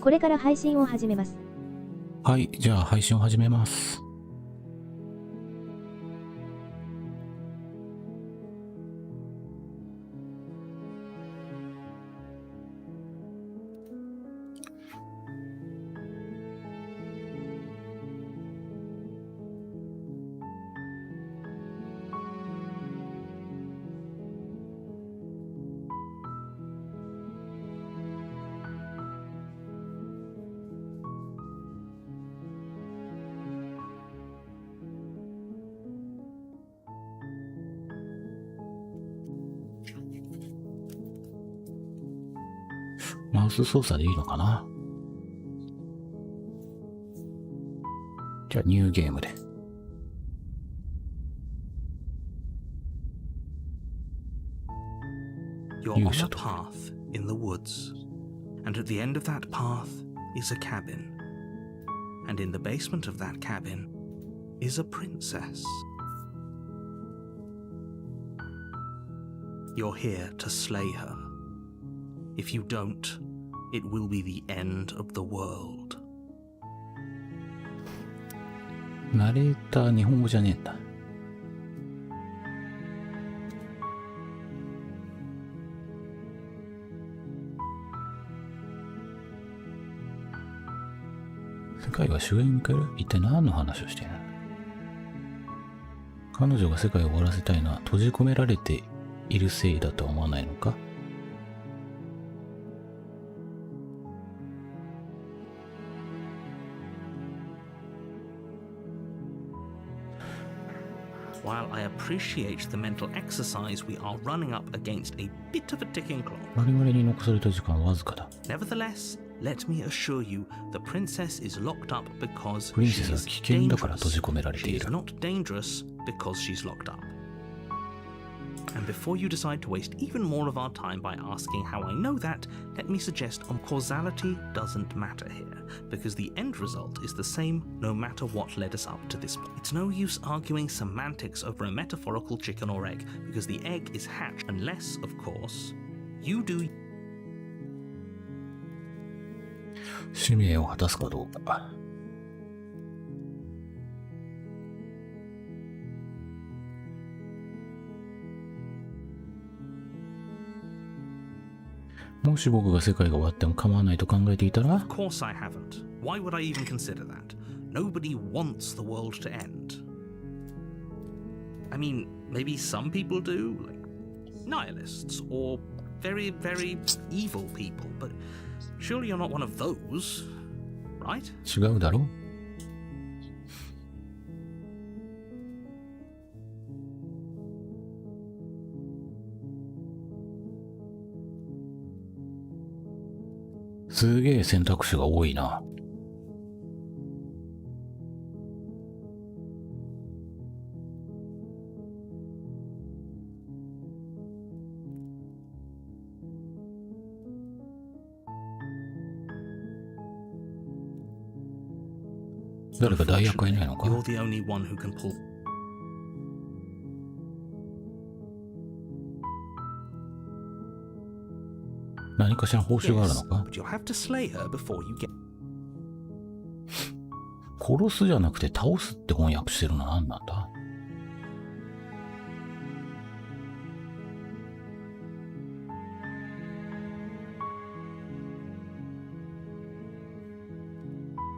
これから配信を始めます。はい、じゃあ配信を始めます。マウス操作でいいのかな。じゃあニューゲームで。You're on a path in the woods, and at the end of that path is a cabin. And in the basement of that cabin is a princess. You're here to slay her. If you don't, it will be the end of the world. ナレーター日本語じゃねえんだ。世界は終焉に変える？一体何の話をしているの？彼女が世界を終わらせたいのは閉じ込められているせいだとは思わないのか？While I appreciate the mental exercise, we are running up against a bit of a ticking clock. 我々に残された時間はわずかだ。Nevertheless, let me assure you, the princess is locked up because プリン she セスは is 危険だから閉 dangerous. じ込められて She い is る。 not dangerous because she's locked up. And before you decide to waste even more of our time by asking how I know that, let me suggest causality doesn't matter here, because the end result is the same no matter what led us up to this point. It's no use arguing semantics over a metaphorical chicken or egg, because the egg is hatched unless, of course, you do. 使命を果たすかどうか。もし僕が世界が終わっても構わないと考えていたら Of course I haven't. Why would I even consider that? Nobody wants the world to end. I mean, maybe some people do, like nihilists or very, very evil people, but surely you're not one of those, right? 違うだろう。すげえ選択肢が多いな。誰か代役はいないのか？ You're the only one who can pull. 何かしら報酬があるの Yes, か？ but you'll have to slay her before you get. 殺すじゃなくて倒すって翻訳してるのは何なんだ？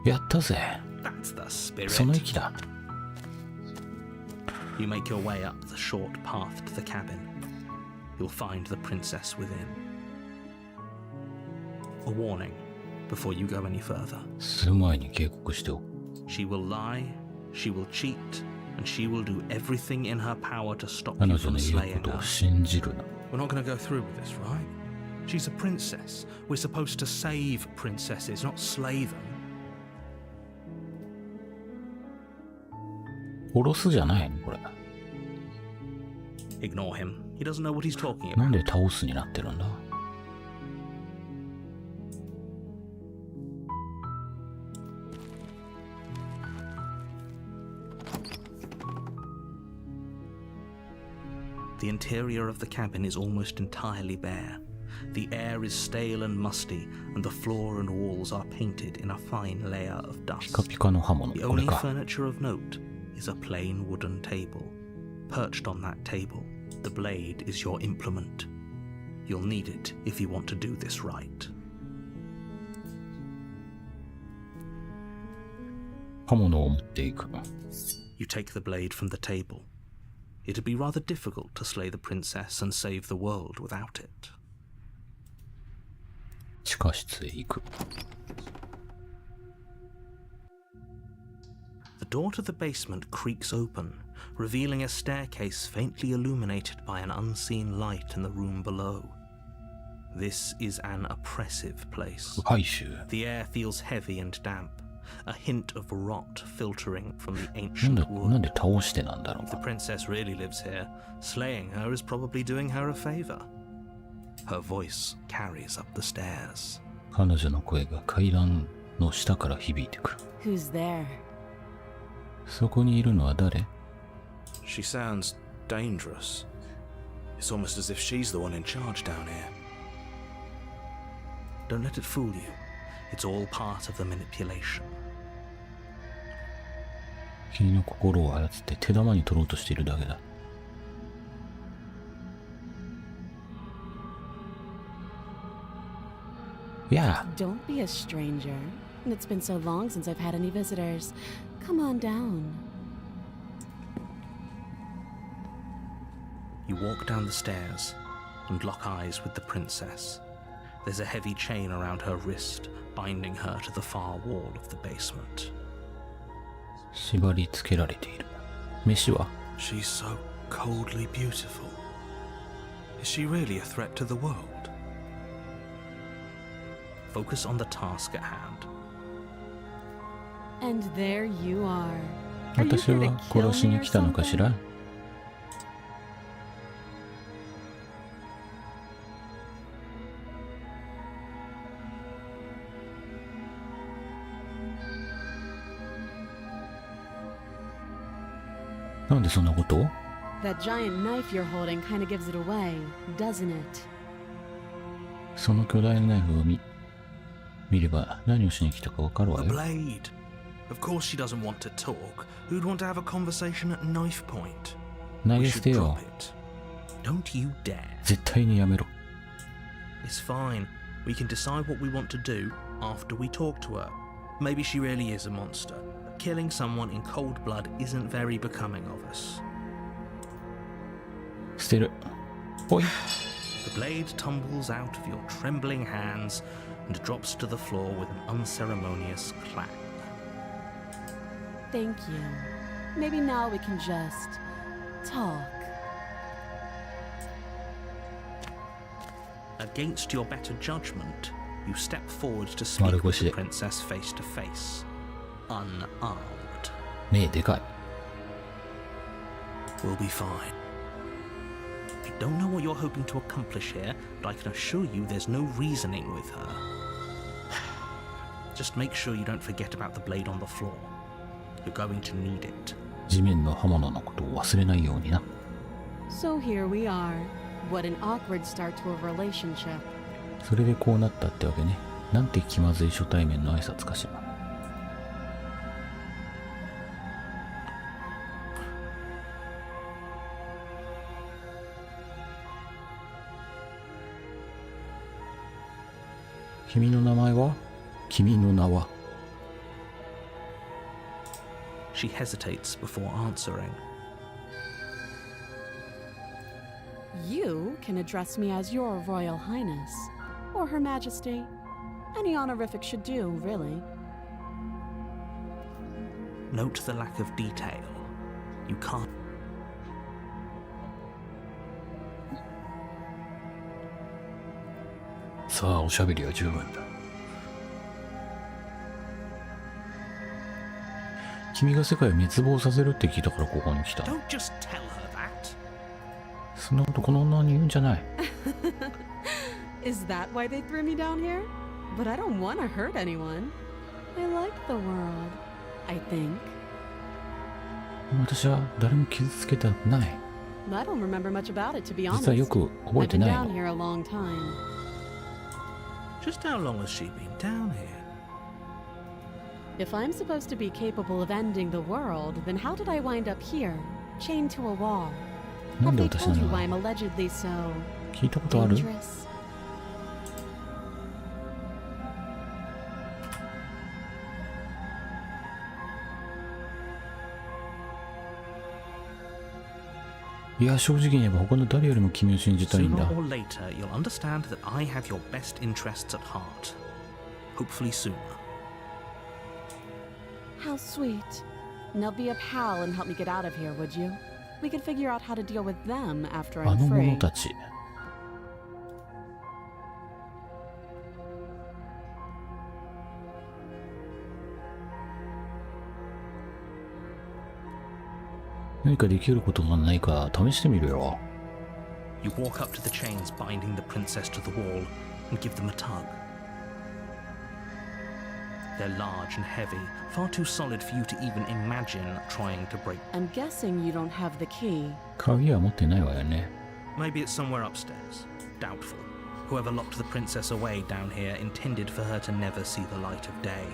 やったぜ。 That's the spirit. その息だ。 You make your way up the short path to the cabin. You'll find the princess within. A warning before you go any further. する前に警告しておく。 She will lie, she will cheat, and she will do everything in her power to stop 彼 you 女の from 言う slaying ことを her. 信じるな。 We're not going to go through with this, right? She's a princess. We're supposed to save princesses, not slay them. 殺すじゃないのこれ。 Ignore him. He doesn't know what he's talking なん about. で倒すになってるんだ？ The interior of the cabin is almost entirely bare. The air is stale and musty, and the floor and walls are painted in a fine layer of ピカ dust. ピカの刃物。 The これ only か。 furniture of note is a plain wooden table. Perched on that table, the blade is your implement. You'll need it if you want to do this right. 刃物を持っていく。 You take the blade from the table. It'd be rather difficult to slay the princess and save the world without it. 地下室へ行く。 The door to the basement creaks open, revealing a staircase faintly illuminated by an unseen light in the room below. This is an oppressive place. 回収。 The air feels heavy and damp, a hint of rot filtering from the なん ancient で wood. 倒してなんだろう If the な。 princess really lives here, slaying her is probably doing her a favor. Her voice carries up the stairs. 彼女の声が階段の下から響いてくる。 Who's there? そこにいるのは誰？ She sounds dangerous. It's almost as if she's the one in charge down here. Don't let it fool you. It's all part of the manipulation. 君の心を操って手玉に取ろうとしているだけだ。Yeah. Don't be a stranger. It's been so long since I've had any visitors. Come on down. You walk down the stairs and lock eyes with the princess. There's a heavy chain around her wrist, binding her to the far wall of the basement. 縛り付けられている。飯は？ She's so coldly beautiful. Is she really a threat to the world? Focus on the task at hand. And there you are. Are you 私 here to は kill 殺し me に or 来たのかしら？ something? なんでそんなことを？ That giant knife you're holding kind of gives it away, doesn't it? その巨大なナイフを見れば何をしに来たかわかるわ The よ。 blade. Of course she doesn't want to talk. Who'd want to have a conversation at knife point? 投 We げ捨 should てよ drop。it. Don't you dare. 絶対にやめろ。 It's fine. We can decide what we want to do after we talk to her. Maybe she really is a monster. But killing someone in cold blood isn't very becoming of us. 捨てる。ほい。 The blade tumbles out of your trembling hands and drops to the floor with an unceremonious clang. Thank you. Maybe now we can just talk. Against your better judgment, you step forward to speak with the 丸腰で。 princess face to face, unarmed. 目でかい。 We'll be fine. I don't know what you're hoping to accomplish here, but I can assure you there's no reasoning with her. Just make sure you don't forget about the blade on the floor. You're going to need it. 地面の刃物のことを忘れないようにな。 So here we are. What an awkward start to a relationship. それでこうなったってわけね。なんて気まずい初対面の挨拶かしら。君の名前は？君の名は？ She hesitates before answering. You can address me as Your Royal Highness, or Her Majesty. Any honorific should do, really. Note the lack of detail. You can't. さあ、おしゃべりは十分だ。君が世界を滅亡させるって聞いたからここに来た。 Don't just tell her that. そんなことこの女に言うんじゃない。 Is that why they threw me down here? But I don't want to hurt anyone. I like the world, I think. 私は誰も傷つけたくない。 I don't remember much about it, to be 実は honest. よく覚え I've て been ない down の。 here a long time. Just how long has she been down here? If I'm supposed to be capable of ending the world, then how did I wind up here, chained to a wall? なん Have で they 私 told な you の why I'm allegedly so 聞いたことある dangerous? いや、正直に言えば他の誰よりも君を信じたいん Sooner だ。 or later, you'll understand that I have your best interests at heart. Hopefully sooner. How sweet. Now be a pal and help me get out of here, would you? We could figure out how to deal with them after あ I'm の free. 者たち。何かできることがないか試してみるよ。You walk up to the chains binding the princess to the wall and give them a tug. They're large and heavy, far too solid for you to even imagine trying to break. I'm guessing you don't have the key. 鍵は持ってないわよね。 Maybe it's somewhere upstairs. Doubtful. Whoever locked the princess away down here intended for her to never see the light of day.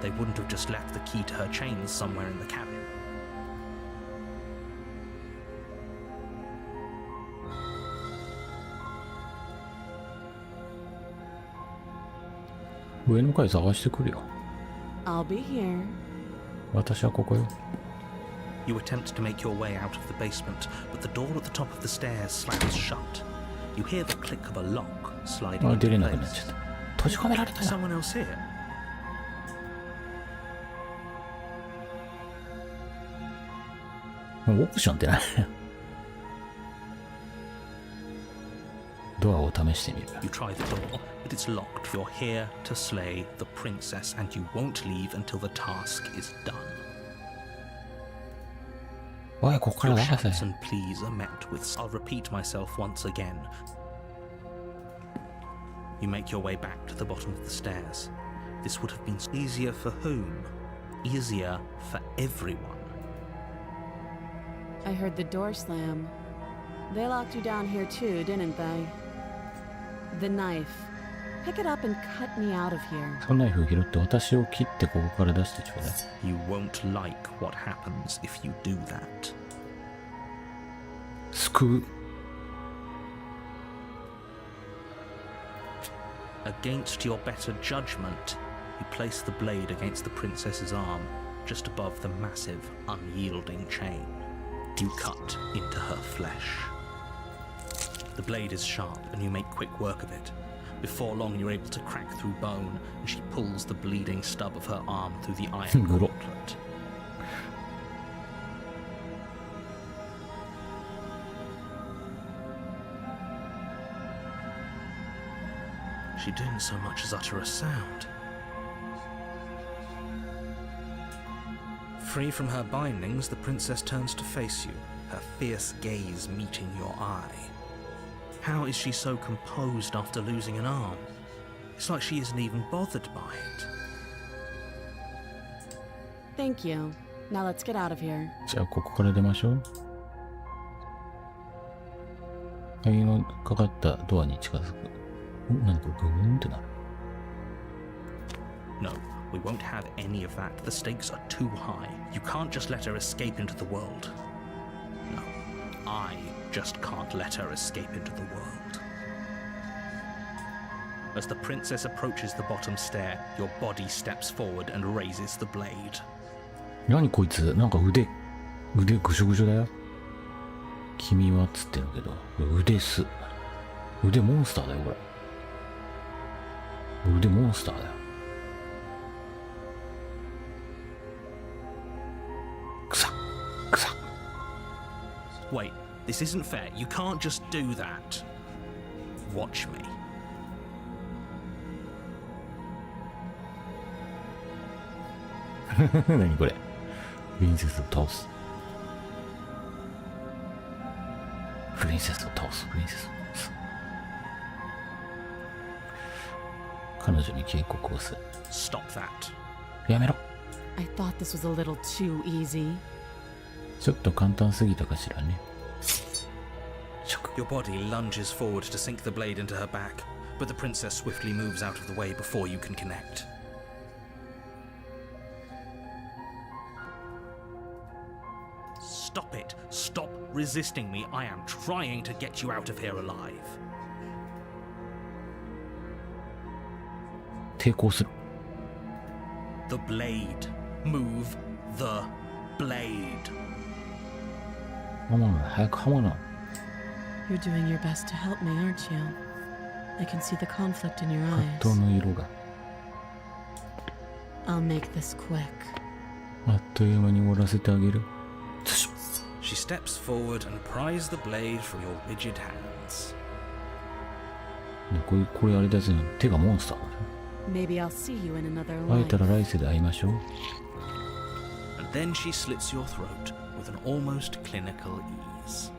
They wouldn't have just left the key to her chains somewhere in the cabin. 上の階探してくるよ。 I'll be here. 私はここよ。 You attempt to make your way out of the basement, but the door at the top of the stairs slams shut. You hear the click of a lock sliding あ、出 into れなくなっちゃ place. った。閉じ込められたよ。 Someone else here? もうオプションってない。ドアを試してみる。 You try the door, but it's locked. You're here to slay the princess, and you won't leave until the task is done. おい、ここから Your 出せ。 shouts and pleas are met with. I'll repeat myself once again. You make your way back to the bottom of the stairs. This would have been easier for whom? Easier for everyone. I heard the door slam. They locked you down here too, didn't they? The knife. Pick it up and cut me out of here. そのナイフを拾って私を切ってここから出してちょうだい。 You won't like what happens if you do that. 救う。 Against your better judgment, you place the blade against the princess's arm, just above the massive, unyielding chain. You cut into her flesh. The blade is sharp, and you make quick work of it. Before long, you're able to crack through bone, and she pulls the bleeding stub of her arm through the iron Gro- gauntlet. She didn't so much as utter a sound. Free from her bindings, the princess turns to face you, her fierce gaze meeting your eye. How is she so composed after losing an arm? It's like she isn't even bothered by it. Thank you. Now let's get out of here. じゃあここから出ましょう。鍵のかかったドアに近づく。お、何これグーンってなる。 No, we won't have any of that. The stakes are too high. You can't just let her escape into the world. No, I just can't let her escape into the world. As the princess approaches the bottom stair, your body steps forward and raises the blade. 何こいつなんか腕ぐしょぐしょだよ。君はっつってるけど、腕す。腕モンスターだよ、これ。腕モンスターだよ。くさくさ。 Wait, this isn't fair. You can't just do that. Watch me. 何これ。プリンセスを倒す。プリンセスを倒す。プリンセスを倒す。彼女に警告をする。 Stop that. やめろ。 I thought this was a little too easy. ちょっと簡単すぎたかしらね。ショック。 Your body lunges forward to sink the blade into her back, but the princess swiftly moves out of the way before you can connect. Stop it. Stop resisting me. I am trying to get you out of here alive. 抵抗する。 The blade. Move the blade. 刃物だ、早く刃物。 You're doing your best to help me, aren't you? I can see the conflict in your 葛 eyes. 藤の色が。 I'll make this quick. あっという間に終わらせてあげる。 She steps forward and pries the blade from your rigid hands. ね、これあれだぜ、手がモンスターだね。 Maybe I'll see you in another 会え life. たら来世で会いましょう。 And then she slits your throat with an almost clinical ease.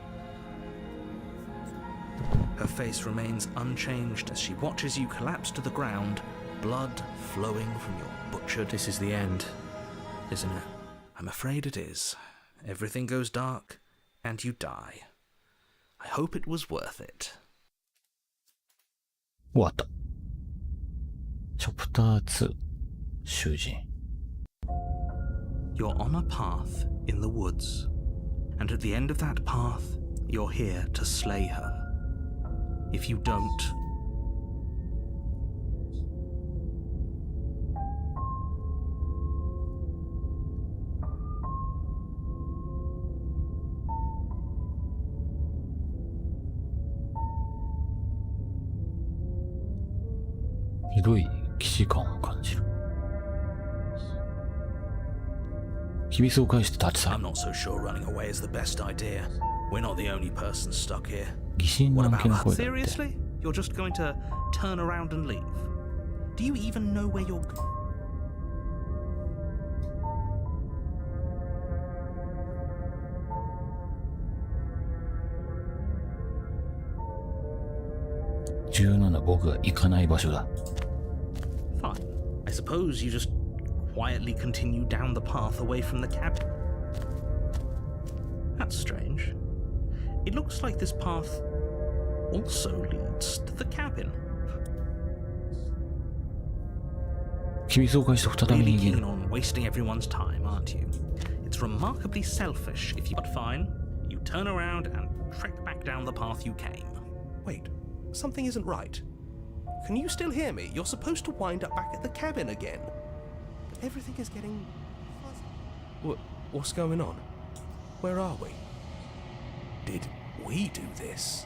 Her face remains unchanged as she watches you collapse to the ground, blood flowing from your butchered. This is the end, isn't it? I'm afraid it is. Everything goes dark, and you die. I hope it was worth it. 終わった。チャプター2、囚人。 You're on a path in the woods, and at the end of that path, you're here to slay her. If you don't, ひどい既視感を感じる。秘密を返して立ち去 I'm る。 not so sure running away is the best idea. We're not the only person stuck here. 疑心暗鬼の声だって。 seriously? You're just going to turn around and leave? Do you even know where you're going? 17、僕が行かない場所だ。 Fine. I suppose you just quietly continue down the path away from the cabin. That's strange. It looks like this path also leads to the cabin. 秘密を返して再び Really 逃げ keen る。 on wasting everyone's time, aren't you? It's remarkably selfish if you... But fine. You turn around and trek back down the path you came. Wait, something isn't right. Can you still hear me? You're supposed to wind up back at the cabin again. But everything is getting fuzzy. What's going on? Where are we? Did we do this?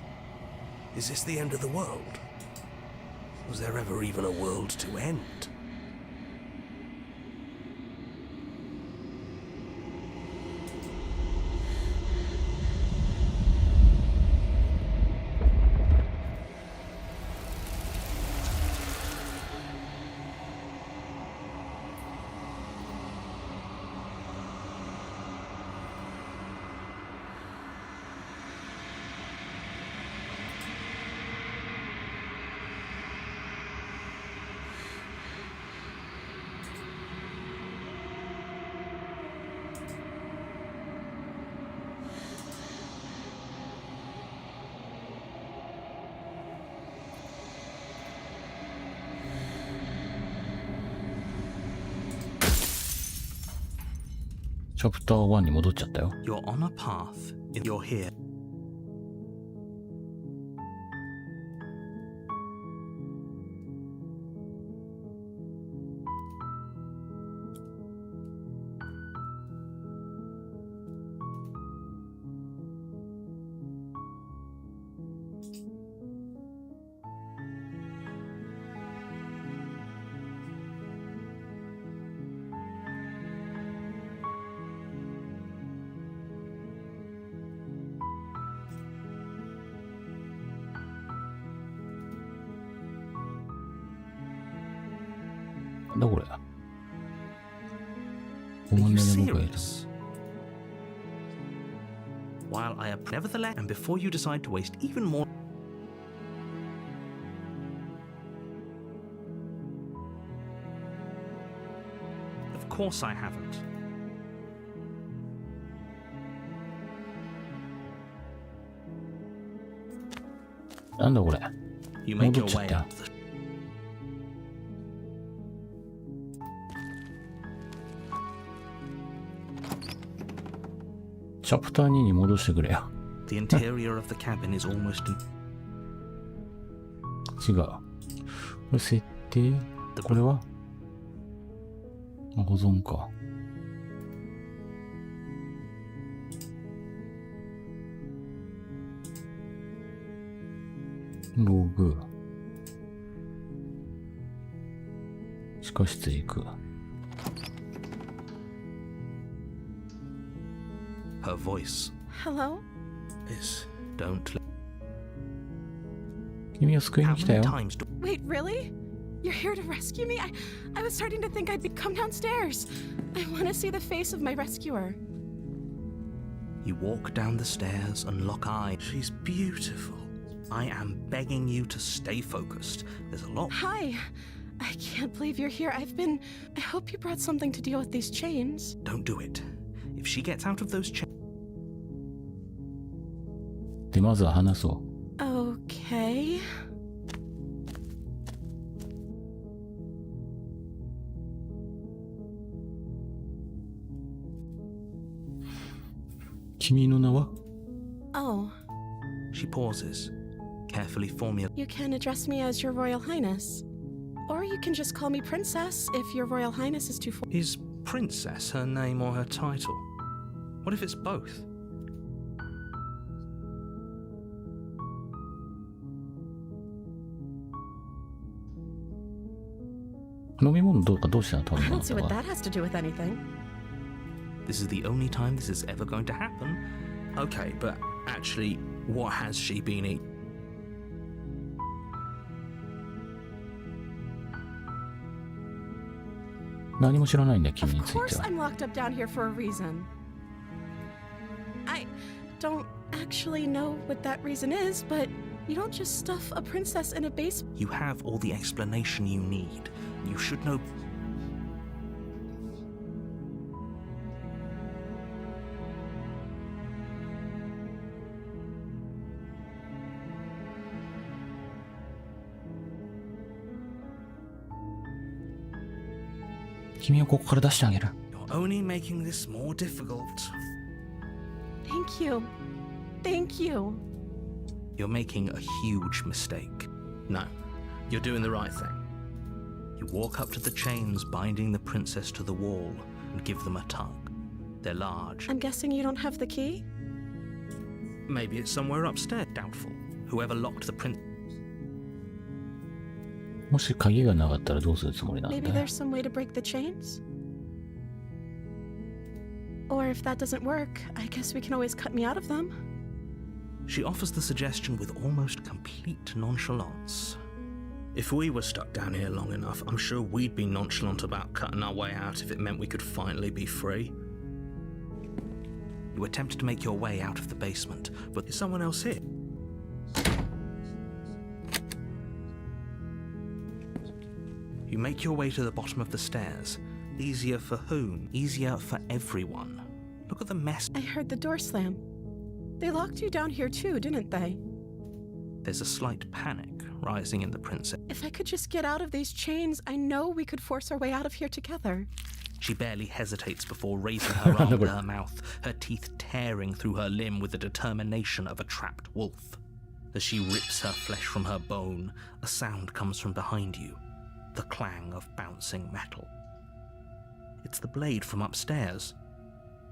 Is this the end of the world? Was there ever even a world to end?「チャプター1」に戻っちゃったよ。 You're on a path. You're here.なんだこれ。 Are ごめん you ね、僕がいた。 serious? While I have nevertheless, and before you decide to waste even more. Of course I haven't. なんだこれ。 You make your 戻っちゃっ way たよ up the チャプター2に戻してくれよ。 The interior of the cabin is almost違う。これ設定？これは保存か。ログ。地下室へ行く。her voice Hello? is don't let 君を救いに how 来た many よ。 times do Wait, really? You're here to rescue me? I was starting to think I'd come downstairs. I want to see the face of my rescuer. you walk down the stairs and lock eyes? She's beautiful. I am begging you to stay focused. There's a lot. Hi. I can't believe you're here. I hope you brought something to deal with these chains. Don't do it. If she gets out of those chains, で、まずは話そ Okay. う。君の名は？ Oh, she pauses, carefully formulating. you can address me as Your Royal Highness. Or you can just call me Princess if Your Royal Highness is too Is Princess her name or her title? What if it's both? 飲み物どうしたの食べ I 物 don't see と what か。 that has to do with anything. This is the only time this is ever going to happen. Okay, but actually, what has she been eating? 何も知らないんだよ、君 Of につい course ては。 I'm locked up down here for a reason. I don't actually know what that reason is, but you don't just stuff a princess in a basement. You have all the explanation you need. You should know. "君をここから出してあげる。 You're only making this more difficult. Thank you. Thank you. You're making a huge mistake. No, you're doing the right thing. You walk up to the chains binding the princess to the wall and give them a tug. They're large. I'm guessing you don't have the key? Maybe it's somewhere upstairs. Doubtful. Whoever locked the prince. もし鍵がなかったらどうするつもりなん Maybe だよ。 there's some way to break the chains? Or if that doesn't work, I guess we can always cut me out of them. She offers the suggestion with almost complete nonchalance. If we were stuck down here long enough, I'm sure we'd be nonchalant about cutting our way out if it meant we could finally be free. You attempt to make your way out of the basement, but there's someone else here. You make your way to the bottom of the stairs. Easier for whom? Easier for everyone. Look at the mess. I heard the door slam. They locked you down here too, didn't they? There's a slight panic rising in the princess. If I could just get out of these chains, I know we could force our way out of here together. She barely hesitates before raising her arm to her mouth, her teeth tearing through her limb with the determination of a trapped wolf. As she rips her flesh from her bone, a sound comes from behind you, the clang of bouncing metal. It's the blade from upstairs.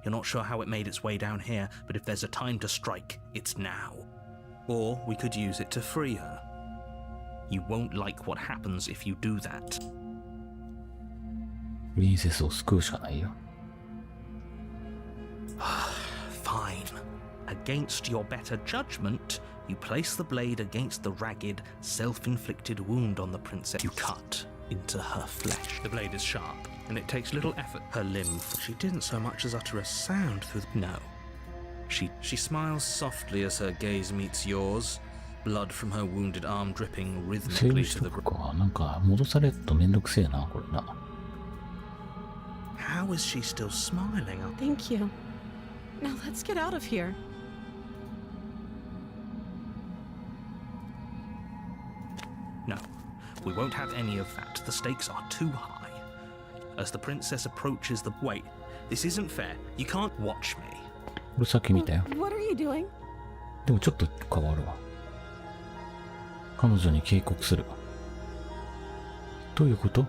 You're not sure how it made its way down here, but if there's a time to strike, it's now. Or we could use it to free her. You won't like what happens if you do that. プリンセスを救うしかないよ。 Fine. Against your better judgment, you place the blade against the ragged, self-inflicted wound on the princess. You cut into her flesh. The blade is sharp, and it takes little effort. Her limb. She didn't so much as utter a sound through the... No. She smiles softly as her gaze meets yours, blood from her wounded arm dripping セーブ rhythmically し to と the く ground. か。なんか戻されるとめんどくせえな、これな。 How is she still smiling? Thank you. Now let's get out of here. No, we won't have any of that. The stakes are too high. As the princess approaches the... Wait, this isn't fair. You can't watch me. これさっき見たよ。 What are you doing? でもちょっと変わるわ。彼女に警告する。どういうこと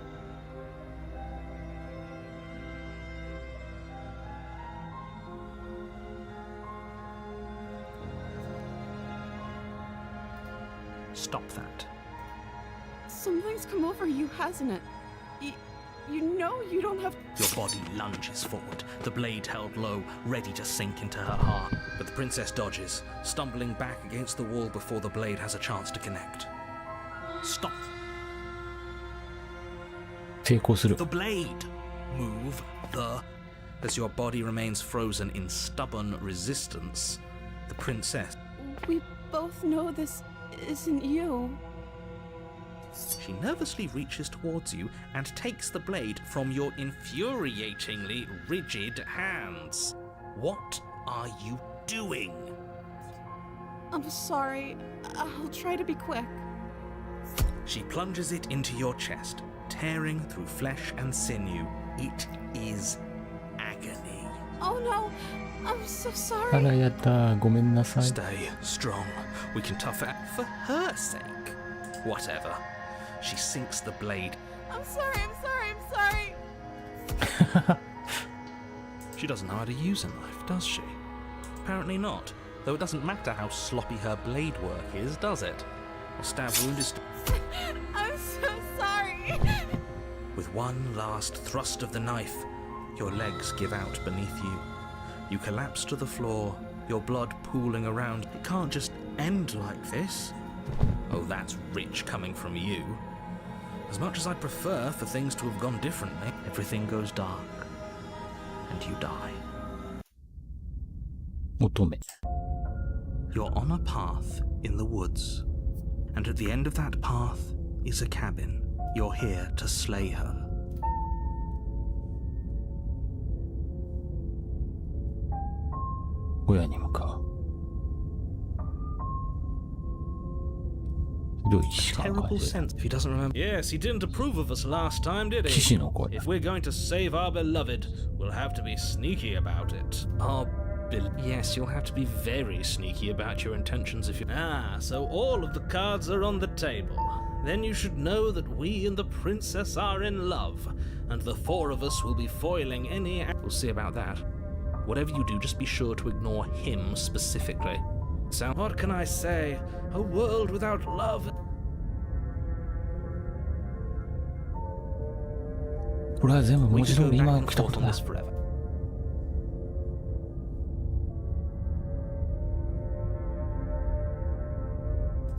？Stop that. Something's come over you, hasn't it? You know you don't have... Your body lunges forward, the blade held low, ready to sink into her heart. But the princess dodges, stumbling back against the wall before the blade has a chance to connect. Stop. 抵抗する。 The blade! Move the... As your body remains frozen in stubborn resistance, the princess... We both know this isn't you. She nervously reaches towards you and takes the blade from your infuriatingly rigid hands. What are you doing? I'm sorry. I'll try to be quick. She plunges it into your chest, tearing through flesh and sinew. It is agony. Oh no, I'm so あ sorry. らやだ、ごめんなさい。 Stay strong. We can tough it out for her sake. Whatever. She sinks the blade. I'm sorry. She doesn't know how to use a knife, does she? Apparently not. Though it doesn't matter how sloppy her blade work is, does it? A stab wound is... I'm so sorry. With one last thrust of the knife, your legs give out beneath you. You collapse to the floor, your blood pooling around. It can't just end like this. Oh, that's rich coming from you. As much as I'd prefer for things to have gone differently, everything goes dark, and you die. 乙女。 You're on a path in the woods, and at the end of that path is a cabin. You're here to slay her. 親に向かう。ひどい騎士官の感 Terrible じで。 sense if he doesn't remember. Yes, he didn't approve of us last time, did 騎 he? 士の声。 If we're going to save our beloved, we'll have to be sneaky about it. Yes, you'll have to be very sneaky about your intentions if you... Ah, so all of the cards are on the table. Then you should know that we and the princess are in love, and the four of us will be foiling any... We'll see about that. Whatever you do, just be sure to ignore him specifically. So, what can I say? A world without love... これは全部 We 文字 could 通り go 今 back and 来たこ forth と on だ。 this forever.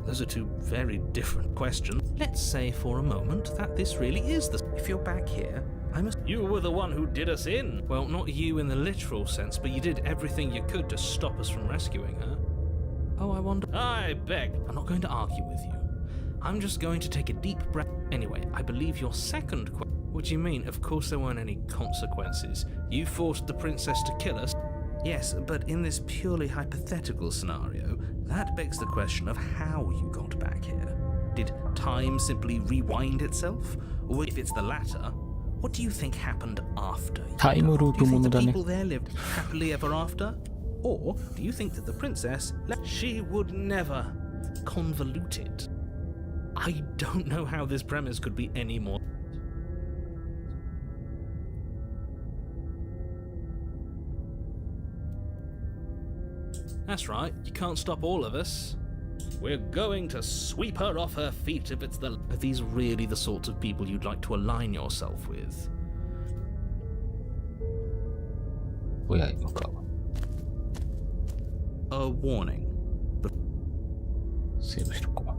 Those are two very different questions. Let's say for a moment that this really is the... If you're back here, I must... You were the one who did us in. Well, not you in the literal sense, but you did everything you could to stop us from rescuing her. Oh, I wonder... I beg. I'm not going to argue with you. I'm just going to take a deep breath. Anyway, I believe your second question... What do you mean? Of course there weren't any consequences. You forced the princess to kill us. Yes, but in this purely hypothetical scenario, that begs the question of how you got back here. Did time simply rewind itself? Or if it's the latter, what do you think happened after? Time Do loop you think もの the だね。 people there lived happily ever after? Or do you think that the princess, she would never convolute it? I don't know how this premise could be any more... That's right, you can't stop all of us. We're going to sweep her off her feet if it's the... Are these really the sorts of people you'd like to align yourself with? 親へ向かう。 A warning. セーブしとこう。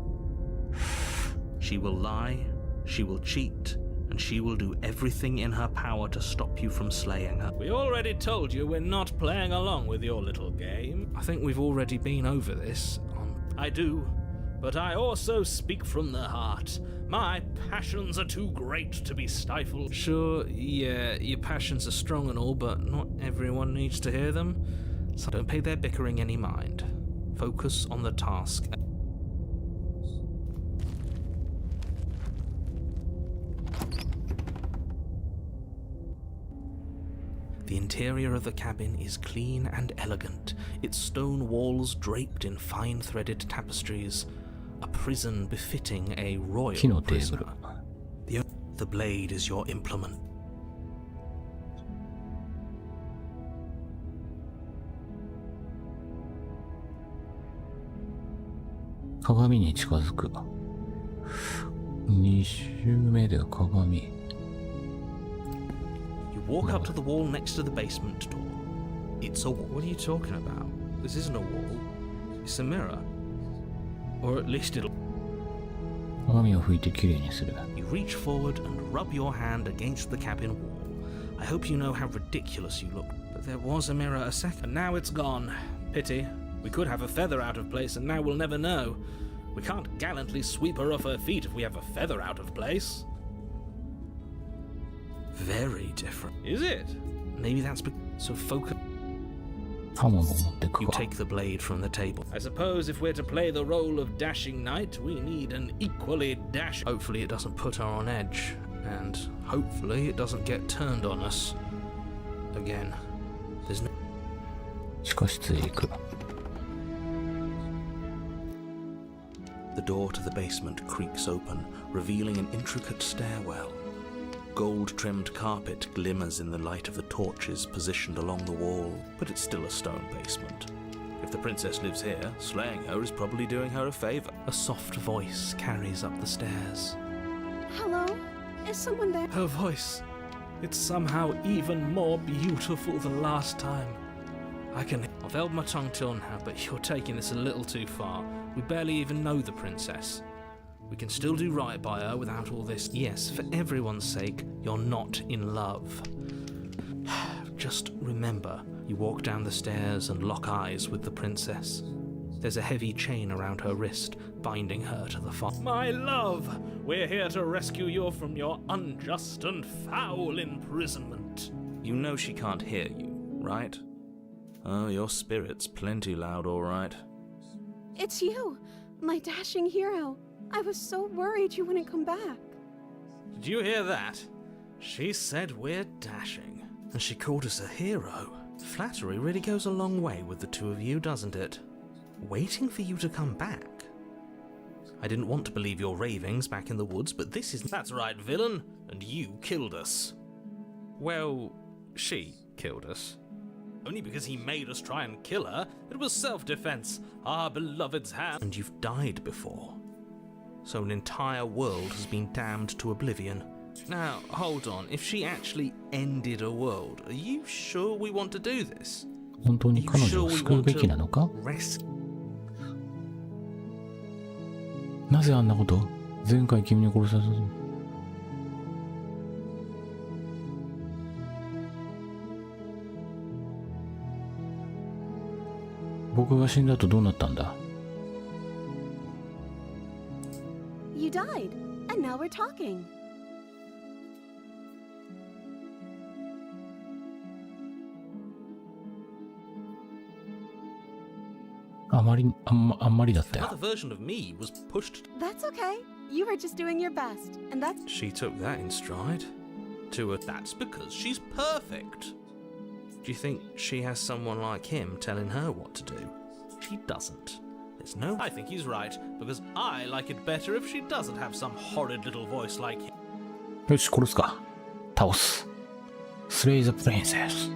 She will lie, she will cheat, and she will do everything in her power to stop you from slaying her. We already told you we're not playing along with your little game. I think we've already been over this. I do, but I also speak from the heart. My passions are too great to be stifled. Sure, yeah, your passions are strong and all, but not everyone needs to hear them. So don't pay their bickering any mind. Focus on the task. The interior of the cabin is clean and elegant, its stone walls draped in fine-threaded tapestries, a prison befitting a 木の royal テーブル prisoner. The blade is your implement. 鏡に近づく。2周目で鏡。 You walk up to the wall next to the basement door. It's a wall. What are you talking about? This isn't a wall. It's a mirror. Or at least it'll... 鏡を拭いてきれいにする。 You reach forward and rub your hand against the cabin wall. I hope you know how ridiculous you look. But there was a mirror a second, and now it's gone. Pity. We could have a feather out of place, and now we'll never know. We can't gallantly sweep her off her feet if we have a feather out of place. Very different. Is it? Maybe that's so focus. 刃物を持ってく You わ。 take the blade from the table. I suppose if we're to play the role of dashing knight, we need an equally dash. Hopefully it doesn't put her on edge, and hopefully it doesn't get turned on us again. There's no... 地下室へ行く。 The door to the basement creaks open, revealing an intricate stairwell. Gold-trimmed carpet glimmers in the light of the torches positioned along the wall, but it's still a stone basement. If the princess lives here, slaying her is probably doing her a favor. A soft voice carries up the stairs. Hello? Is someone there? Her voice. It's somehow even more beautiful than last time. I've held my tongue till now, but you're taking this a little too far. We barely even know the princess. We can still do right by her without all this. Yes, for everyone's sake, you're not in love. Just remember, you walk down the stairs and lock eyes with the princess. There's a heavy chain around her wrist, binding her to the fire. My love, we're here to rescue you from your unjust and foul imprisonment. You know she can't hear you, right? Oh, your spirit's plenty loud, all right. It's you, my dashing hero. I was so worried you wouldn't come back. Did you hear that? She said we're dashing, and she called us a hero. Flattery really goes a long way with the two of you, doesn't it? Waiting for you to come back. I didn't want to believe your ravings back in the woods, but this is... That's right, villain, and you killed us. Well, she killed us. Only because he made us try and kill her. It was self-defense, our beloved's hand. And you've died before. So an entire world has been damned to oblivion. Now, hold on. If she actually ended a world, are you sure we want to do this? 本当に彼女を救うべきなのか？ なぜあんなこと？前回君に殺されたぞ。僕が死んだ後どうなったんだ？ You died, and now we're talking. あんまりだったよ。 Another version of me was pushed. That's okay. You were just doing your best, and that's... She took that in stride. To her, that's because she's perfect. Do you think she has someone like him telling her what to do? She doesn't. There's no... I think he's right, because I like it better if she doesn't have some horrid little voice like him. よし、殺すか。倒す。Slay the princess.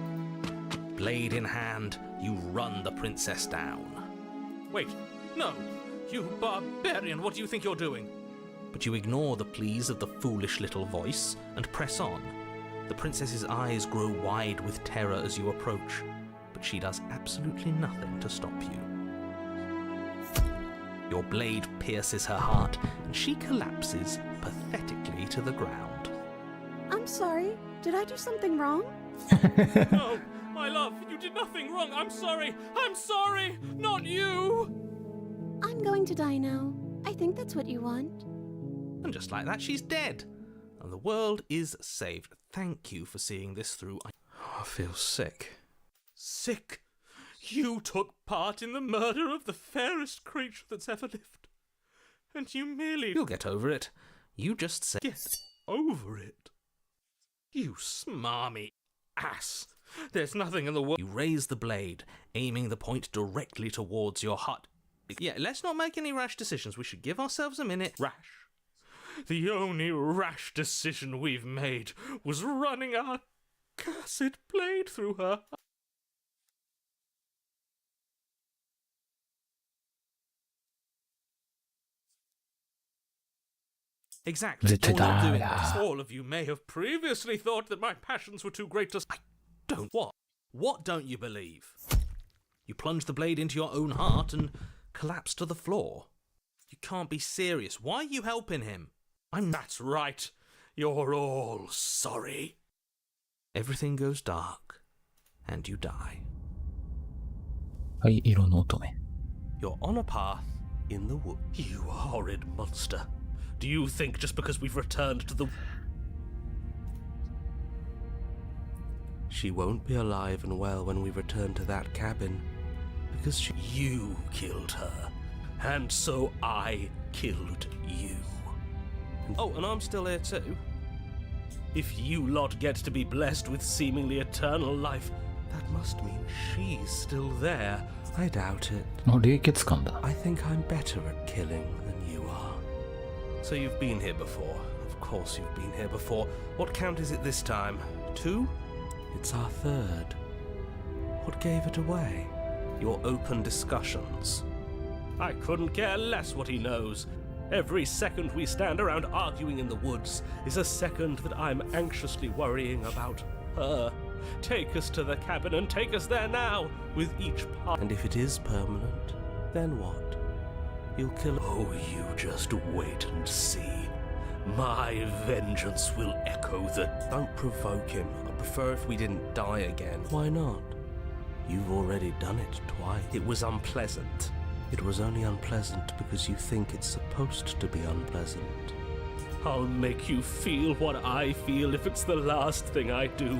Blade in hand, you run the princess down. Wait, no! You barbarian, what do you think you're doing? But you ignore the pleas of the foolish little voice and press on. The princess's eyes grow wide with terror as you approach, but she does absolutely nothing to stop you. Your blade pierces her heart, and she collapses pathetically to the ground. I'm sorry. Did I do something wrong? No, my love, you did nothing wrong. I'm sorry. I'm sorry. Not you. I'm going to die now. I think that's what you want. And just like that, she's dead. And the world is saved. Thank you for seeing this through. I feel sick. Sick? You took part in the murder of the fairest creature that's ever lived. And you merely... You'll get over it. You just said... Get over it? You smarmy ass. There's nothing in the world. You raise the blade, aiming the point directly towards your heart. Yeah, let's not make any rash decisions. We should give ourselves a minute. Rash. The only rash decision we've made was running our cursed blade through her. Exactly. All I'm doing this. All of you may have previously thought that my passions were too great to... I don't. What? What don't you believe? You plunge the blade into your own heart and collapse to the floor. You can't be serious. Why are you helping him? That's right. You're all sorry. Everything goes dark, and you die. はい、色の乙女。 You're on a path in the wood. You horrid monster. Do you think just because we've returned to the... She won't be alive and well when we return to that cabin, because you killed her, and so I killed you. Oh, and I'm still here too. If you lot get to be blessed with seemingly eternal life, that must mean she's still there. I doubt it. あ、冷血感だ。 I think I'm better at killing than you are. So you've been here before. Of course you've been here before. What count is it this time? 2? It's our 3rd. What gave it away? Your open discussions. I couldn't care less what he knows. Every second we stand around arguing in the woods is a second that I'm anxiously worrying about her. Take us to the cabin and take us there now, with each part. And if it is permanent, then what? You'll kill... Oh, you just wait and see. My vengeance will echo the... Don't provoke him. I'd prefer if we didn't die again. Why not? You've already done it twice. It was unpleasant. It was only unpleasant because you think it's supposed to be unpleasant. I'll make you feel what I feel if it's the last thing I do.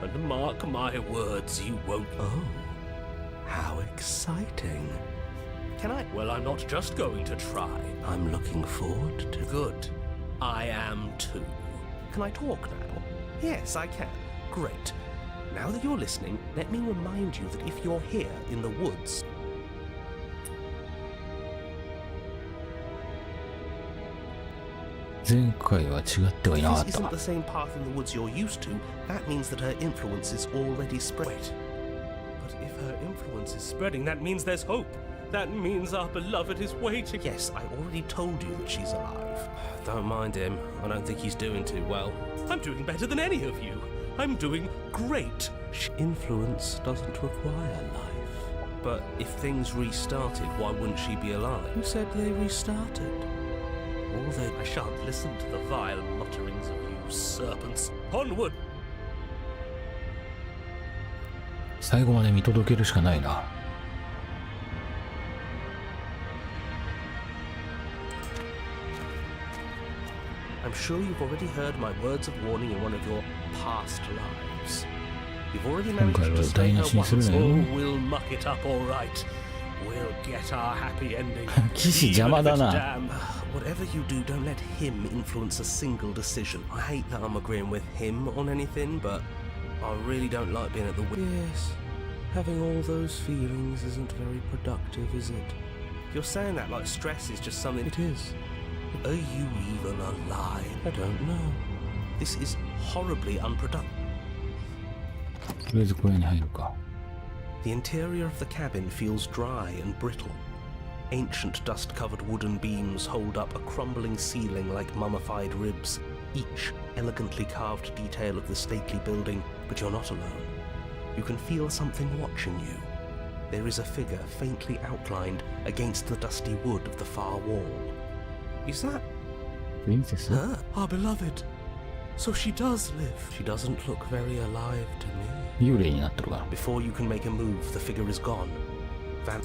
And mark my words, you won't... Oh, how exciting. Can I? Well, I'm not just going to try. I'm looking forward to... Good. I am too. Can I talk now? Yes, I can. Great. Now that you're listening, let me remind you that if you're here in the woods... This isn't the same path in the woods you're used to. That means that her influence is already spread. Wait. But if her influence is spreading, that means there's hope. That means our beloved is waiting. Yes, I already told you that she's alive. Don't mind him. I don't think he's doing too well. I'm doing better than any of you. I'm doing great. Influence doesn't require life. But if things restarted, why wouldn't she be alive? Who said they restarted? I shan't listen to the vile mutterings of you serpents. Onward! 最後まで見届けるしかないな。 I'm sure you've already heard my words of warning in one of your past lives. You've already managed to slay her once. Oh, we'll muck it up all right. We'll get our happy ending. Damn. Whatever you do, don't let him influence a single decision. I hate that I'm agreeing with him on anything, but I really don't like being at the... Yes, having all those feelings isn't very productive, is it? You're saying that like stress is just something... It is. Are you even alive? I don't know. This is horribly unproductive. とりあえず小屋に入るか。 The interior of the cabin feels dry and brittle. Ancient dust-covered wooden beams hold up a crumbling ceiling like mummified ribs, each elegantly carved detail of the stately building, but you're not alone. You can feel something watching you. There is a figure faintly outlined against the dusty wood of the far wall. Is that... Princess? Her? Our beloved. So she does live. She doesn't look very alive to me. 幽霊になってるから。 Before you can make a move, the figure is gone.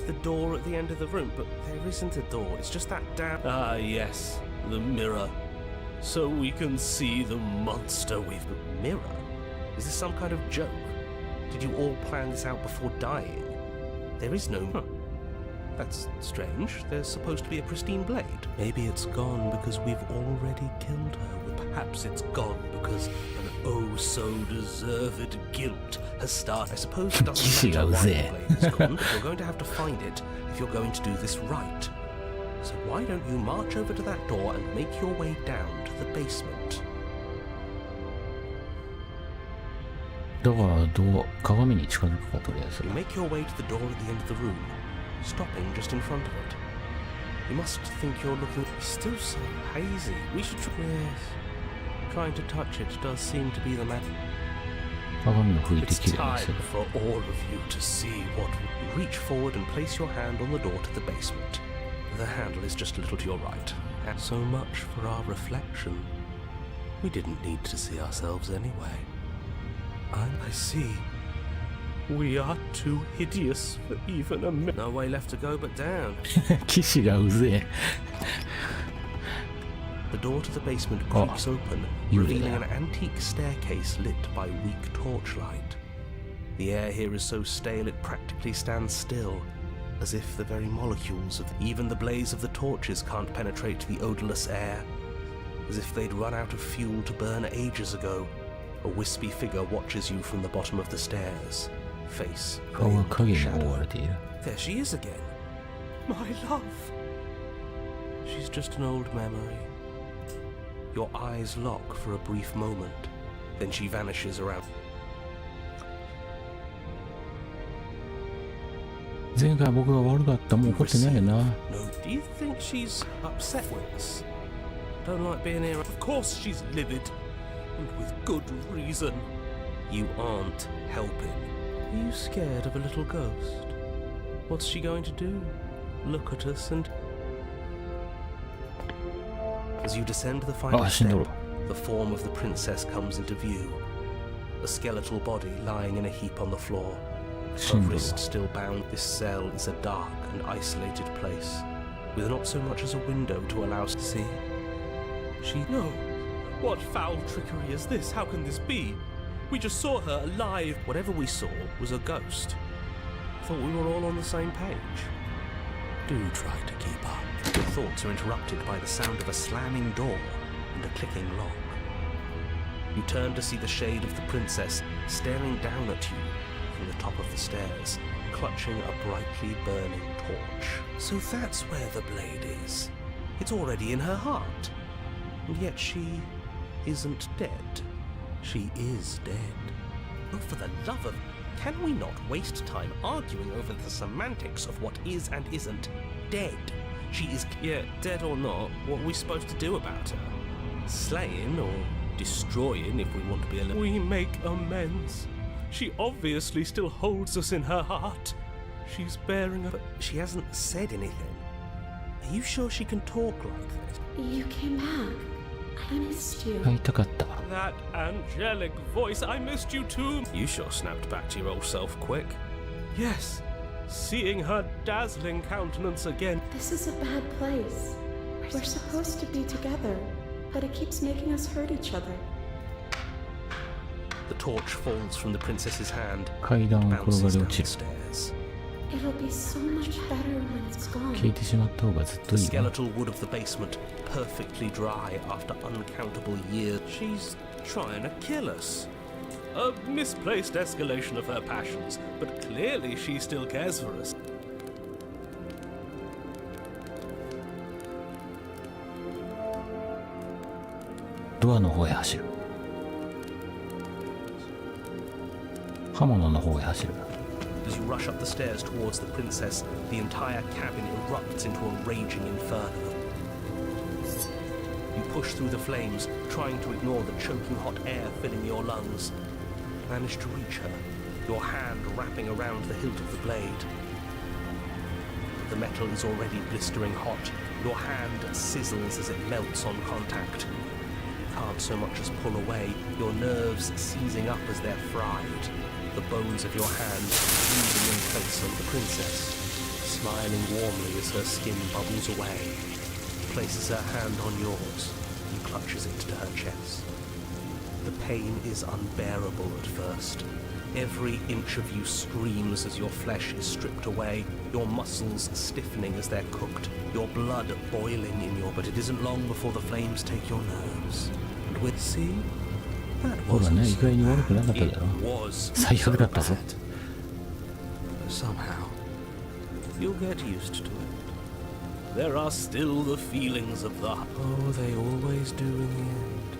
The door at the end of the room, but there isn't a door. It's just that damn... Ah, yes. The mirror. So we can see the monster we've... Mirror? Is this some kind of joke? Did you all plan this out before dying? There is no... Huh. That's strange. There's supposed to be a pristine blade. Maybe it's gone because we've already killed her with... Perhaps it's gone because an oh-so-deserved guilt has started. I suppose it doesn't matter why the blade is gone, but you're going to have to find it if you're going to do this right. So why don't you march over to that door and make your way down to the basement? だから鏡に近づくかとりあえず。 You make your way to the door at the end of the room, stopping just in front of it. You must think you're looking... It's still so hazy. We should try... Yes. Trying to touch it does seem to be the matter. 鏡を拭いて It's きれいに time する。 for all of you to see what... You reach forward and place your hand on the door to the basement. The handle is just a little to your right. And so much for our reflection. We didn't need to see ourselves anyway. I see. We are too hideous for even a minute. No way left to go but down. 騎士がうぜえ。 The door to the basement creaks open, revealing an antique staircase lit by weak torchlight. The air here is so stale it practically stands still, as if the very molecules of even the blaze of the torches can't penetrate the odorless air, as if they'd run out of fuel to burn ages ago. A wispy figure watches you from the bottom of the stairs, face 顔が veiled in 影に覆わ shadow. れている。 There she is again. My love. She's just an old memory. Your eyes lock for a brief moment, then she vanishes around. 前回僕が悪かった。もう怒ってないよな。 No, do you think she's upset with us? Don't like being here. Of course she's livid, and with good reason. You aren't helping. Are you scared of a little ghost? What's she going to do? Look at us and... As you descend the final step, the form of the princess comes into view. A skeletal body lying in a heap on the floor. Her wrist still bound. This cell is a dark and isolated place, with not so much as a window to allow us to see. She... No! What foul trickery is this? How can this be? We just saw her alive. Whatever we saw was a ghost. Thought we were all on the same page. Do try to keep up. Your thoughts are interrupted by the sound of a slamming door and a clicking lock. You turn to see the shade of the princess staring down at you from the top of the stairs, clutching a brightly burning torch. So that's where the blade is. It's already in her heart. And yet she isn't dead. She is dead. Oh, for the love of... Can we not waste time arguing over the semantics of what is and isn't dead? She is... Yeah, dead or not, what are we supposed to do about her? Slaying or destroying, if we want to be a little... We make amends. She obviously still holds us in her heart. She's bearing a... But she hasn't said anything. Are you sure she can talk like this? You came back. I missed you. 会いたかった。 That angelic voice, I missed you too. You sure snapped back to your old self quick. Yes, seeing her dazzling countenance again. This is a bad place. We're supposed to be together, but it keeps making us hurt each other. The torch falls from the princess's hand, 階段を転が bounces り down 落 the ちる。 stairs. It'll be so much better when it's 消え gone. てしまった方がずっと The いいわ。 skeletal wood of the basement, perfectly dry after uncountable years. She's trying to kill us. A misplaced escalation of her passions, but clearly she still cares for us. ドアの方へ走る。刃物の方へ走る。 As you rush up the stairs towards the princess, the entire cabin erupts into a raging inferno. You push through the flames, trying to ignore the choking hot air filling your lungs. Manage to reach her, your hand wrapping around the hilt of the blade. The metal is already blistering hot. Your hand sizzles as it melts on contact. You can't so much as pull away, your nerves seizing up as they're fried. The bones of your hand freezing in place on the princess, smiling warmly as her skin bubbles away, places her hand on yours and clutches it to her chest. The pain is unbearable at first. Every inch of you screams as your flesh is stripped away, your muscles stiffening as they're cooked, your blood boiling in your... But it isn't long before the flames take your nerves and with. See? That ほら wasn't ね、意 so 外に悪くなか bad. っただろ。 It was 最悪だったぞ。 so bad. Somehow, you'll get used to it. There are still the feelings of the... Oh, they always do in the end.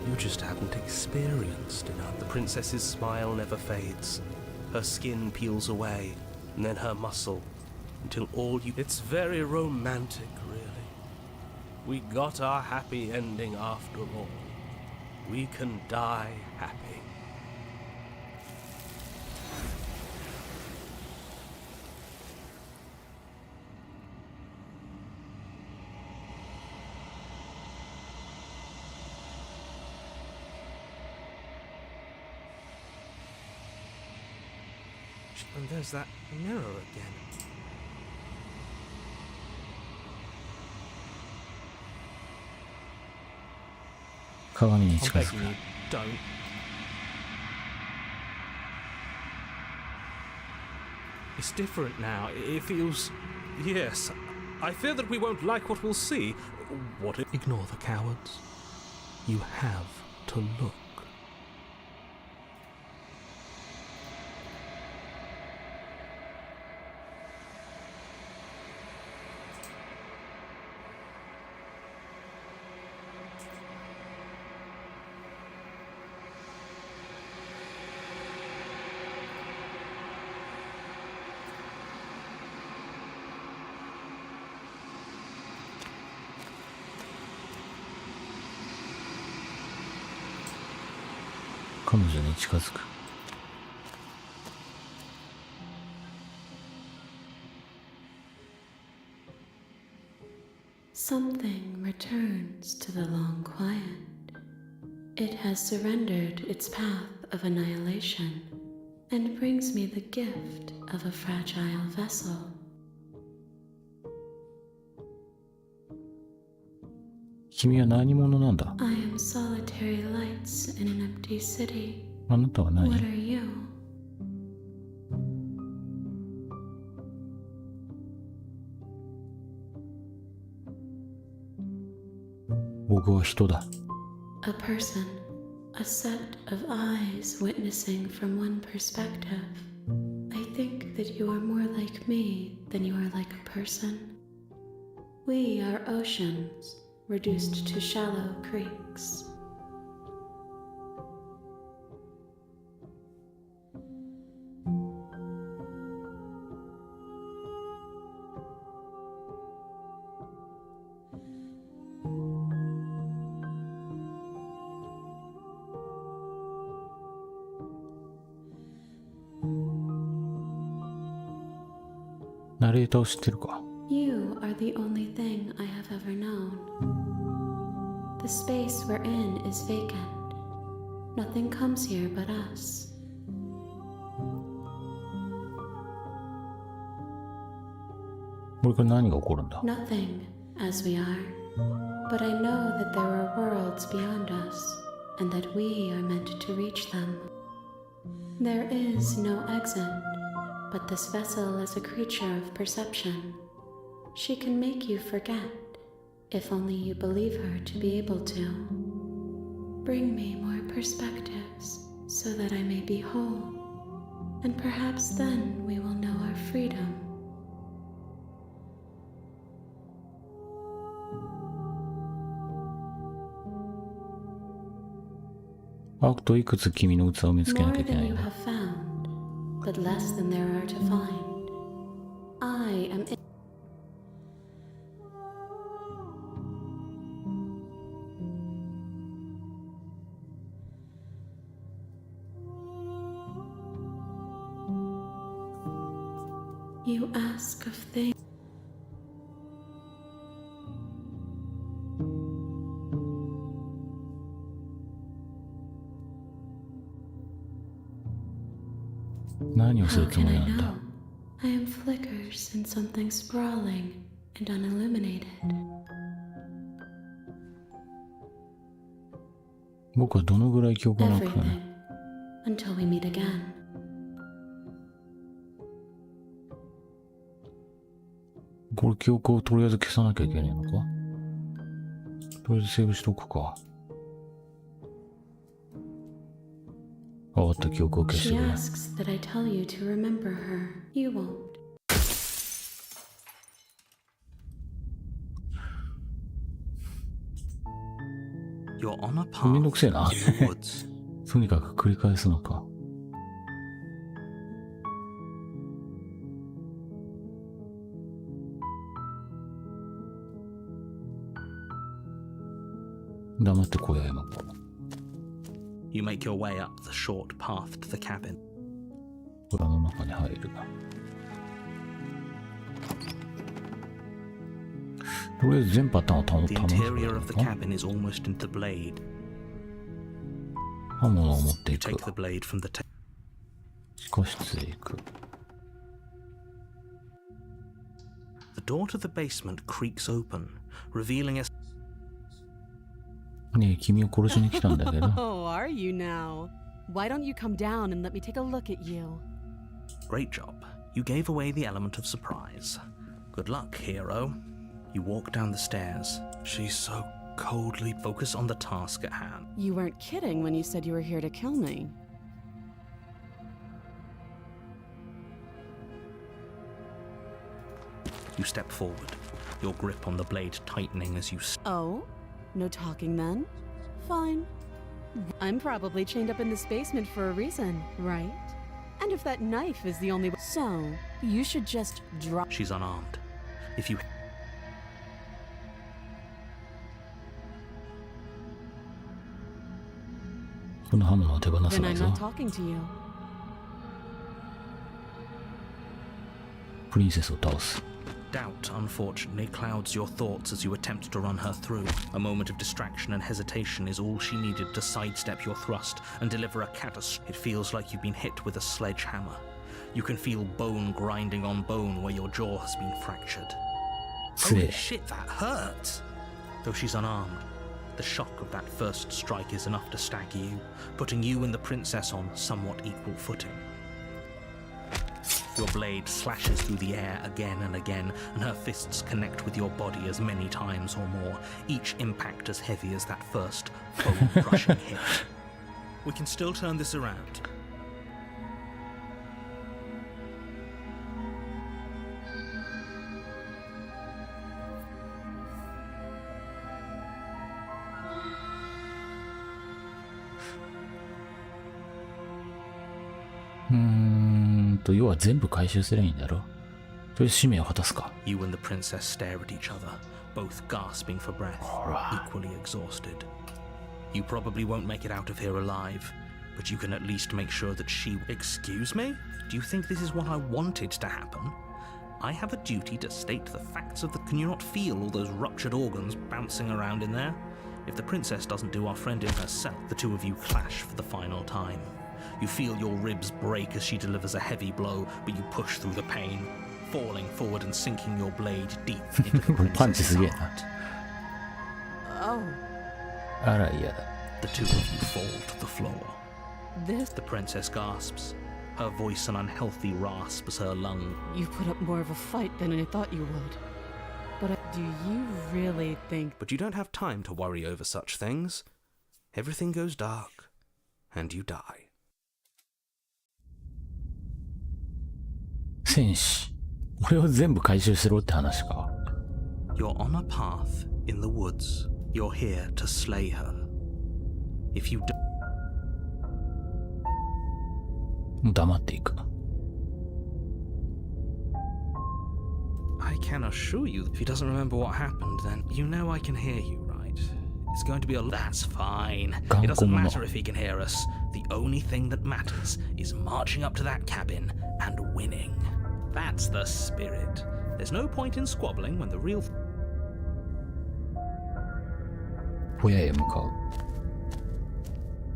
You just haven't experienced enough. The princess's smile never fades. Her skin peels away, and then her muscle, until all you... It's very romantic, really. We got our happy ending after all. We can die happy. 'And there's that mirror again. 鏡に I'm 近づ begging く。 you, don't. It's different now. It feels... Yes. I fear that we won't like what we'll see. What if... Ignore the cowards. You have to look. 彼女に近づく。 Something returns to the long quiet. It has surrendered its path of annihilation and brings me the gift of a fragile vessel. 君は何者なんだ？ I am solitary lights in an empty city. あなたは What 何？ are you? 僕は人だ。 A person, a set of eyes witnessing from one perspective. I think that you are more like me than you are like a person. We are oceans, reduced to shallow creeks. "ナレーターを知ってるか？ You are the only thing I have ever known. The space we're in is vacant. Nothing comes here but us. これから何が起こるんだ？ Nothing, as we are. But I know that there are worlds beyond us, and that we are meant to reach them. There is no exit, but this vessel is a creature of perception. She can make you forget, if only you believe her to be able to. Bring me more perspectives, so that I may be whole, and perhaps then we will know our freedom. あといくつ君の器を見つけな More きゃいけな than い you の？ have found, but less than there are to find. I am in. You ask of things. "何をす How るつ can もり I なんだ？ know? I am flickers in something sprawling and unilluminated. 僕はどのぐらい記憶がなく Everything. Until we meet again. これ記憶をとりあえず消さなきゃいけないのか？とりあえずセーブしとくか。わかった、記憶を消して She くれ。 asks that I tell you to remember her. You won't. You're on a めんど path くせえな。 in the woods. とにかく繰り返すのか。黙って小屋へ向かう。 You make your way up the short path to the cabin. 小屋の中に入るな。とりあえず全パターンを頼む The の interior of the か。 cabin is almost into the blade. 刃物を持ってい You く take。the blade from the table. 地下室へ行く。 The door to the basement creaks open, revealing a ねえ、君を殺しに来たんだけど。 Oh, are you now? Why don't you come down and let me take a look at you? great job. You gave away the element of surprise. Good luck, hero. You walk down the stairs. She's so coldly focused on the task at hand. You weren't kidding when you said you were here to kill me. You step forward, your grip on the blade tightening as you Oh? No talking then? Fine. I'm probably chained up in this basement for a reason, right? And if that knife is the only way, so you should just drop. She's unarmed. If you この刃物を手放さ Then ない I'm ぞ。 not talking to you. プリンセスを倒す。 doubt, unfortunately, clouds your thoughts as you attempt to run her through. A moment of distraction and hesitation is all she needed to sidestep your thrust and deliver a catastrophe. It feels like you've been hit with a sledgehammer. You can feel bone grinding on bone where your jaw has been fractured. つえ Holy。shit, that hurt! Though she's unarmed, the shock of that first strike is enough to stagger you, putting you and the princess on somewhat equal footing. Your blade slashes through the air again and again, and her fists connect with your body as many times or more, each impact as heavy as that first bone-crushing hit. We can still turn this around. .要は全部回収すればいいんだろ。とりあえず使命を果たすか。 You and the princess stare at each other, both gasping for breath, equally exhausted. You probably won't make it out of here alive, but you can at least make sure that she... Excuse me? Do you think this is what I wanted to happen? I have a duty to state the facts of the... Can you not feel all those ruptured organs bouncing around in there? If the princess doesn't do our friend in herself, the two of you clash for the final time. You feel your ribs break as she delivers a heavy blow, but you push through the pain, falling forward and sinking your blade deep into the パンチ princess's すげえな。 heart. Oh, あら嫌だ。 The two of you fall to the floor. this. The princess gasps, her voice an unhealthy rasp as her lung. You put up more of a fight than I thought you would. But do you really think... But you don't have time to worry over such things. Everything goes dark, and you die. 戦士。俺を全部回収しろって話か。 You're on a path in the woods. You're here to slay her. If you do, もう黙っていく。 I can assure you, if he doesn't remember what happened, then you know I can hear you, right? It's going to be a... That's fine. It doesn't matter if he can hear us. The only thing that matters is marching up to that cabin and winning. That's the spirit. There's no point in squabbling when the real... 小屋へ向かう。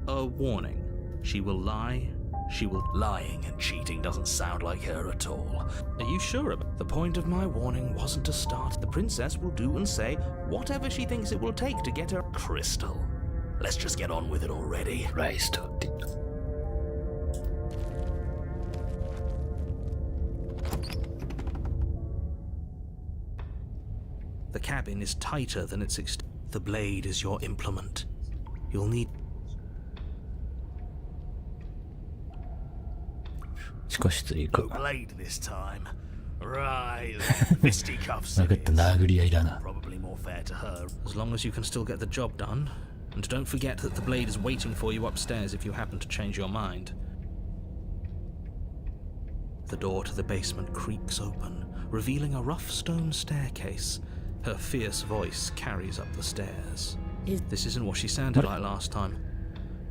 A warning. She will lie. She will... Lying and cheating doesn't sound like her at all. Are you sure about... The point of my warning wasn't to start. The princess will do and say whatever she thinks it will take to get her... Crystal. Let's just get on with it already. ライストって言った。 The cabin is tighter than its The blade is your implement. You'll need... 地下室へ行く。 No blade this time. Right, fisticuffs. 分かった、殴り合いだな。 Probably more fair to her. As long as you can still get the job done. And don't forget that the blade is waiting for you upstairs if you happen to change your mind. The door to the basement creaks open, revealing a rough stone staircase. Her fierce voice carries up the stairs. This isn't what she sounded like last time.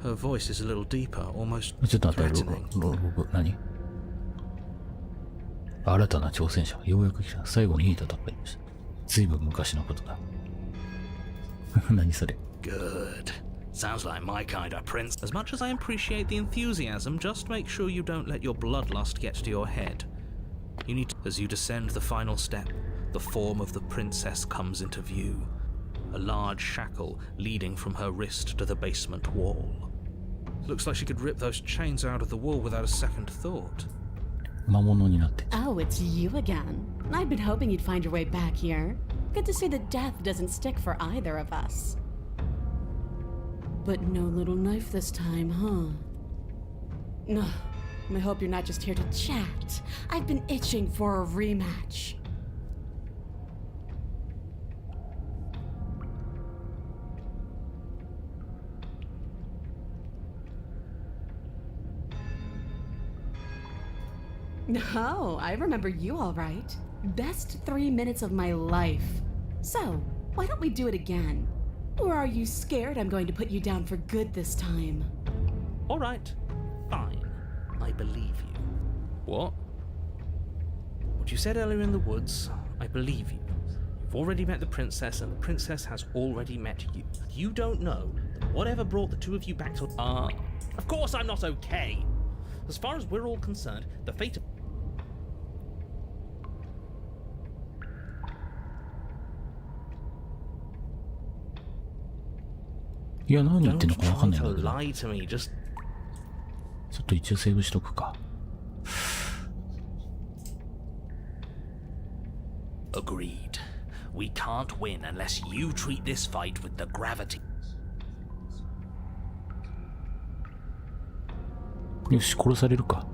Her voice is a little deeper, almost ちょっと待って、 threatening. 何？新たな挑戦者。ようやく来た。最後にいい戦いでした。ずいぶん昔のことだ。何それ？ Good. Sounds like my kind of prince. As much as I appreciate the enthusiasm, just make sure you don't let your bloodlust get to your head. You need to, as you descend the final step, the form of the princess comes into view. A large shackle leading from her wrist to the basement wall. Looks like she could rip those chains out of the wall without a second thought. 魔物になって。 Oh, it's you again. I've been hoping you'd find your way back here. Good to see that death doesn't stick for either of us. But no little knife this time, huh? No. I hope you're not just here to chat. I've been itching for a rematch. No, I remember you all right. Best 3 minutes of my life. So, why don't we do it again? Or are you scared I'm going to put you down for good this time? All right, fine. I believe you. What? What you said earlier in the woods, I believe you. You've already met the princess, and the princess has already met you. You don't know that whatever brought the two of you back to... Of course I'm not okay! As far as we're all concerned, the fate of...いや、何言ってんのか分かんないんだ Don't けど。 lie to me, just... ちょっと一応セーブしとくか。 Agreed. We can't win unless you treat this fight with the gravity. よし、殺されるか。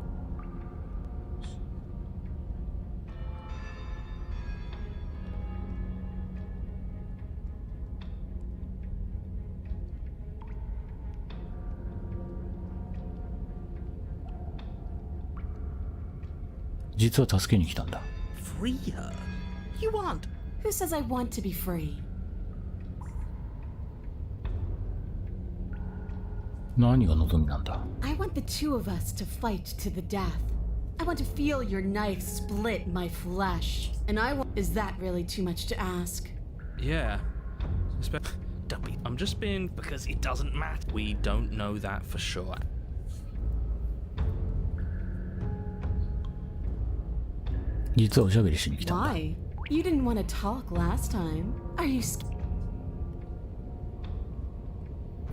実は助けに来たんだ。 Free her? You aren't. Who says I want to be free? 何が望みなんだ。 I want the two of us to fight to the death. I want to feel your knife split my flesh. And I want... Is that really too much to ask? Yeah. Don't be... I'm just being... Because it doesn't matter. We don't know that for sure. 実はおしゃべりしに来たんだ。 Why? You didn't want to talk last time. Are you scared?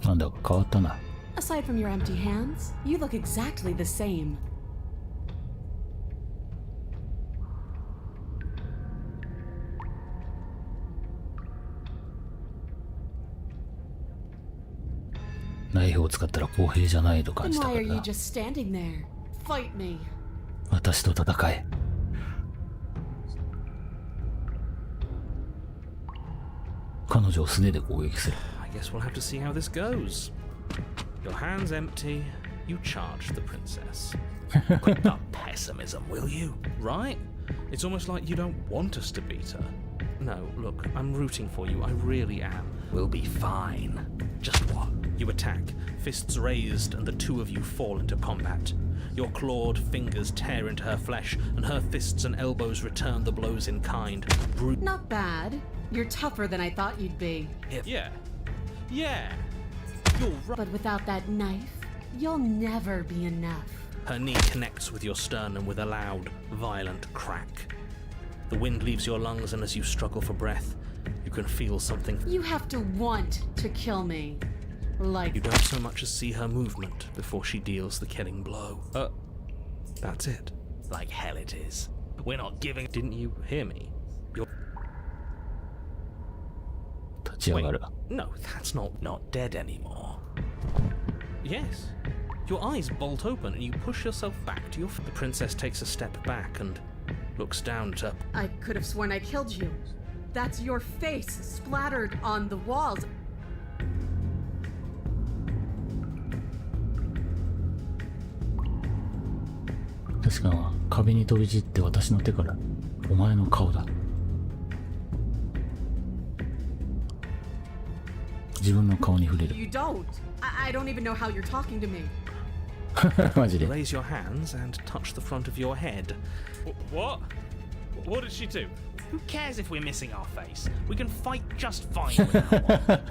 なんだか変わったな。 Aside from your empty hands, you look exactly the same. ナイフを使ったら公平じゃないと感 Then じたか why ら are you な。 just standing there? Fight me. 私と戦え。彼女を素手で攻撃する。 I guess we'll have to see how this goes. Your hands empty, you charge the princess. Quit the pessimism, will you? Right? It's almost like you don't want us to beat her. No, look, I'm rooting for you, I really am. We'll be fine. Just what? You attack, fists raised, and the two of you fall into combat. Your clawed fingers tear into her flesh, and her fists and elbows return the blows in kind. Not bad. You're tougher than I thought you'd be. Yeah. Yeah. You're right. But without that knife, you'll never be enough. Her knee connects with your sternum with a loud, violent crack. The wind leaves your lungs, and as you struggle for breath, you can feel something. You have to want to kill me. Like... You don't so much as see her movement before she deals the killing blow. That's it. Like hell it is. We're not giving... Didn't you hear me? You're... 立ち上がる。 No, that's not... Not dead anymore. Yes. Your eyes bolt open and you push yourself back to your... The princess takes a step back and looks down at her. I could have sworn I killed you. That's your face splattered on the walls. 確かに壁に飛び散って私の手からお前の顔だ。自分の顔に触れる。 You don't. I don't even know how you're talking to me. マジで。 Raise your hands and touch the front of your head. What? What did she do? Who cares if we're missing our face? We can fight just fine with that one.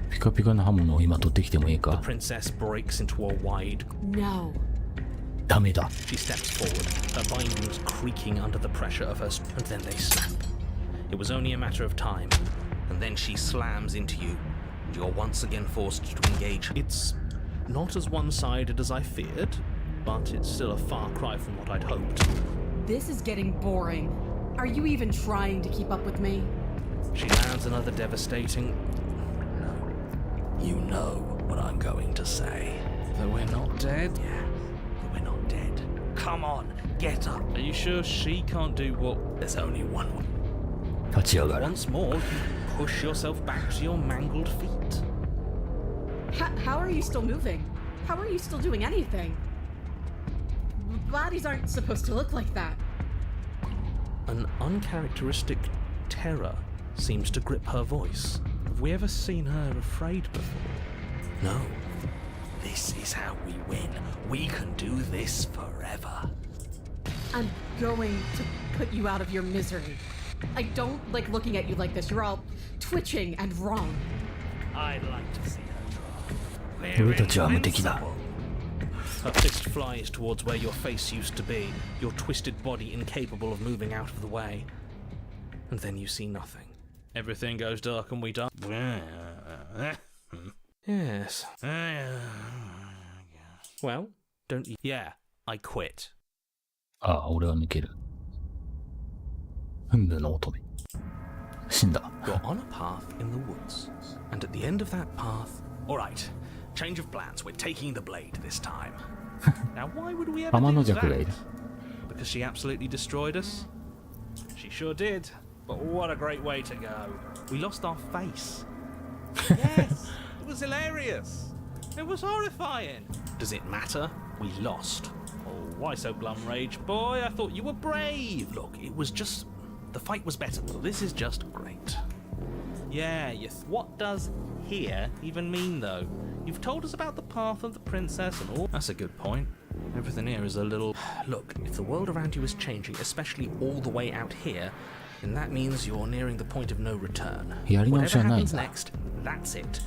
ピカピカな刃物を今取ってきてもいい The か？ princess breaks into a wide... No. ダメだ。 She steps forward, her bindings creaking under the pressure of her... And then they snap. It was only a matter of time. And then she slams into you, and you're once again forced to engage. It's not as one-sided as I feared, but it's still a far cry from what I'd hoped. This is getting boring. Are you even trying to keep up with me? She lands another devastating... You know what I'm going to say. That we're not dead? Yeah, but we're not dead. Come on, get up. Are you sure she can't do what... There's only one way. 立ち上がる。 Once more, you push yourself back to your mangled feet. How are you still moving? How are you still doing anything? Bodies aren't supposed to look like that. An uncharacteristic terror seems to grip her voice. Have we ever seen her afraid before? No. This is how we win. We can do this forever. I'm going to put you out of your misery. I don't like looking at you like this. You're all twitching and wrong. I'd like to see her try. 俺たちは無敵だ。 Her fist flies towards where your face used to be, your twisted body incapable of moving out of the way. And then you see nothing. Everything goes dark and we die. Yes. Well, don't you... Yeah, I quit. ああ、俺は抜ける。ふんぶの乙女。死んだ。 You're on a path in the woods, and at the end of that path... Alright, change of plans. We're taking the blade this time. Now why would we ever 天の do 弱がいる。 that? Because she absolutely destroyed us? She sure did. But what a great way to go. We lost our face. Yes, it was hilarious. It was horrifying. Does it matter? We lost. Oh, why so glum, Rage Boy? I thought you were brave. Look, it was just... The fight was better. Well, this is just great. Yeah, what does here even mean, though? You've told us about the path of the princess and all. That's a good point. Everything here is a little... Look, if the world around you is changing, especially all the way out here, then that means you're nearing the point of no return. やり直しは Whatever ないん happens だ。 next, that's it.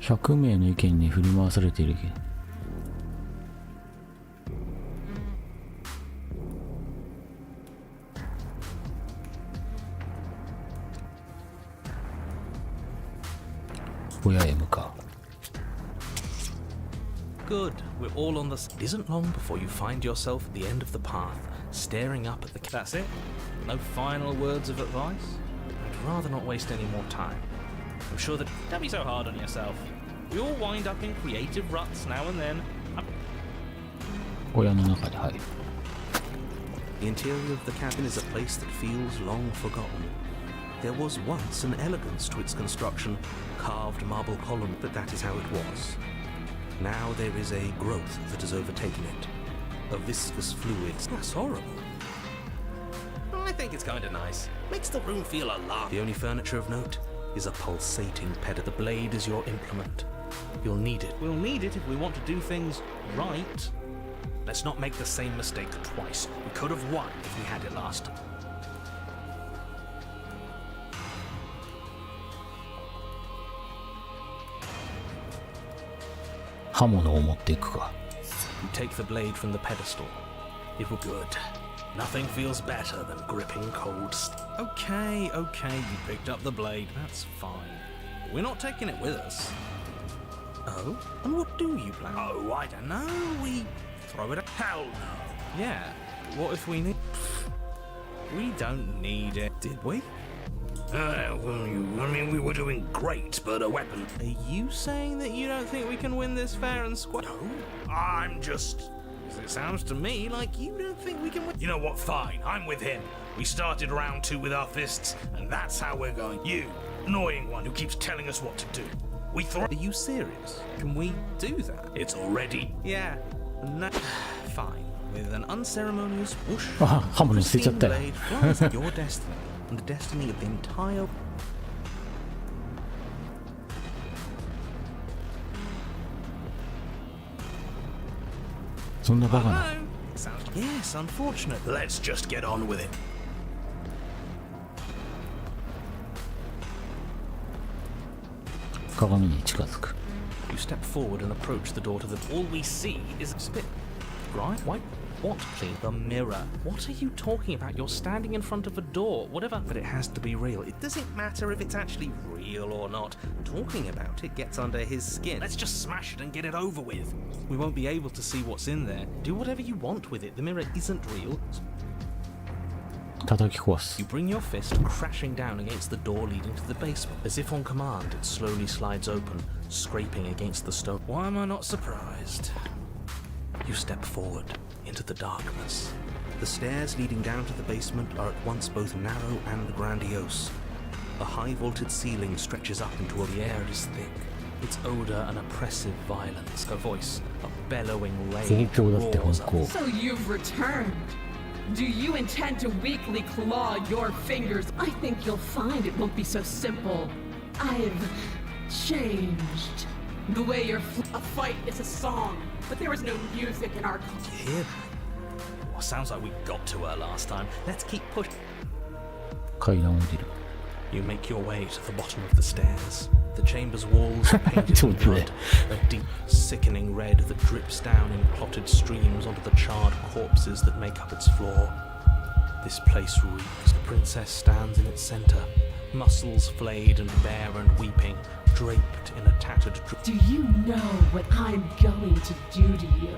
100名の意見に振り回されているけど。親へ向かう。 Good, we're all on the... It isn't long before you find yourself at the end of the path, staring up at the... That's it? No final words of advice? I'd rather not waste any more time. I'm sure that... Don't be so hard on yourself. We all wind up in creative ruts now and then. 親の中に入る。 The interior of the cabin is a place that feels long forgotten. There was once an elegance to its construction, carved marble column, but that is how it was. Now there is a growth that has overtaken it. A viscous fluid. That's horrible. I think it's kind of nice. Makes the room feel alive. The only furniture of note is a pulsating pedal. The blade is your implement. You'll need it. We'll need it if we want to do things right. Let's not make the same mistake twice. We could have won if we had it last time. 刃物を持っていくか。 You take the blade from the pedestal. It will... Good. Nothing feels better than gripping cold steel. Okay, you picked up the blade. That's fine. But we're not taking it with us. Oh? And what do you plan? Oh, I don't know. We throw it at... Hell no. Yeah. What if we need... We don't need it, did we? I mean, we were doing great, but a weapon. Are you saying that you don't think we can win this fair and square? No, I'm just. It sounds to me like you don't think we can win. You know what? Fine, I'm with him. We started round 2 with our fists, and that's how we're going. You, annoying one who keeps telling us what to do. We throw. Are you serious? Can we do that? It's already. Yeah. No. Fine. With an unceremonious whoosh, あ、刃物捨てちゃったよ。 pristine blade flies your destiny and the destiny of the entire. そんなバカな。 No. Sounds. Yes, unfortunate. Let's just get on with it. 鏡に近づく。 You step forward and approach the door to the. All we see is a spit. Right? Why? What, please? The mirror. What are you talking about? You're standing in front of a door. Whatever. But it has to be real. It doesn't matter if it's actually real or not. Talking about it gets under his skin. Let's just smash it and get it over with. We won't be able to see what's in there. Do whatever you want with it. The mirror isn't real. 叩き壊す You。bring your fist crashing down against the door leading to the basement. As if on command, it slowly slides open, scraping against the stone. Why am I not surprised? You step forward into the darkness. The stairs leading down to the basement are at once both narrow and grandiose. The high vaulted ceiling stretches up into the air is thick. Its odor an oppressive violence. A voice, a bellowing rage roars up. So you've returned. Do you intend to weakly claw your fingers? I think you'll find it won't be so simple. I've changed. The way you're a fight is a song, but there is no music in our culture. You hear that? Well, sounds like we got to her last time. Let's keep pushing. 階段を降りる。 You make your way to the bottom of the stairs. The chamber's walls are painted in blood, a deep, sickening red that drips down in clotted streams onto the charred corpses that make up its floor. This place reeks. The princess stands in its center, muscles flayed and bare and weeping, draped in a tattered. Do you know what I'm going to do to you?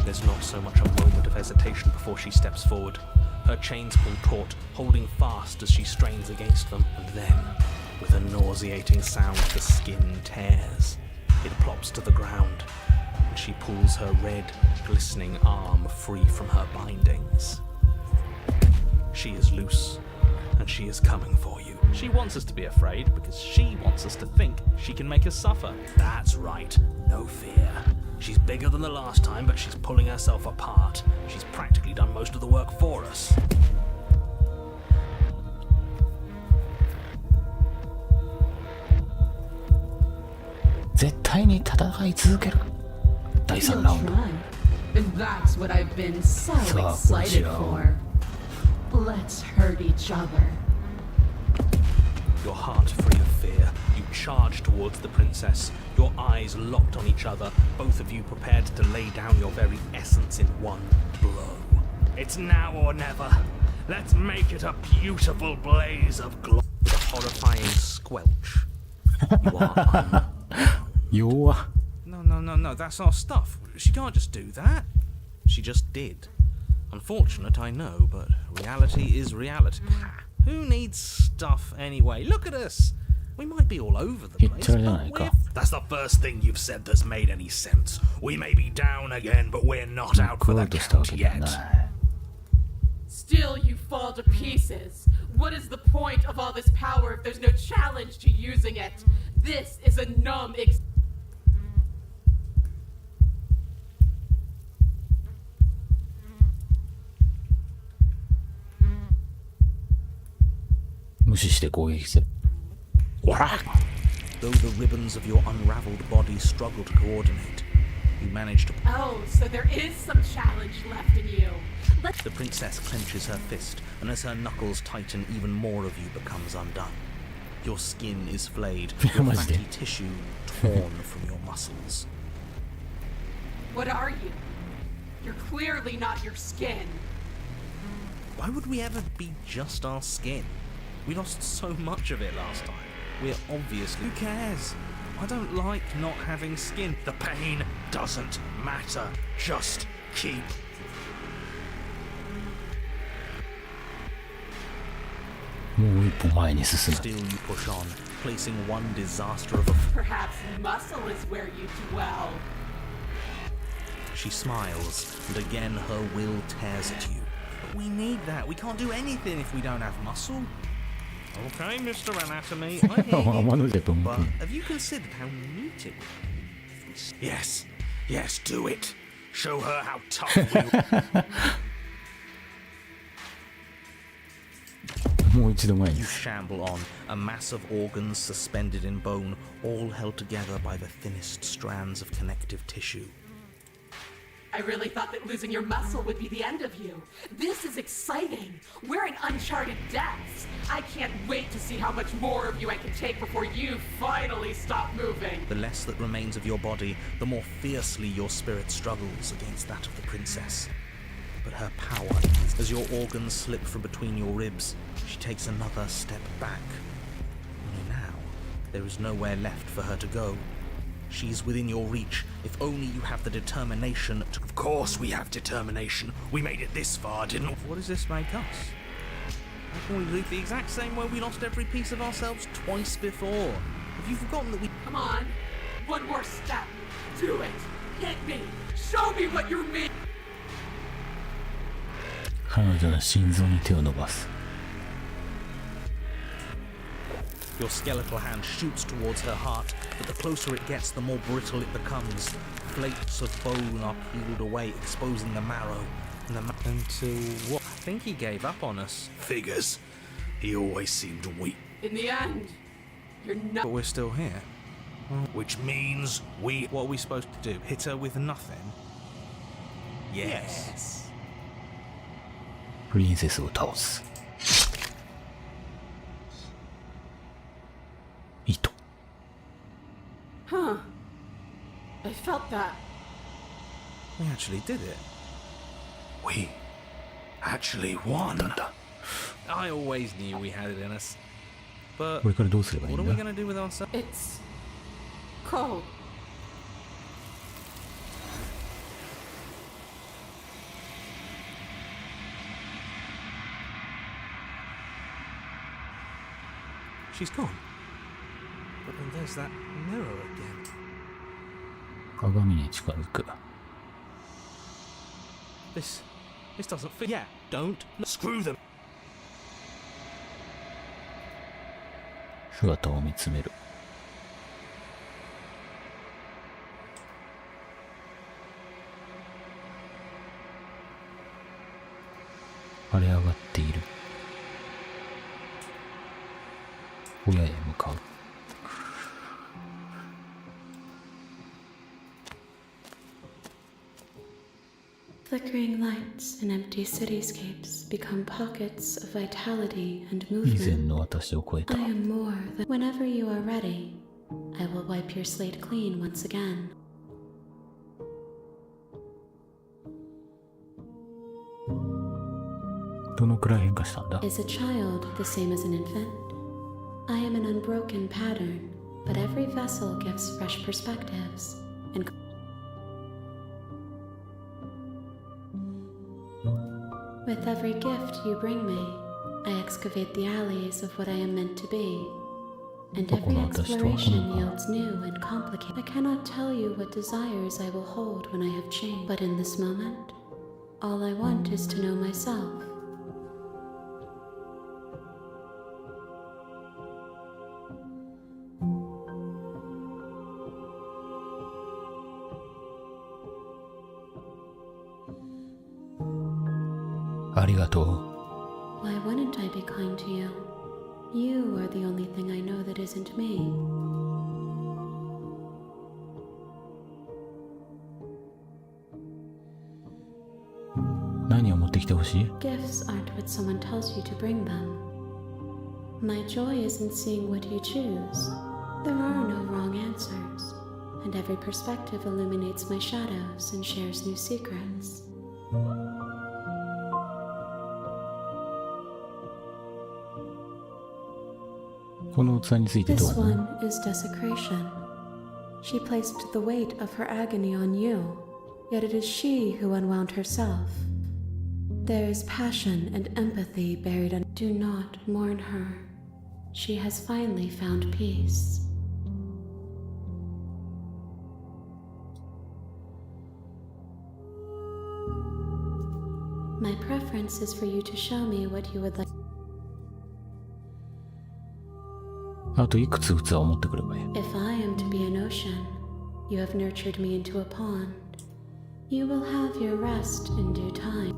There's not so much a moment of hesitation before she steps forward. Her chains pull taut, holding fast as she strains against them, and then, with a nauseating sound, the skin tears. It plops to the ground, and she pulls her red, glistening arm free from her bindings. She is loose, and she is coming for you. She wants us to be afraid because she wants us to think she can make us suffer. That's right. No fear. She's bigger than the last time, but she's pulling herself apart. She's practically done most of the work for us. 絶対に戦い続ける。第 You'll 3ラウンド。 try. And that's what I've been so excited for. Let's hurt each other. Your heart free of fear, you charge towards the princess, your eyes locked on each other, both of you prepared to lay down your very essence in one blow. It's now or never. Let's make it a beautiful blaze of glory. With a horrifying squelch, you are弱。 No, that's our stuff. She can't just do that. She just did. Unfortunate, I know, but reality is reality. Who needs stuff anyway? Look at us. We might be all over the place, but we're... That's the first thing you've said that's made any sense. We may be down again, but we're not out for the 食おうとしたわ count けじゃ yet. ない。 Still, you fall to pieces. What is the point of all this power if there's no challenge to using it? This is a numb experience. 無視して攻撃する。Though the ribbons of your unraveled body struggle to coordinate, you manage to... Oh, so there is some challenge left in you. The princess clenches her fist, and as her knuckles tighten, even more of you becomes undone. Your skin is flayed, your fatty tissue torn from your muscles. What are you? You're clearly not your skin. Why would we ever be just our skin? We lost so much of it last time. We're obviously... Who cares? I don't like not having skin. The pain doesn't matter. Just keep. もう一歩前に進む。 Still you push on, placing one disaster of a Perhaps muscle is where you dwell. She smiles, and again her will tears at you. But we need that. We can't do anything if we don't have muscle. Okay, Mr. Anatomy, I hear 天 you. の弱 But have you considered how neat it would be? Yes, yes, do it. Show her how tough we are. もう一度前に You shamble on, a mass of organs suspended in bone, all held together by the thinnest strands of connective tissue. I really thought that losing your muscle would be the end of you. This is exciting. We're in uncharted depths. I can't wait to see how much more of you I can take before you finally stop moving. The less that remains of your body, the more fiercely your spirit struggles against that of the princess. But her power, as your organs slip from between your ribs, she takes another step back. Only now, there is nowhere left for her to go. She's within your reach, if only you have the determination to... Of course we have determination. We made it this far, didn't we? What does this make us? How can we leave the exact same way we lost every piece of ourselves twice before? Have you forgotten that we... Come on. One more step. Do it. Hit me. Show me what you're made. 彼女の心臓に手を伸ばす。 Your skeletal hand shoots towards her heart, but the closer it gets, the more brittle it becomes. Flakes of bone are peeled away, exposing the marrow. And until what? I think he gave up on us. Figures. He always seemed weak. In the end, you're not. But we're still here. Which means we... What are we supposed to do? Hit her with nothing? Yes. プリンセスを倒す。糸。 Huh. I felt that. We actually did it. We actually won. I always knew we had it in us. But これからどうすればいい what ん are だ we gonna do with ourselves? It's cold. She's gone. But then there's that mirror again. 鏡に近づく。 This doesn't fit. Yeah, don't. Screw them. 姿を見つめる。腫れ上がっている。親へ向かう。 Flickering lights in empty cityscapes become pockets of vitality and 以前 movement. の私を超えた。 I am more than. Whenever you are ready, I will wipe your slate clean once again. どのくらい変化したんだ？ Is a child the same as an infant? I am an unbroken pattern, but every vessel gives fresh perspectives. And with every gift you bring me, I excavate the alleys of what I am meant to be. And every exploration yields new and complicated. I cannot tell you what desires I will hold when I have changed. But in this moment, all I want is to know myself. Why wouldn't I be kind to you? You are the only thing I know that isn't me. Gifts aren't what someone tells you to bring them. My joy is in seeing what you choose. There are no wrong answers, and every perspective illuminates my shadows and shares new secrets. This one is desecration. She placed the weight of her agony on you, yet it is she who unwound herself. There's passion and empathy buried under. Do not mourn her. She has finally found peace. My preference is for you to show me what you would like. あといくつ器を持ってくればいい。 If I am to be an ocean, you have nurtured me into a pond. You will have your rest in due time.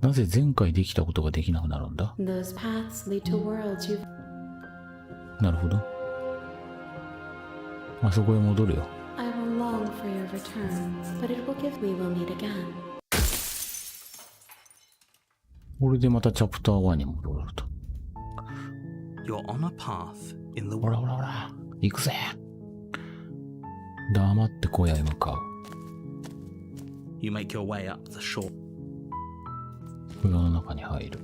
なぜ前回できたことができなくなるんだ？ Those paths lead to worlds you've. なるほど。あそこへ戻るよ。 I will long for your return, but it will give me we'll meet again. これでまたチャプター1に戻ると。 You're on a path in the ほらほらほら、行くぜ。黙って小屋へ向かう。 You make your way up the shore. 小屋の中に入る。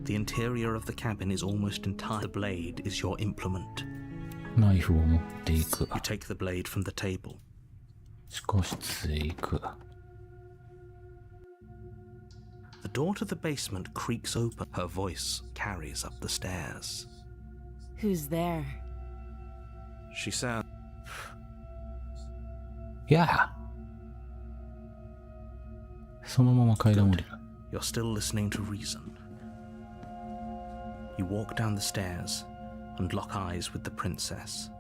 The interior of the cabin is almost entire. The blade is your implement. ナイフを持っていく。 You take the blade from the table. 地下室へ行く。 The door to the basement creaks open. Her voice carries up the stairs. Who's there? She sounds. いやそのまま階段降りる。 You're still listening to reason. You walk down the stairs and lock eyes with the princess.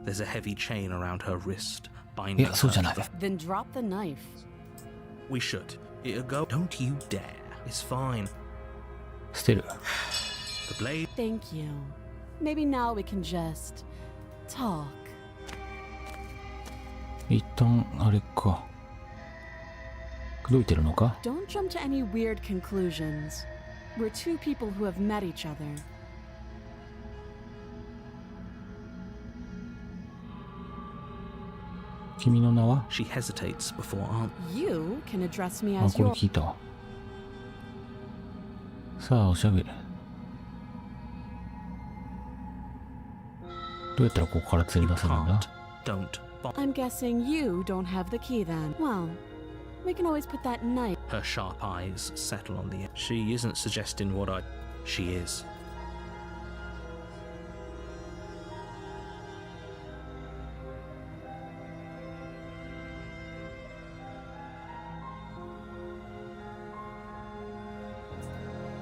There's a heavy chain around her wrist, い binding や、そうじゃない。 her to the... Then drop the knife. We should. It'll go. Don't you dare. It's fine. 捨てる。 The blade. Thank you. Maybe now we can just talk. 一旦、あれか。口説いてるのか？ Don't jump to any weird conclusions. We're two people who have met each other. 君の名は？ She hesitates before answering. You can address me あ、 as これ your. 聞いたわ。さあ、おしゃべり。どうやったらここから連れ出せるんだ？ Don't. I'm guessing you don't have the key then. Well, we can always put that knife. Her sharp eyes settle on the edge. She isn't suggesting what I... She is.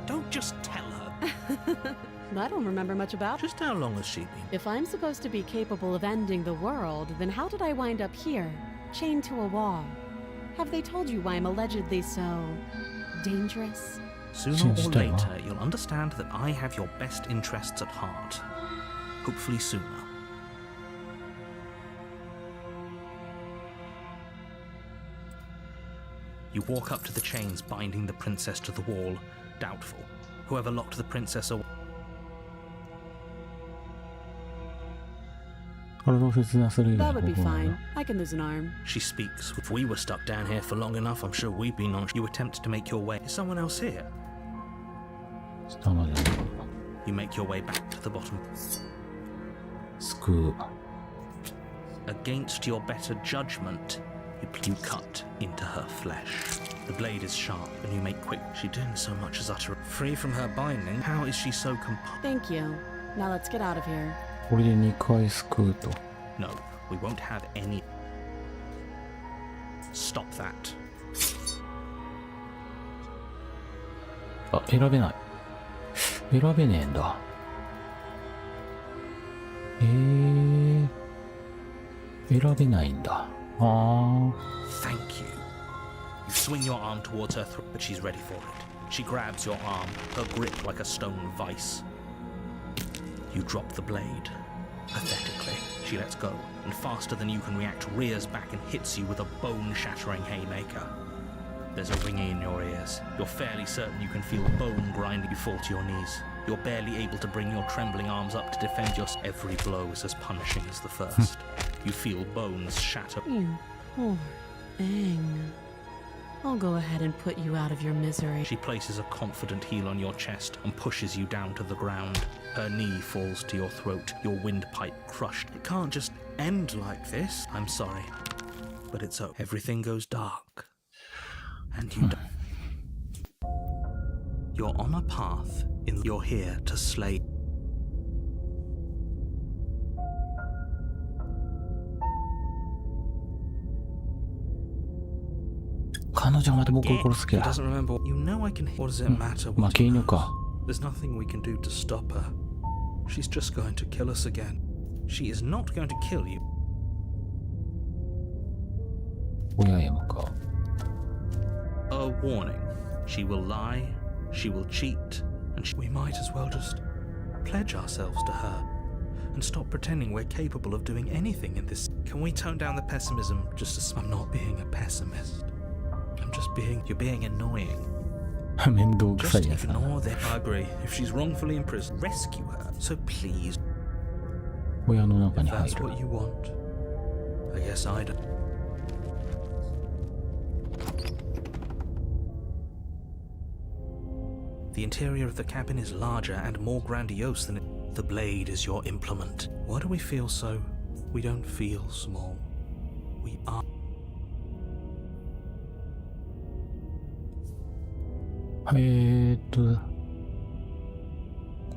Don't just tell her. I don't remember much about. Just how long has she been? If I'm supposed to be capable of ending the world, then how did I wind up here, chained to a wall? Have they told you why I'm allegedly so dangerous? Sooner or later, you'll understand that I have your best interests at heart. Hopefully sooner. You walk up to the chains binding the princess to the wall, doubtful. Whoever locked the princess away. 体を切断する以外 That の would be 方法は fine. I can lose an arm. She speaks. If we were stuck down here for long enough, I'm sure we'd be non. You attempt to make your way. Is someone else here? 下まで You make your way back to the bottom. すくう。 Against your better judgment, you cut into her flesh. The blade is sharp, and you make quick. She doing so much as utter. Free from her binding, how is she so Thank you. Now let's get out of here. これで2回すくうと。 No, we won't have any. Stop that. あ、選べない。選べねえんだ。選べないんだ。あー。 Thank you. You swing your arm towards her throat, but she's ready for it. She grabs your arm, her grip like a stone vice. You drop the blade. Pathetically, she lets go, and faster than you can react, rears back and hits you with a bone-shattering haymaker. There's a ringing in your ears. You're fairly certain you can feel bone grinding. You fall to your knees. You're barely able to bring your trembling arms up to defend yourself. Every blow is as punishing as the first. You feel bones shatter. You poor thing. I'll go ahead and put you out of your misery. She places a confident heel on your chest and pushes you down to the ground. Her knee falls to your throat, your windpipe crushed. It can't just end like this. I'm sorry, but it's over. Everything goes dark. And you You're on a path. You're here to slay.彼女はまた僕を殺す気 He だ。 doesn't remember. You know I can. What does it matter? まあ、軽入か。 There's nothing we can do to stop her. She's just going to kill us again. She is not going to kill you. 親山か。A warning. She will lie, she will cheat, and we might as well just pledge ourselves to her and stop pretending we're capable of doing anything in this. Can we tone down the pessimism just as I'm not being a pessimist? I'm just being, you're being annoying. 面倒くさ Just いやつだ。 ignore that. I agree. If she's wrongfully imprisoned, rescue her. So please, 親の中に if 入 that's る。 what you want, I guess I don't. The interior of the cabin is larger and more grandiose than it. The blade is your implement. Why do we feel so? We don't feel small. We are.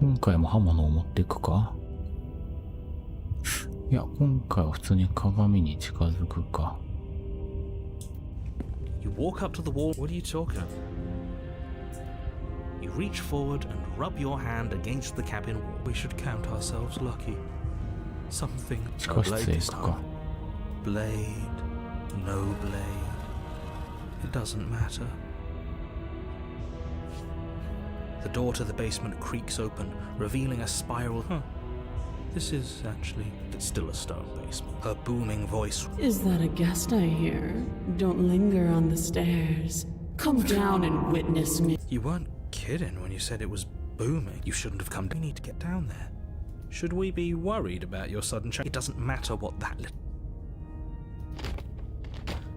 今回も刃物を持っていくか？いや、今回は普通に鏡に近づくか。You walk up to the wall. What are you talking about? You reach forward and rub your hand against the cabin wall. We should count ourselves lucky. Something. 地 No 下室 blade へ this 行くか。 time. Blade. No blade. It doesn't matter. The door to the basement creaks open, revealing a spiral. This is actually. It's still a stone basement. Her booming voice. Is that a guest I hear? Don't linger on the stairs. Come down and witness me. You weren't kidding when you said it was booming. You shouldn't have come. We need to get down there. Should we be worried about your sudden change? It doesn't matter what that little.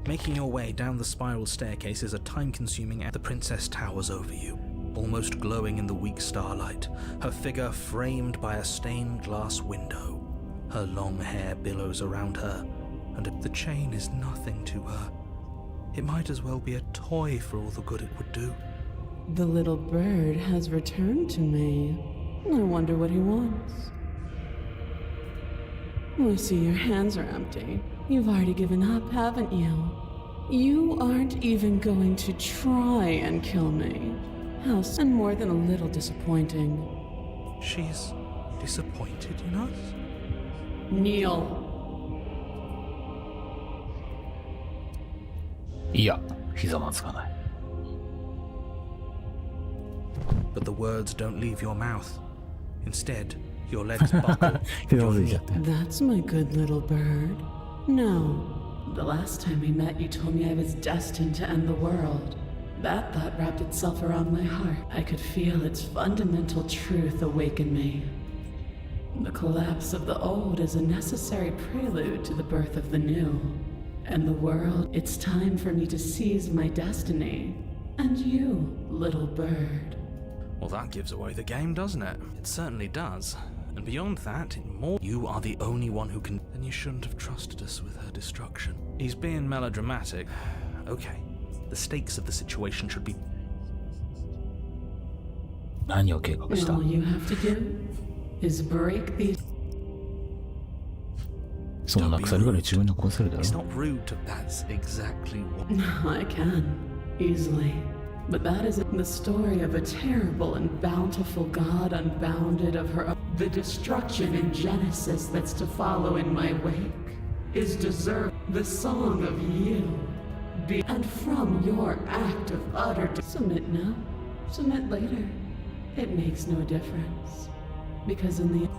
Making your way down the spiral staircase is a time-consuming act. The princess towers over you, almost glowing in the weak starlight, her figure framed by a stained glass window. Her long hair billows around her, and the chain is nothing to her. It might as well be a toy for all the good it would do. The little bird has returned to me. I wonder what he wants. I see your hands are empty. You've already given up, haven't you? You aren't even going to try and kill me. How and more than a little disappointing. She's disappointed in us? Kneel. いや、ひざまずかない。 But the words don't leave your mouth. Instead, your legs buckle. ひざまずいちゃって。 That's my good little bird. No. The last time we met, you told me I was destined to end the world. That thought wrapped itself around my heart. I could feel its fundamental truth awaken me. The collapse of the old is a necessary prelude to the birth of the new. And the world, it's time for me to seize my destiny. And you, little bird. Well, that gives away the game, doesn't it? It certainly does. And beyond that, you are the only one who can. Then you shouldn't have trusted us with her destruction. He's being melodramatic. Okay. The stakes of the situation should be. 何を計画した？ All you have to do is break these. そんな腐るぐらい自分で殺せるだろ。 It's not rude to. That's exactly what. I can, easily. But that isn't the story of a terrible and bountiful God unbounded of her own. The destruction in Genesis that's to follow in my wake is deserved. The song of you. And from your act of utter. Submit now. Submit later. It makes no difference. Because in the.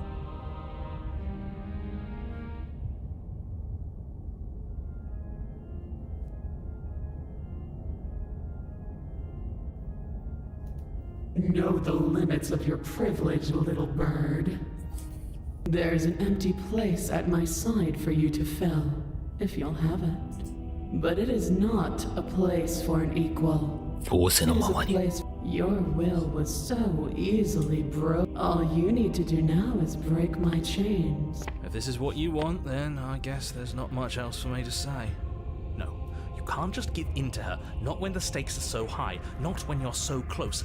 Know the limits of your privilege, little bird. There's an empty place at my side for you to fill, if you'll have it. But it is not a place for an equal. 仰せの It ま is ま a に。 place your will was so easily broke. All you need to do now is break my chains. If this is what you want, then I guess there's not much else for me to say. No, you can't just give in to her. Not when the stakes are so high. Not when you're so close.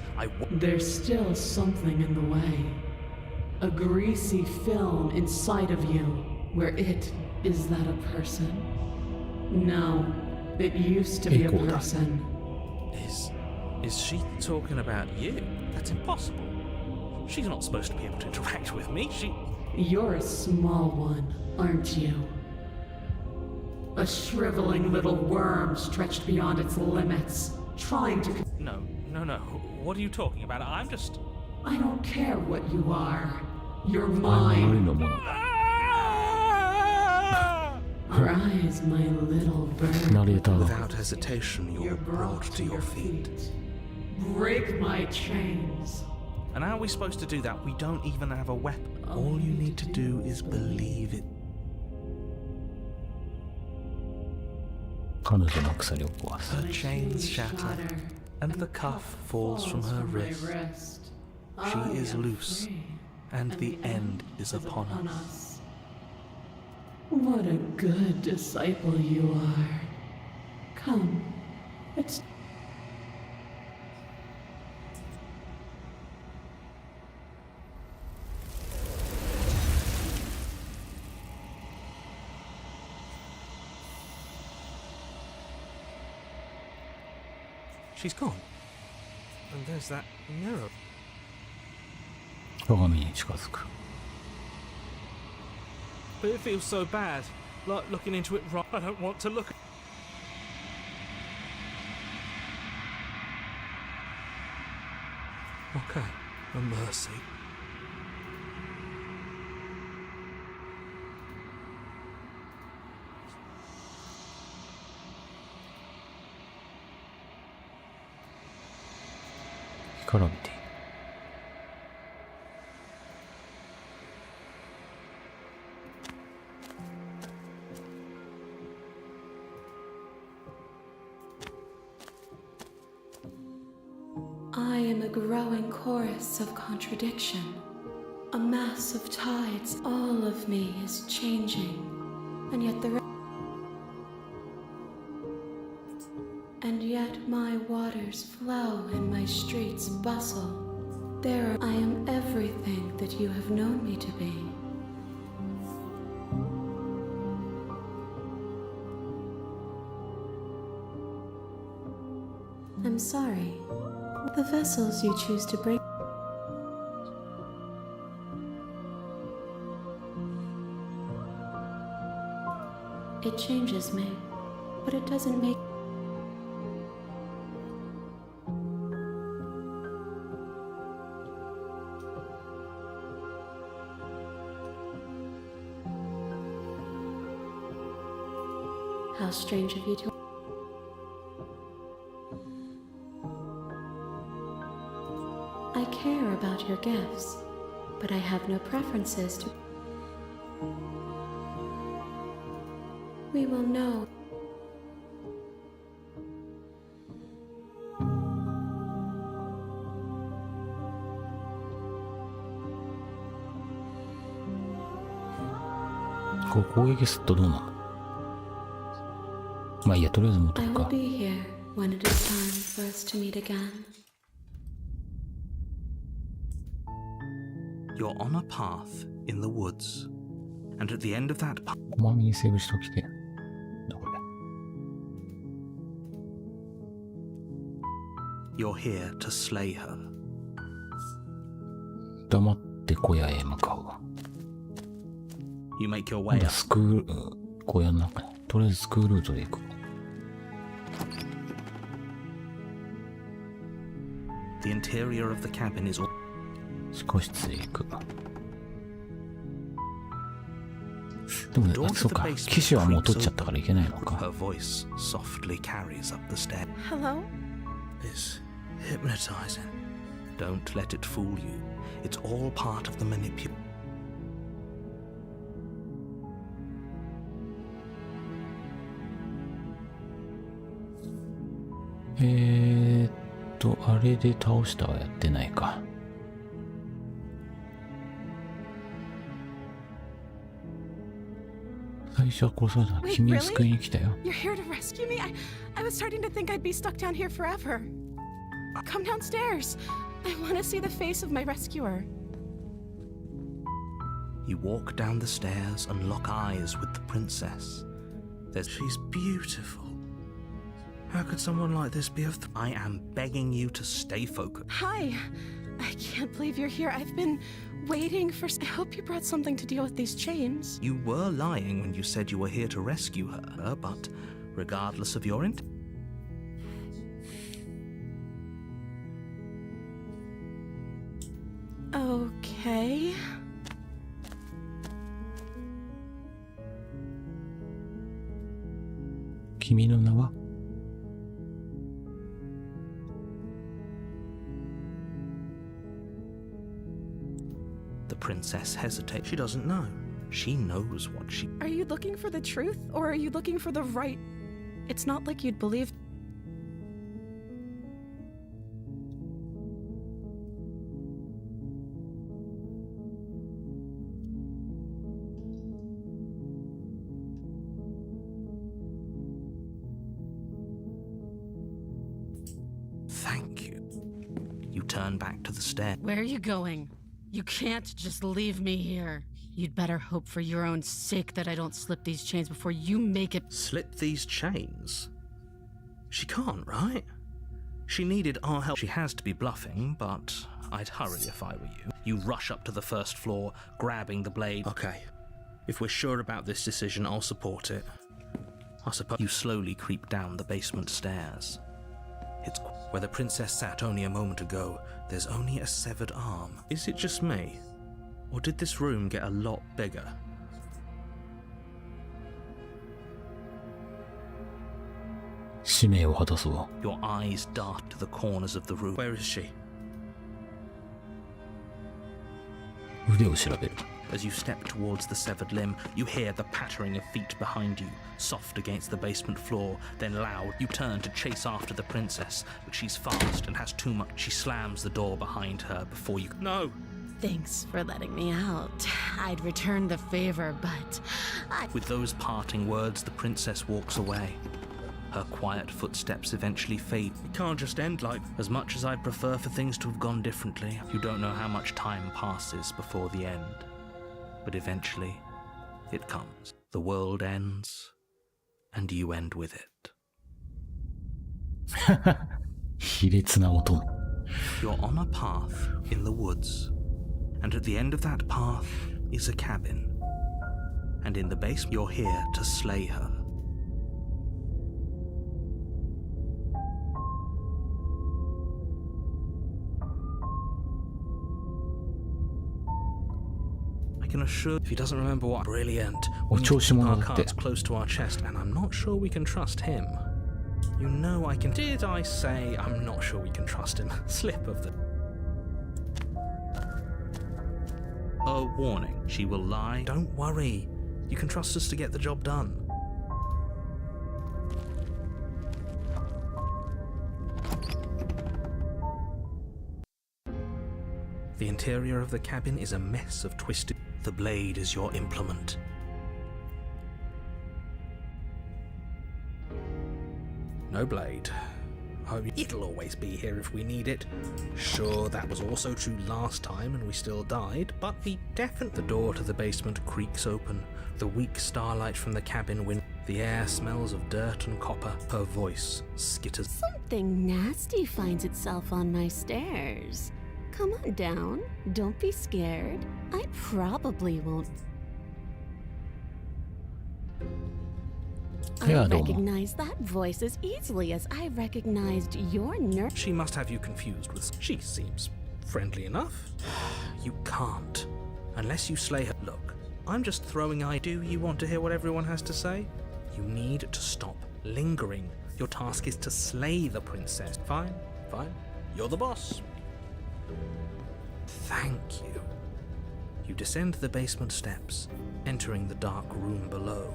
There's still something in the way. A greasy film inside of you, where it is that a person? No, it used to be a person. Is she talking about you? That's impossible. She's not supposed to be able to interact with me. You're a small one, aren't you? A shriveling little worm stretched beyond its limits, trying to... No. What are you talking about? I'm just... I don't care what you are. You're お前は悪い mine. のもの。 Rise, my little bird. ナレーターが。 Without hesitation, you're brought to your feet. Break my chains. And how are we supposed to do that? We don't even have a weapon. All you need to do is believe it. 彼女の鎖を壊す。 Her chains shatter, and the cuff falls from her wrist. She is loose, and the end is upon us. What a good disciple you are. Come, it's... She's gone. And there's that mirror. 鏡に近づく。 But it feels so bad. Like looking into it right. I don't want to look. Okay, a mercy.「干からびている」 I am a growing chorus of contradiction, a mass of tides. All of me is changing, and yet my waters flow and my streets bustle. I am everything that you have known me to be. I'm sorry. The vessels you choose to bring. It changes me, but it doesn't make. How strange of you to. I care about your gifts, but I have no preferences to. We will know.こう攻撃するとどうなの？まあいいや、とりあえず持っと I く will か。 be here when it is time for us to meet again. You're on a path in the woods, and at the end of that path, こまめにセーブしときて。どこで you're here to slay her. 黙って小屋へ向かうわ。 You make your ま way だ up. スクール、小屋の中に。とりあえずスクールルートで行く。 The interior of the cabin is all. 地下室へ行く。でもね、あ、そうか。騎士はもう取っちゃったからいけないのか。 Her voice softly carries up the stair. Hello? It's hypnotizing. Don't let it fool you. It's all part of the manipulation. あれで倒したはやってないか。最初は殺された。君を救いに来たよ。You're here to rescue me? I was starting to think I'd be stuck down here forever. Come downstairs. I want to see the face of my rescuer. You walk down the stairs and lock eyes with the princess. She's beautiful. How could someone like this be of I am begging you to stay focused. Hi. I can't believe you're here. I've been waiting for... I hope you brought something to deal with these chains. You were lying when you said you were here to rescue her, but regardless of your intent... Okay. Kimi no na wa? The princess hesitates. She doesn't know. She knows what she... Are you looking for the truth, or are you looking for the right... It's not like you'd believe... Thank you. You turn back to the stair. Where are you going? You can't just leave me here. You'd better hope for your own sake that I don't slip these chains before you make it... Slip these chains? She can't, right? She needed our help. She has to be bluffing, but I'd hurry if I were you. You rush up to the first floor, grabbing the blade. Okay, if we're sure about this decision, I'll support it. I suppose you slowly creep down the basement stairs. It's where the princess sat only a moment ago. There's only a severed arm. Is it just me? Or did this room get a lot bigger? Your eyes dart to the corners of the room. Where is she? As you step towards the severed limb, you hear the pattering of feet behind you, soft against the basement floor, then loud. You turn to chase after the princess, but she's fast and has too much. She slams the door behind her before you... No! Thanks for letting me out. I'd return the favor, but With those parting words, the princess walks away. Her quiet footsteps eventually fade. It can't just end like... As much as I'd prefer for things to have gone differently, you don't know how much time passes before the end. But eventually, it comes. The world ends, and you end with it. You're on a path in the woods, and at the end of that path is a cabin. And in the basement, you're here to slay her. I can assure if he doesn't remember what brilliant. We need to keep our cards close to our chest, and I'm not sure we can trust him. You know I can... Did I say I'm not sure we can trust him? Slip of the... A warning. She will lie. Don't worry. You can trust us to get the job done. The interior of the cabin is a mess of twisted... The blade is your implement. No blade. Oh, it'll always be here if we need it. Sure, that was also true last time and we still died, but we definitely... The door to the basement creaks open. The weak starlight from the cabin window. The air smells of dirt and copper. Her voice skitters. something nasty finds itself on my stairs. Come on down. Don't be scared. I probably won't. I recognize that voice as easily as I recognized your nurse. She must have you confused with... She seems friendly enough. You can't. Unless you slay her. Look, I'm just throwing Do you want to hear what everyone has to say? You need to stop lingering. Your task is to slay the princess. Fine, fine. You're the boss. Thank you. You descend the basement steps, entering the dark room below.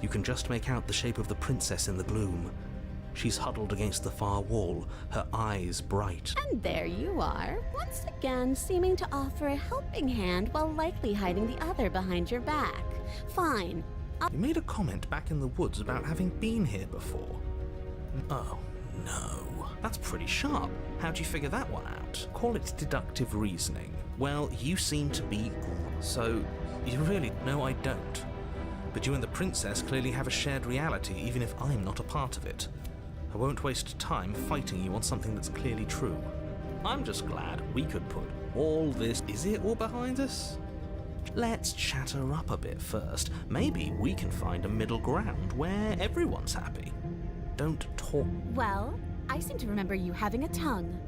You can just make out the shape of the princess in the gloom. She's huddled against the far wall, her eyes bright. And there you are, once again seeming to offer a helping hand while likely hiding the other behind your back. Fine. You made a comment back in the woods about having been here before. Oh, no. That's pretty sharp. How'd you figure that one out? Call it deductive reasoning. Well, you seem to be... So, you really... No, I don't. But you and the princess clearly have a shared reality, even if I'm not a part of it. I won't waste time fighting you on something that's clearly true. I'm just glad we could put all this... Is it all behind us? Let's chatter up a bit first. Maybe we can find a middle ground where everyone's happy. Don't talk... Well, I seem to remember you having a tongue.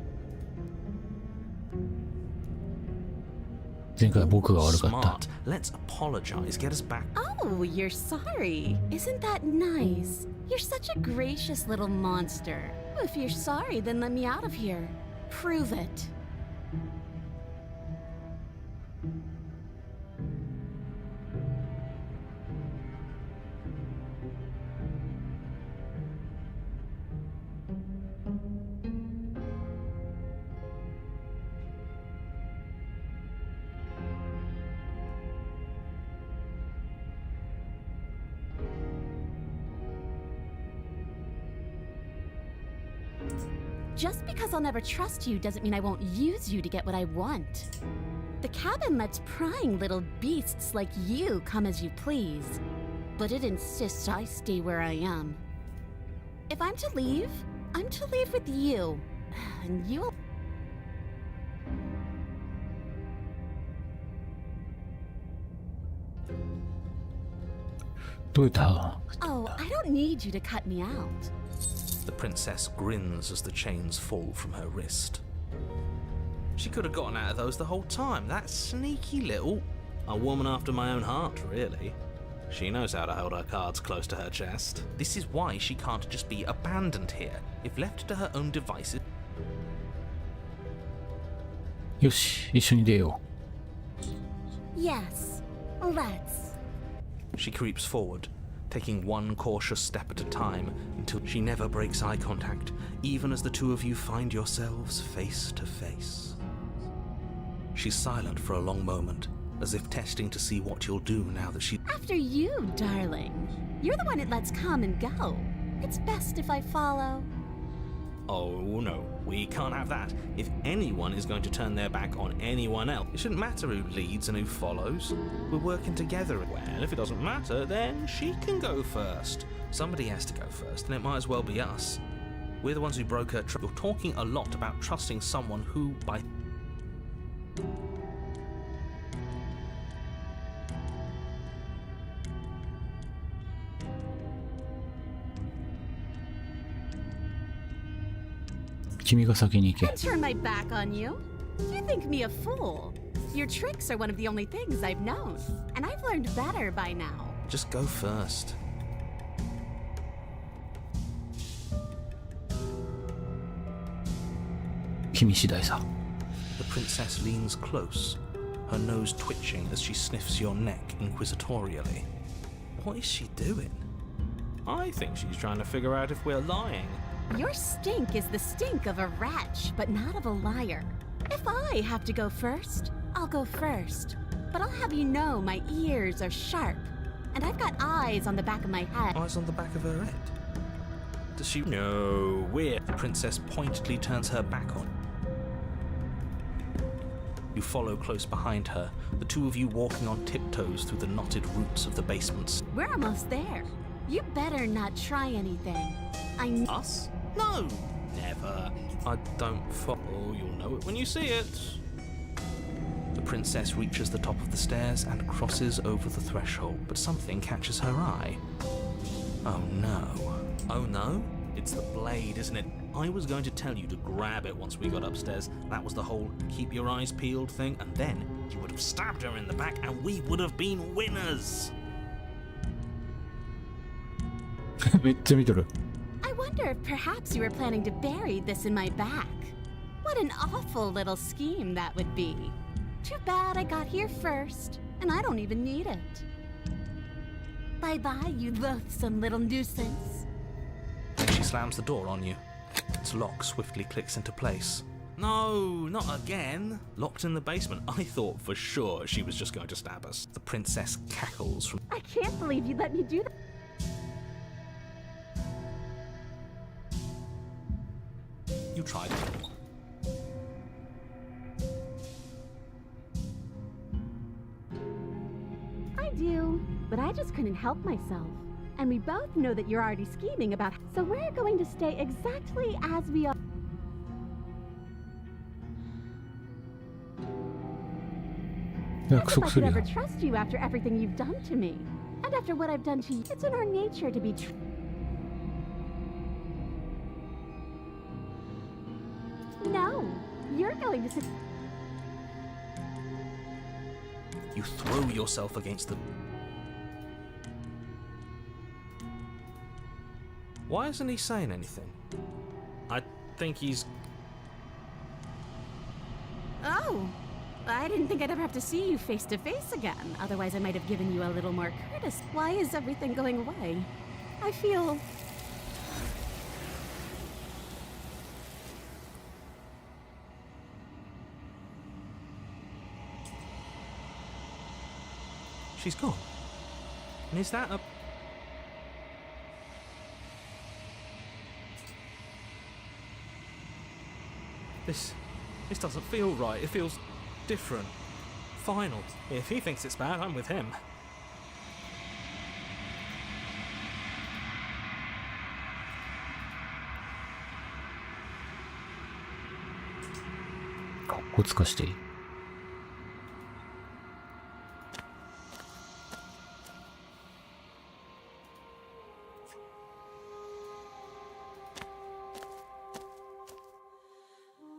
前回僕が悪かった。 Smart. Let's apologize. Get us back. Oh, you're sorry. Isn't that nice? You're such a gracious little monster. If you're sorry, then let me out of here. Prove it. Just because I'll never trust you doesn't mean I won't use you to get what I want. The cabin lets prying little beasts like you come as you please, but it insists I stay where I am. If I'm to leave, I'm to leave with you, and you'll... Oh, I don't need you to cut me out. The princess grins as the chains fall from her wrist. She could have gotten out of those the whole time. That sneaky little... A woman after my own heart, really. She knows how to hold her cards close to her chest. This is why she can't just be abandoned here. If left to her own devices... よし、一緒に出よ Yes, let's. She creeps forward, taking one cautious step at a time until she never breaks eye contact, even as the two of you find yourselves face to face. She's silent for a long moment, as if testing to see what you'll do now that she... After you, darling. You're the one it lets come and go. It's best if I follow. Oh no, we can't have that. If anyone is going to turn their back on anyone else, it shouldn't matter who leads and who follows. We're working together. Well, if it doesn't matter, then she can go first. Somebody has to go first, and it might as well be us. We're the ones who broke her trust. You're talking a lot about trusting someone who, by...君が先に行け。 I'd turn my back on you. You think me a fool. Your tricks are one of the only things I've known, and I've learned better by now. Just go first. The princess leans close, her nose twitching as she sniffs your neck inquisitorially. What is she doing? I think she's trying to figure out if we're lying. Your stink is the stink of a wretch, but not of a liar. If I have to go first, I'll go first. But I'll have you know my ears are sharp, and I've got eyes on the back of my head. Eyes on the back of her head? Does she... No, we're... The princess pointedly turns her back on. You follow close behind her, the two of you walking on tiptoes through the knotted roots of the basements. We're almost there. You better not try anything. Us? No! Never. I don't follow. You'll know it when you see it. The princess reaches the top of the stairs and crosses over the threshold, but something catches her eye. Oh no. Oh no? It's the blade, isn't it? I was going to tell you to grab it once we got upstairs. That was the whole keep your eyes peeled thing, and then you would have stabbed her in the back and we would have been winners. めっちゃ見とる。 I wonder if perhaps you were planning to bury this in my back. What an awful little scheme that would be. Too bad I got here first, and I don't even need it. Bye-bye, you loathsome little nuisance. She slams the door on you. Its lock swiftly clicks into place. No, not again. Locked in the basement, I thought for sure she was just going to stab us. The princess cackles from... I can't believe you let me do that. You tried it. I do, but I just couldn't help myself. And we both know that you're already scheming about... So we're going to stay exactly as we are. As if I could ever trust you after everything you've done to me. And after what I've done to you. It's in our nature to be No, you're going to... You throw yourself against the... Why isn't he saying anything? I think he's... Oh, I didn't think I'd ever have to see you face to face again. Otherwise, I might have given you a little more courtesy. Why is everything going away? I feel... She's gone. And is that a... This doesn't feel right. It feels different. Final. If he thinks it's bad, I'm with him.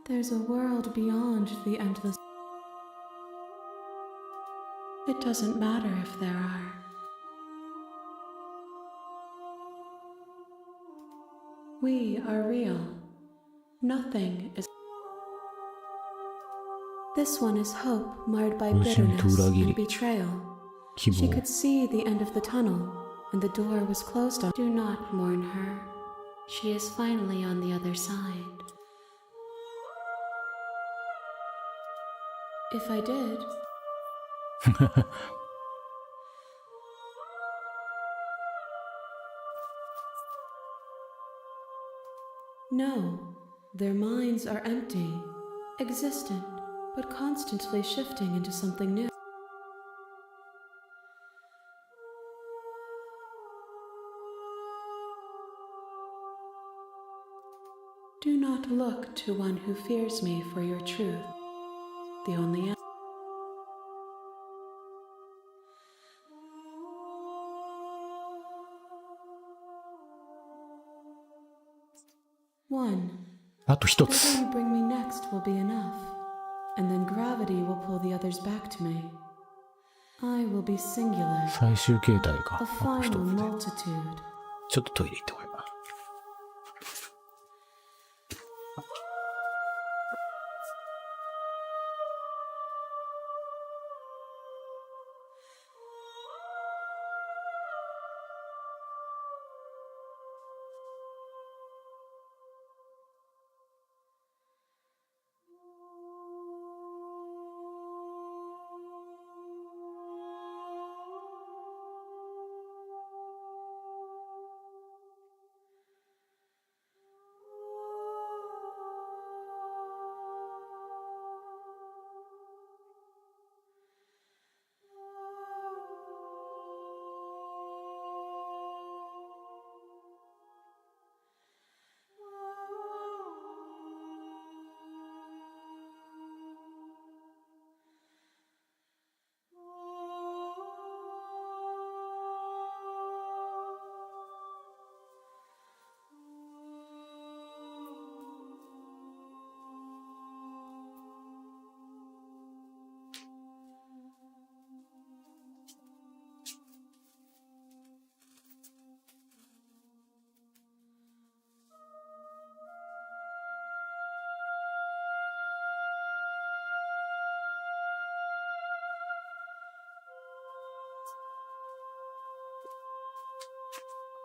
There's a world beyond the endless. It doesn't matter if there are. We are real. Nothing is. This one is hope marred by bitterness and betrayal. She could see the end of the tunnel, and the door was closed on. Do not mourn her. She is finally on the other side. If I did... No, their minds are empty, existent, but constantly shifting into something new. Do not look to one who fears me for your truth. The only answer. One. あと一つ。 Whatever you bring me next will be enough, and then gravity will pull the others back to me. I will be singular. 最終形態か。 A あと一つ final で。 multitude. ちょっとトイレ行ってこい。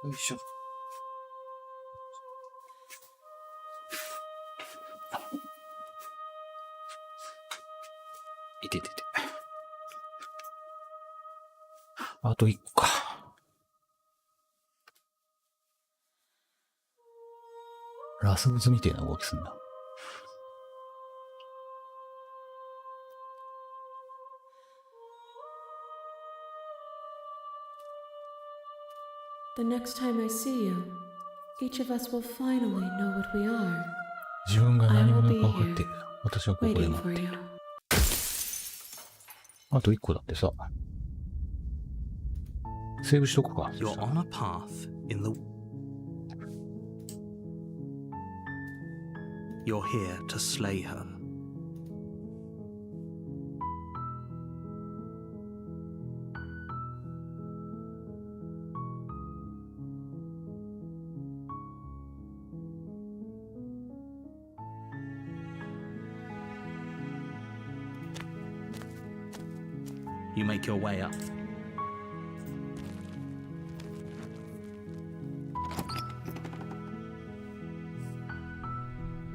よいしょ。いててて。あと1個か。ラスボスみたいな動きすんだ。The next time I see you, each of us will finally know what we are, 自分が何者か分かって、私はここで waiting 待 for って you. る。あと1個だってさ。セーブしとくか。 You're on a path in the... You're here to slay her. You make your way up.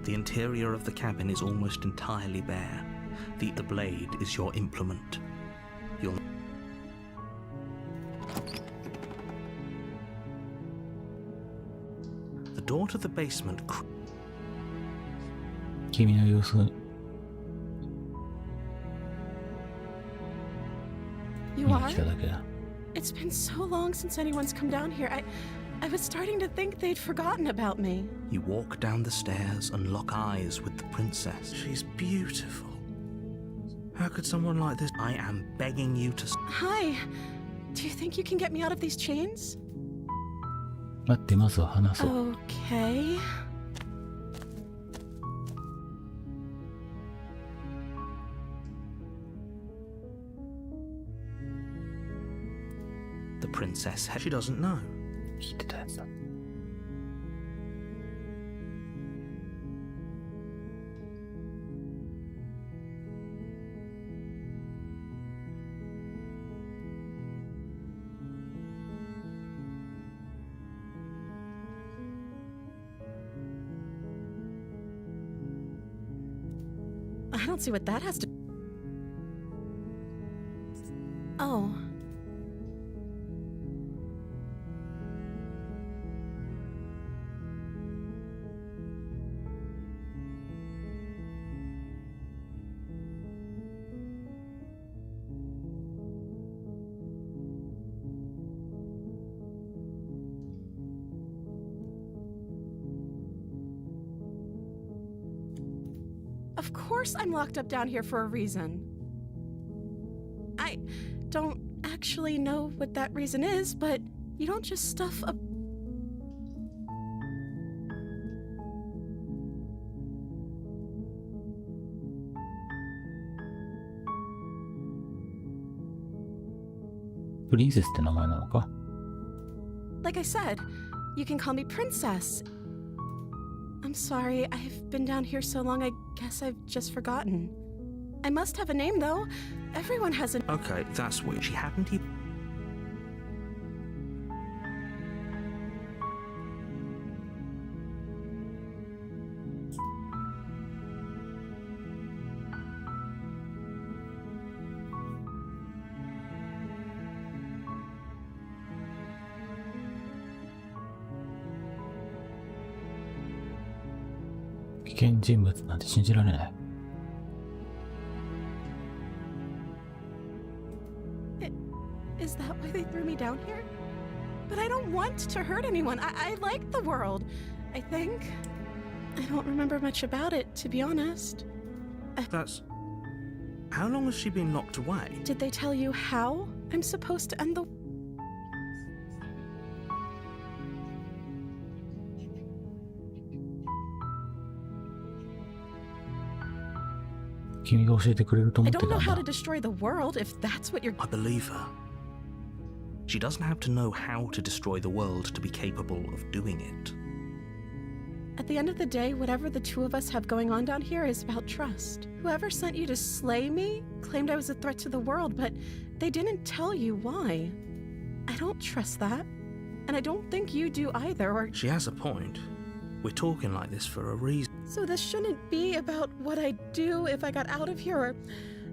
The interior of the cabin is almost entirely bare. The blade is your implement. The door to the basement 君の様子 You 見に are? 来ただけだ。 It's been so long since anyone's come down here. I was starting to think they'd forgotten about me. You walk down the stairs and lock eyes with the princess. She's beautiful. How could someone like this? I am begging you to... Hi. Do you think you can get me out of these chains? 待って、まずは話そう。 Okay. The princess... She doesn't know. 聞いてたやつだ。I don't see what that has to... Oh. Of course I'm locked up down here for a reason. I don't actually know what that reason is, but you don't just stuff a... Princess って名前なのか? Like I said, you can call me Princess. I'm sorry, I've been down here so long, I guess I've just forgotten. I must have a name, though. Everyone has a... Okay, that's weird. She happened to...危険人物なんて信じられない。 Is that why they threw me down here? But I don't want to hurt anyone. I like the world, I think. I don't remember much about it, to be honest. That's... How long has she been locked away? Did they tell you how I'm supposed to end the...君が教えてくれると思 I って don't た know ん how だ to。destroy the world, if that's what you're... I believe her. She doesn't have to know how to destroy the world to be capable of doing it. At the end of the day, whatever the two of us have going on down here is about trust. Whoever sent you to slay me claimed I was a threat to the world, but they didn't tell you why. I don't trust that. And I don't think you do either, or... She has a point. We're talking like this for a reason. So this shouldn't be about what I'd do if I got out of here, or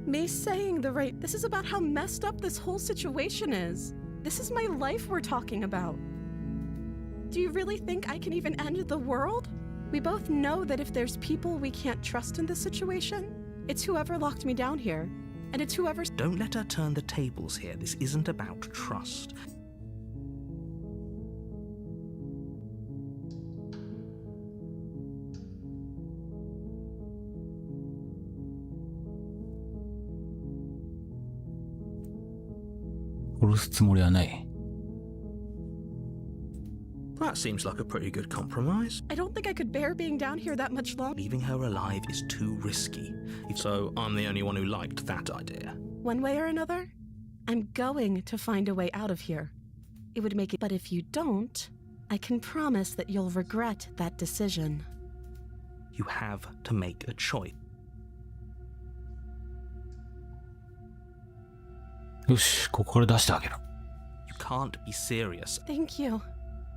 me saying the right... This is about how messed up this whole situation is. This is my life we're talking about. Do you really think I can even end the world? We both know that if there's people we can't trust in this situation, it's whoever locked me down here. And it's whoever... Don't let her turn the tables here. This isn't about trust. That seems like a pretty good compromise. I don't think I could bear being down here that much longer. Leaving her alive is too risky. So I'm the only one who liked that idea. One way or another, I'm going to find a way out of here. It would make it... But if you don't, I can promise that you'll regret that decision. You have to make a choice. よし、ここから出してあげる。You can't be serious. Thank you.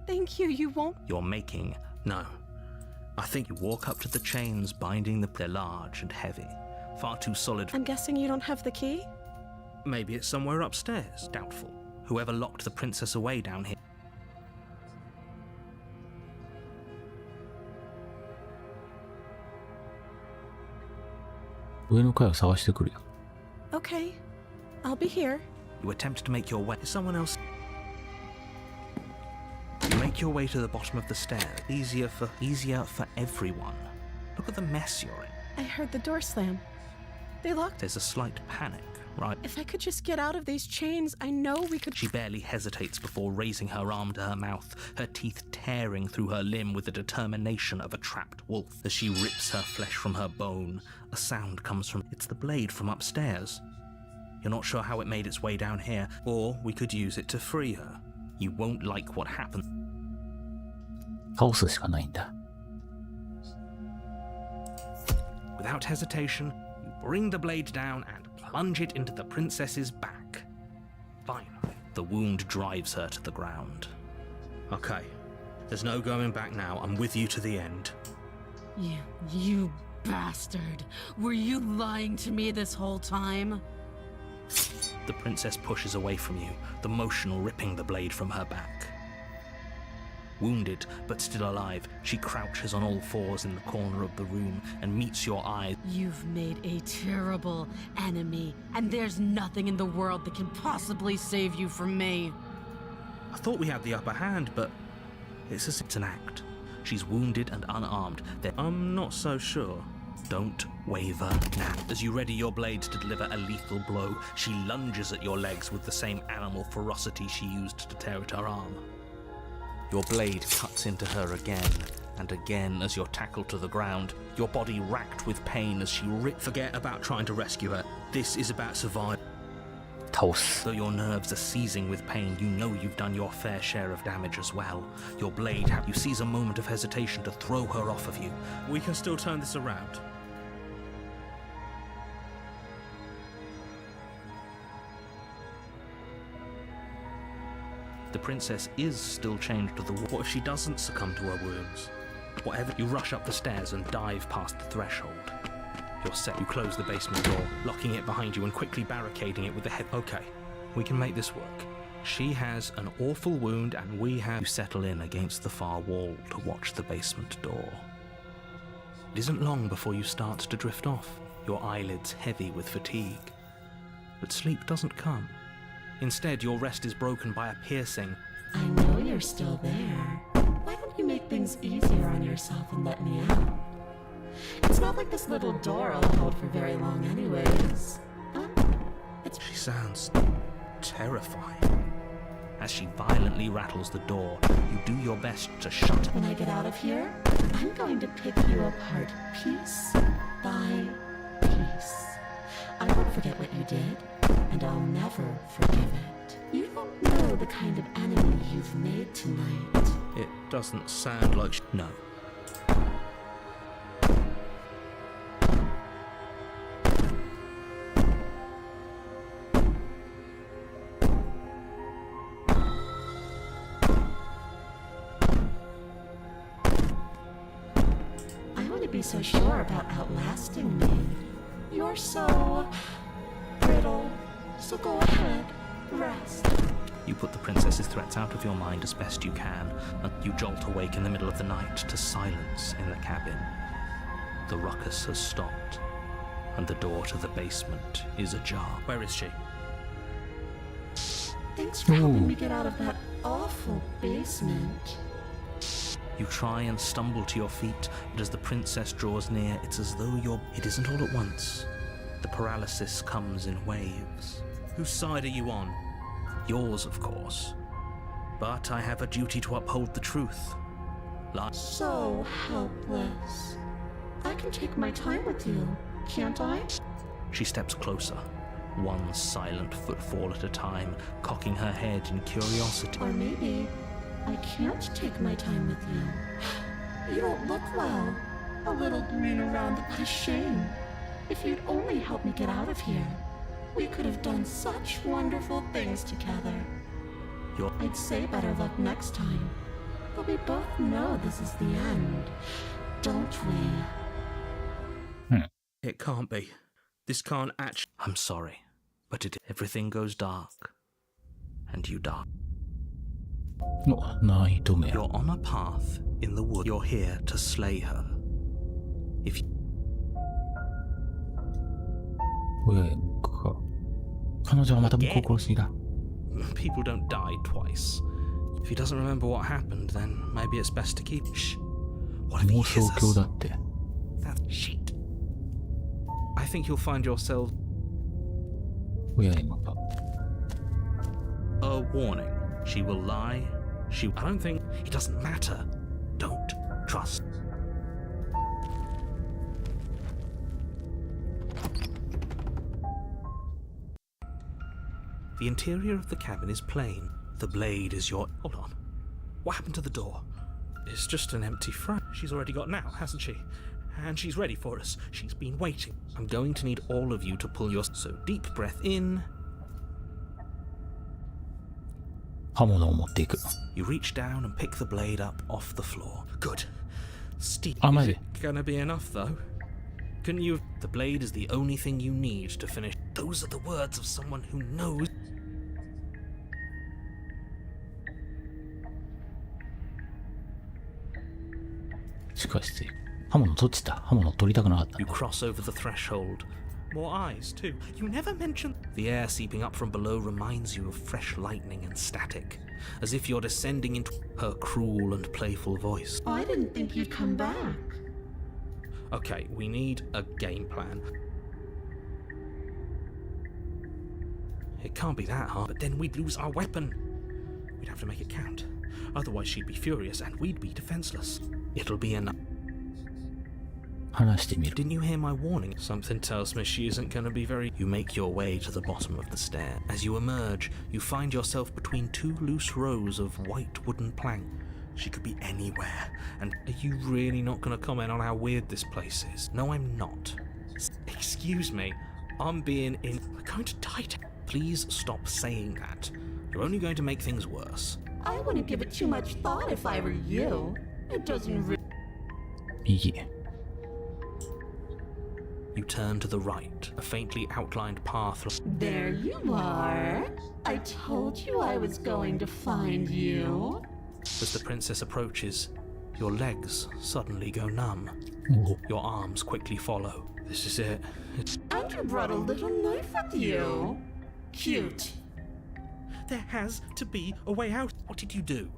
Thank you, you won't... You're making... No. I think you walk up to the chains binding the... They're large and heavy. Far too solid... I'm guessing you don't have the key? Maybe it's somewhere upstairs. Doubtful. Whoever locked the princess away down here...上の階を探してくるよ。Okay. I'll be here. You attempt to make your way... Someone else... You make your way to the bottom of the stairs. Easier for everyone. Look at the mess you're in. I heard the door slam. They locked... There's a slight panic, right? If I could just get out of these chains, I know we could... She barely hesitates before raising her arm to her mouth, her teeth tearing through her limb with the determination of a trapped wolf. As she rips her flesh from her bone, a sound comes from... It's the blade from upstairs. You're not sure how it made its way down here, or we could use it to free her. You won't like what happened. 倒すしかないんだ。Without hesitation, you bring the blade down and plunge it into the princess's back. Finally, the wound drives her to the ground. Okay, there's no going back now. I'm with you to the end. You bastard. Were you lying to me this whole time? The princess pushes away from you, the motion ripping the blade from her back. Wounded, but still alive, she crouches on all fours in the corner of the room and meets your eyes. You've made a terrible enemy, and there's nothing in the world that can possibly save you from me. I thought we had the upper hand, but it's an act. She's wounded and unarmed. I'm not so sure. Don't waver now. As you ready your blades to deliver a lethal blow, she lunges at your legs with the same animal ferocity she used to tear at her arm. Your blade cuts into her again and again as you're tackled to the ground, your body racked with pain as she Forget about trying to rescue her. This is about survival. 倒す。 Though your nerves are seizing with pain, you know you've done your fair share of damage as well. Your blade, you seize a moment of hesitation to throw her off of you. We can still turn this around. The princess is still chained to the wall. What if she doesn't succumb to her wounds? Whatever, you rush up the stairs and dive past the threshold. You're set. You close the basement door, locking it behind you and quickly barricading it with the head. Okay, we can make this work. She has an awful wound and we have... You settle in against the far wall to watch the basement door. It isn't long before you start to drift off, your eyelids heavy with fatigue. But sleep doesn't come. Instead, your rest is broken by a piercing. I know you're still there. Why don't you make things easier on yourself and let me out? It's not like this little door I'll hold for very long anyways. She sounds terrifying. As she violently rattles the door, you do your best to shut it. When I get out of here, I'm going to pick you apart piece by piece. I won't forget what you did, and I'll never forgive it. You don't know the kind of enemy you've made tonight. It doesn't sound like... No. be so sure about outlasting me. You're so brittle. So go ahead, rest. You put the princess's threats out of your mind as best you can, and you jolt awake in the middle of the night to silence in the cabin. The ruckus has stopped, and the door to the basement is ajar. Where is she? Thanks for helping me get out of that awful basement. You try and stumble to your feet, but as the princess draws near, it's as though it isn't all at once. The paralysis comes in waves. Whose side are you on? Yours, of course. But I have a duty to uphold the truth. So helpless. I can take my time with you, can't I? She steps closer, one silent footfall at a time, cocking her head in curiosity. Or maybe I can't take my time with you. You don't look well. A little green around the shame. If you'd only help me get out of here, we could have done such wonderful things together. I'd say better luck next time. But we both know this is the end, don't we? It can't be. This can't actually... I'm sorry, but everything goes dark, and you die. ナイトメア。 You're on a path in the wood. You're here to slay her. If you... 上か。彼女はまた僕を殺しだ。 People don't die twice. If he doesn't remember what happened, then maybe it's best to keep... Shh. What if he 妄 hears 想郷だ us? って。 That shit. I think you'll find yourself... 親今か。 A warning. She will lie. I don't think... It doesn't matter. Don't trust. The interior of the cabin is plain. The blade is your... Hold on. What happened to the door? It's just an empty frame. She's already got now, hasn't she? And she's ready for us. She's been waiting. I'm going to need all of you to pull your... So deep breath in. 刃物を持っていく。 You reach down and pick the blade up off the floor. Good. Steve, Ah, is maybe. it gonna be enough, though? Couldn't you... The blade is the only thing you need to finish. Those are the words of someone who knows. You しかし、刃物取ってた。刃物取りたくなかったん You だ。 cross over the threshold. More eyes, too. You never mentioned... The air seeping up from below reminds you of fresh lightning and static, as if you're descending into her cruel and playful voice. I didn't think you'd come back. Okay, we need a game plan. It can't be that hard, but then we'd lose our weapon. We'd have to make it count. Otherwise she'd be furious and we'd be defenseless. It'll be enough. 話してみる。 Didn't you hear my warning? Something tells me she isn't gonna be very... You make your way to the bottom of the stair. As you emerge, you find yourself between two loose rows of white wooden planks. She could be anywhere. And are you really not gonna comment on how weird this place is? No, I'm not. Excuse me. I'm being in... We're going to die. Please stop saying that. You're only going to make things worse. I wouldn't give it too much thought if I were you. It doesn't really... 右。 You turn to the right, a faintly outlined path. There you are. I told you I was going to find you. As the princess approaches, your legs suddenly go numb. お Your arms quickly follow. This is it. And you brought a little knife with you. Cute. There has to be a way out. What did you do?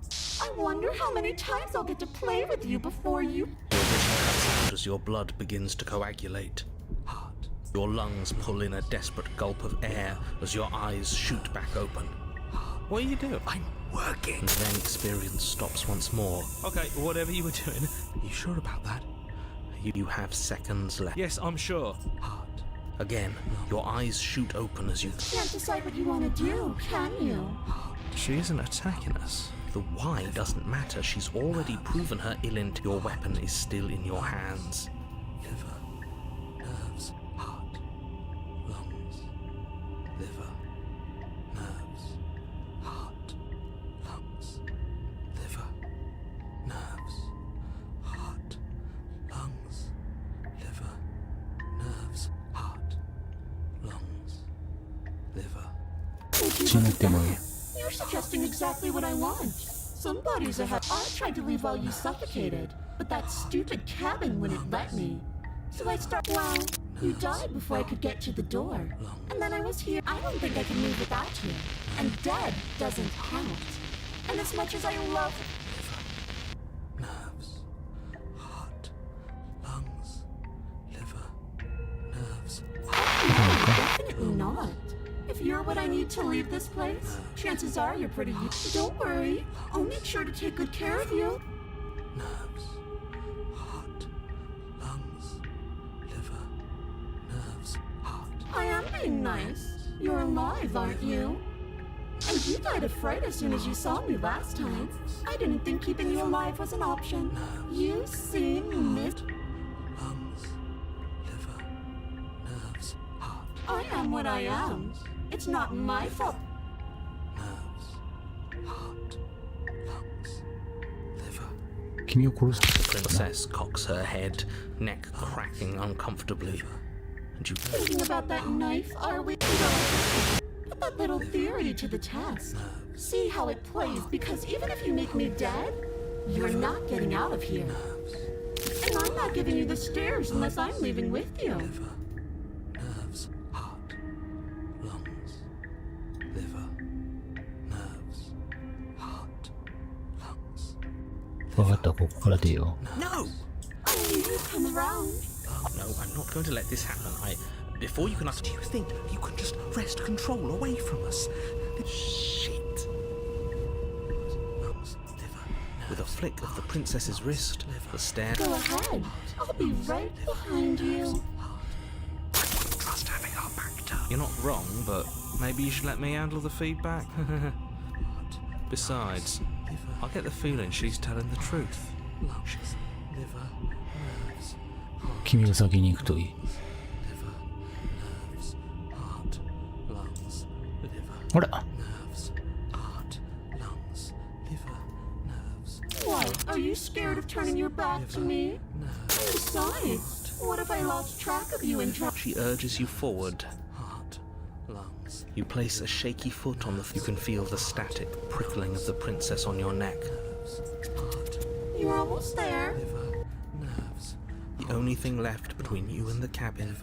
I wonder how many times I'll get to play with you before you... Your vision cuts out as your blood begins to coagulate. Heart. Your lungs pull in a desperate gulp of air as your eyes shoot back open. What are you doing? I'm working. And then experience stops once more. Okay, whatever you were doing. You sure about that? You have seconds left. Yes, I'm sure. Heart. Again, your eyes shoot open as you... Can't decide what you want to do, can you? She isn't attacking us. The why doesn't matter. She's already proven her ill intent. Your weapon is still in your hands. Liver, nerves, heart, lungs, liver, nerves, heart, lungs, liver, nerves, heart, lungs, しになっても You're suggesting exactly what I want. Some bodies I tried to leave while you suffocated, but that stupid cabin wouldn't let me. So I Well, you died before I could get to the door. And then I was here. I don't think I can move without you. And dead doesn't count. And as much as I love... Nerves. Heart. Lungs. Liver. Nerves. Definitely not. If you're what I need to leave this place, chances are you're pretty... Don't worry. I'll make sure to take good care of you. Nerves. Heart. Lungs. Liver. Nerves. Heart. I am being nice. You're alive, aren't you? And you died of fright as soon as you saw me last time. I didn't think keeping you alive was an option. You seem missed. Lungs. Liver. Nerves. Heart. I am what I am. It's not my fault. Nerves. Heart. Lungs. Liver. 君を殺す The princess cocks her head, neck cracking uncomfortably. And you Thinking about that knife, are we? Put that little theory to the test. See how it plays, because even if you make me dead, you're not getting out of here. And I'm not giving you the stairs unless I'm leaving with you. Liver. Nerves. Heart. Lungs. Liver. Nerves. Heart. Lungs. 分かった、ここから出よ No! I knew you'd come around. No, I'm not going to let this happen. Before you can ask, do you think you can just wrest control away from us? Shit. Lungs. Liver. With a flick of the princess's wrist, the stair. Go ahead. I'll be right behind you. Trust having our back turned. You're not wrong, but maybe you should let me handle the feedback. Besides, I get the feeling she's telling the truth. Lungs. Liver. Nerves. う。君が先に行くといい。 Liver. Nerves. Heart. Lungs. Liver. あれ Nerves. Heart. Lungs. Liver. Nerves. What? Are you scared of turning your back to me? Besides, what if I lost track of you and She urges you forward. Heart. Lungs. You place a shaky foot on the... You can feel the static prickling of the princess on your neck. Heart. You're almost there. Liver. Nerves. The only thing left between you and the cabin.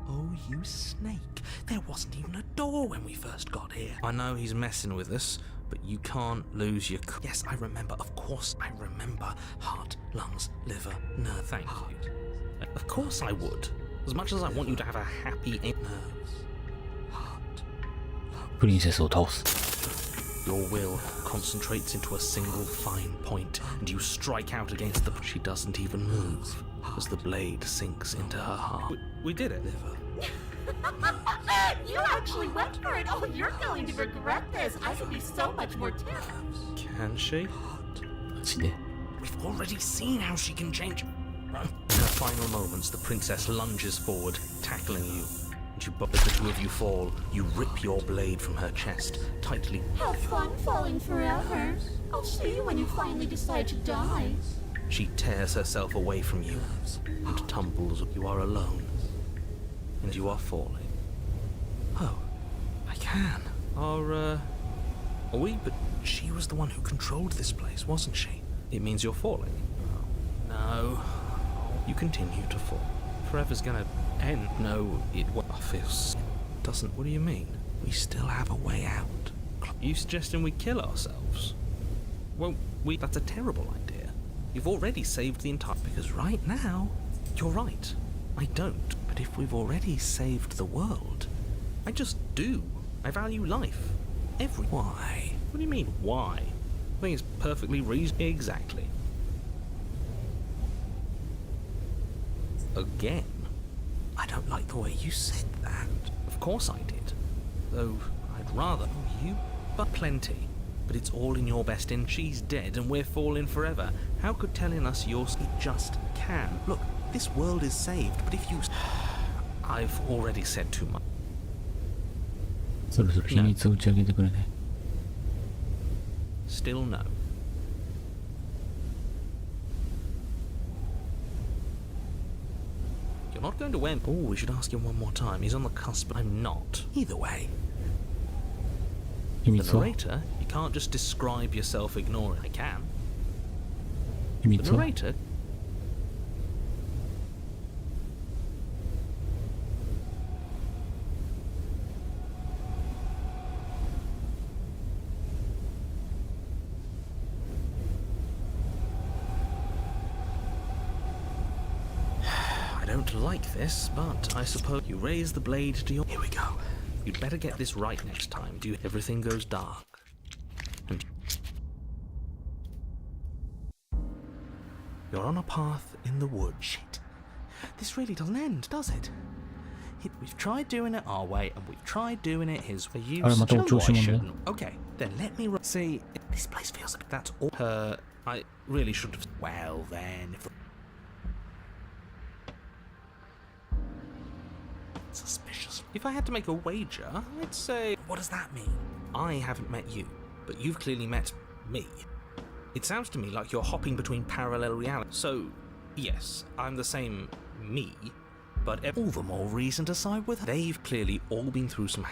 Oh, you snake. There wasn't even a door when we first got here. I know he's messing with us, but you can't lose your... Yes, I remember. Of course, I remember. Heart, lungs, liver, nerve. Thank heart. you. Of course I would. As much as I want you to have a happy... Nerves. Heart. プリンセスを倒す。 Your will concentrates into a single fine point, and you strike out against the... She doesn't even move as the blade sinks into her heart. We did it. You actually went for it. Oh, you're going to regret this. I could be so much more terrible. Can she? マジで。 We've already seen how she can change. In her final moments, the princess lunges forward, tackling you. And you, as the two of you fall, you rip your blade from her chest, tightly. Have fun falling forever. I'll see you when you finally decide to die. She tears herself away from you and tumbles. You are alone. And you are falling. Oh, I can. Are we? But she was the one who controlled this place, wasn't she? It means you're falling. Oh, no. You continue to fall. Forever's gonna end. No, it feels... Doesn't... What do you mean? We still have a way out. You suggesting we kill ourselves? Well, that's a terrible idea. You've already saved the entire... Because right now, you're right. I don't. But if we've already saved the world, I just do. I value life. Why? What do you mean, why? I think it's perfectly reasonable. Exactly. Again. I don't like the way you said that. Of course I did. Though I'd rather... Oh, you... But plenty. But it's all in your best interest. She's dead and we're falling forever. How could telling us yours... It just can. Look, this world is saved, but if you... I've already said too much. そろそろ秘密を打ち上げてくれね。 Still no. You're not going to win. Oh, we should ask him one more time. He's on the cusp. I'm not. Either way, 秘 The 密は narrator, you can't just describe yourself ignoring. I can. 秘 The 密は narrator. I don't like this, but I suppose you raise the blade to your... Here we go. You'd better get this right next time. Everything goes dark. And you're on a path in the woods. Shit. This really doesn't end, does it? We've tried doing it our way, and we've tried doing it his way. Youまたお調子者だ。 shouldn't. Okay, then let me see. This place feels like that's all. I really should have. Well then. Suspicious. If I had to make a wager, I'd say... What does that mean? I haven't met you, but you've clearly met me. It sounds to me like you're hopping between parallel realities. So, yes, I'm the same me, but all the more reason to side with her. They've clearly all been through some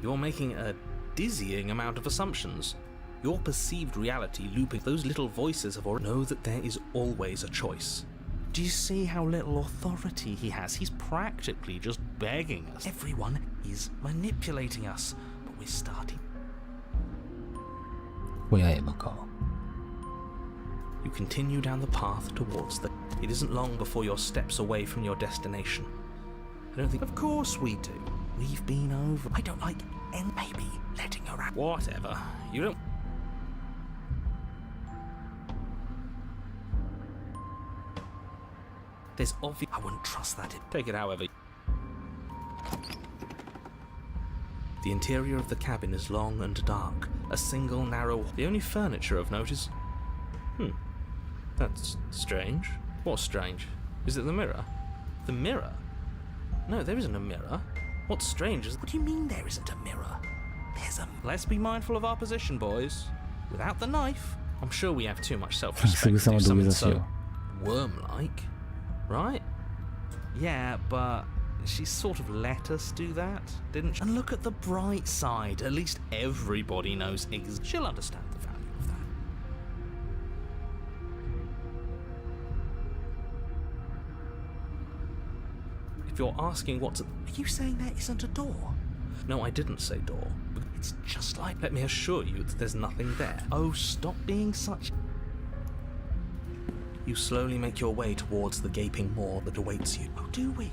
You're making a dizzying amount of assumptions. Your perceived reality looping those little voices of know that there is always a choice. Do you see how little authority he has? He's practically just begging us. Everyone is manipulating us, but we're starting. 親山か。 You continue down the path towards the... It isn't long before you're steps away from your destination. I don't think... Of course we do. We've been over... I don't like... And maybe letting her out... Whatever. You don't... There's obvious... I wouldn't trust that. Take it however... The interior of the cabin is long and dark. A single narrow... The only furniture of note is... That's strange. What's strange? Is it the mirror? The mirror? No, there isn't a mirror. What's strange is... What do you mean there isn't a mirror? There's a... Let's be mindful of our position, boys. Without the knife, I'm sure we have too much self-respect to do something so worm-like. Right? Yeah, but she sort of let us do that, didn't she? And look at the bright side. At least everybody knows she'll understand the value of that. If you're asking what's... Are you saying there isn't a door? No, I didn't say door. It's just like... Let me assure you that there's nothing there. Oh, stop being such... You slowly make your way towards the gaping maw that awaits you. Oh, do we?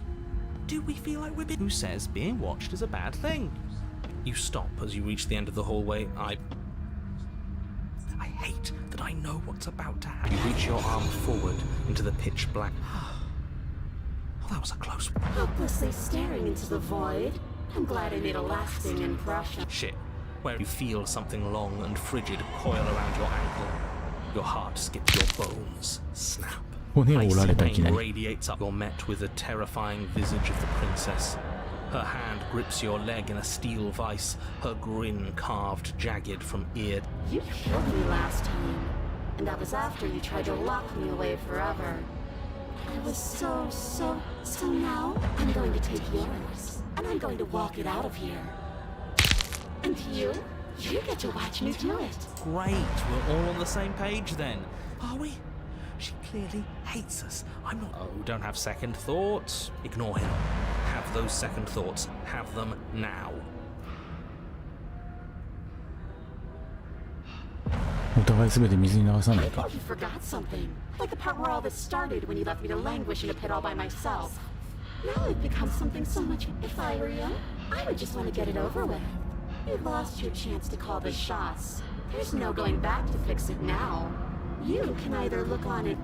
Do we feel like we're being... Who says being watched is a bad thing? You stop as you reach the end of the hallway. I hate that I know what's about to happen. You reach your arm forward into the pitch black... Oh, that was a close one. Helplessly staring into the void. I'm glad I made a lasting impression. Shit. Where you feel something long and frigid coil around your ankle. Your heart skips, your bones snap. 骨を折られたいきな Pain り。 radiates up. You're met with the terrifying visage of the princess. Her hand grips your leg in a steel vice, her grin carved jagged from ear. You killed me last time, and that was after you tried to lock me away forever. I was so now I'm going to take yours, and I'm going to walk it out of here. And you get to watch me do it. Great, we're all on the same page then. Are we? She clearly hates us. I'm not... Oh, don't have second thoughts. Ignore him. Have those second thoughts. Have them now. お互いすべて水に流さない I か。 think you forgot something. Like the part where all this started when you left me to languish in a pit all by myself. Now it becomes something so much... If I were you, I would just want to get it over with. You lost your chance to call the shots. There's no going back to fix it now. You can either look on it...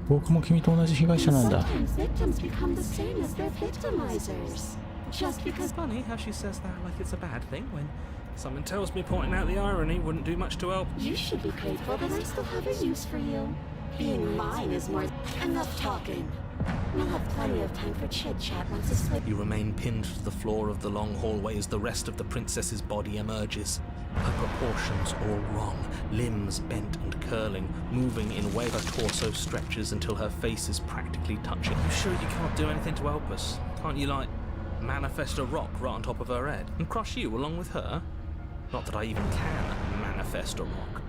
僕も君と同じ被害者なんだ。 Sometimes victims become the same as their victimizers. Just because... It's funny how she says that like it's a bad thing when someone tells me pointing out the irony wouldn't do much to help. You should be grateful that I still have a use for you. Being mine is more... Enough talking. We'll have plenty of time for chit-chat once this... You remain pinned to the floor of the long hallway as the rest of the princess's body emerges. Her proportions all wrong, limbs bent and curling, moving in ways. Her torso stretches until her face is practically touching. You sure you can't do anything to help us? Can't you, like, manifest a rock right on top of her head and crush you along with her? Not that I even can manifest a rock.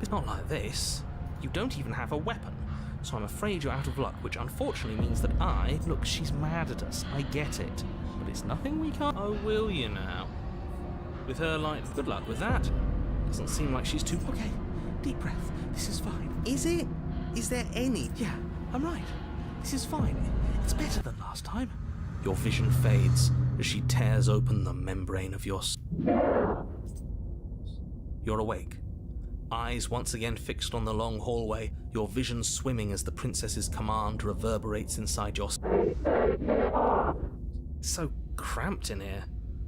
It's not like this. You don't even have a weapon. So I'm afraid you're out of luck, which unfortunately means that Look, she's mad at us. I get it. But it's nothing we can't... Oh, will you now? With her like... Good luck with that. Doesn't seem like she's too... Okay, deep breath. This is fine. Is it? Is there any? Yeah, I'm right. This is fine. It's better than last time. Your vision fades as she tears open the membrane of your... You're awake. Eyes once again fixed on the long hallway, your vision swimming as the princess's command reverberates inside your... It's so cramped in here.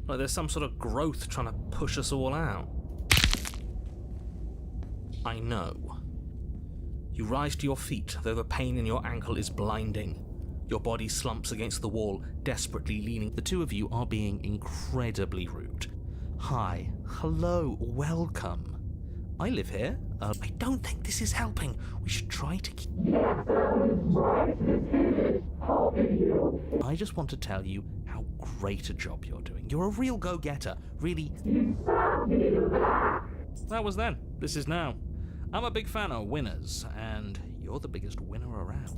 Like there's some sort of growth trying to push us all out. I know. You rise to your feet, though the pain in your ankle is blinding. Your body slumps against the wall, desperately leaning. The two of you are being incredibly rude. Hi, hello, welcome. I live here. I don't think this is helping. We should try to keep... I just want to tell you how great a job you're doing. You're a real go-getter. Really... That was then. This is now. I'm a big fan of winners, and you're the biggest winner around.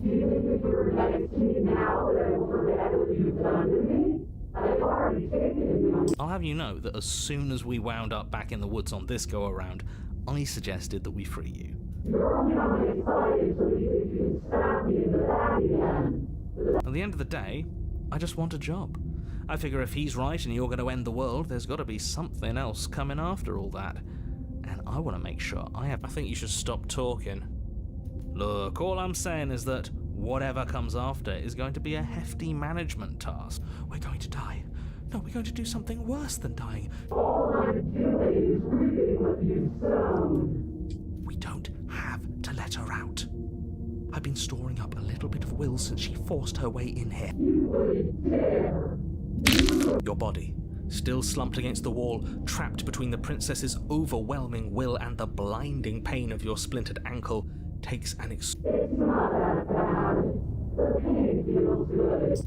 I'll have you know that as soon as we wound up back in the woods on this go-around, I suggested that we free you. At the end of the day, I just want a job. I figure if he's right and you're going to end the world, there's got to be something else coming after all that. And I want to make sure I think you should stop talking. Look, all I'm saying is that whatever comes after is going to be a hefty management task. We're going to die. No, we're going to do something worse than dying. We don't have to let her out. I've been storing up a little bit of will since she forced her way in here. Your body, still slumped against the wall, trapped between the princess's overwhelming will and the blinding pain of your splintered ankle, takes an It's not that bad. The pain feels good.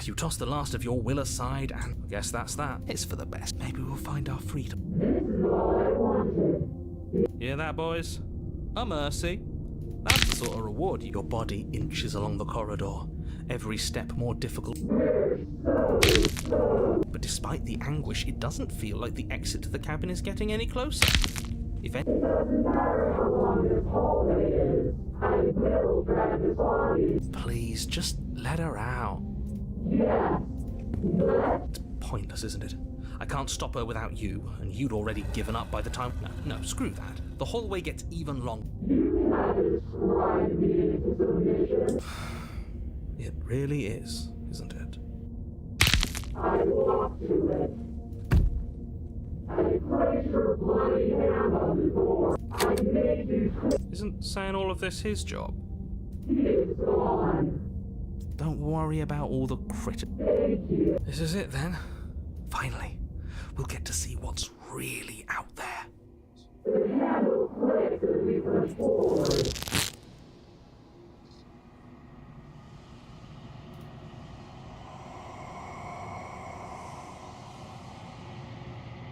You toss the last of your will aside, and I guess that's that. It's for the best. Maybe we'll find our freedom. Hear that, boys? A mercy. That's the sort of reward. Your body inches along the corridor, every step more difficult. But despite the anguish, it doesn't feel like the exit to the cabin is getting any closer. If any... It doesn't matter how long this hallway is. I will drag this body. Please, just let her out. Yeah. It's pointless, isn't it? I can't stop her without you, and you'd already given up by the time... No, screw that. The hallway gets even longer. It really is, isn't it? I walked to it. I placed your bloody hand on the door. I made you... Isn't saying all of this his job? It's gone. Don't worry about all the critters. This is it then. Finally, we'll get to see what's really out there. The candle flicked as we went forward.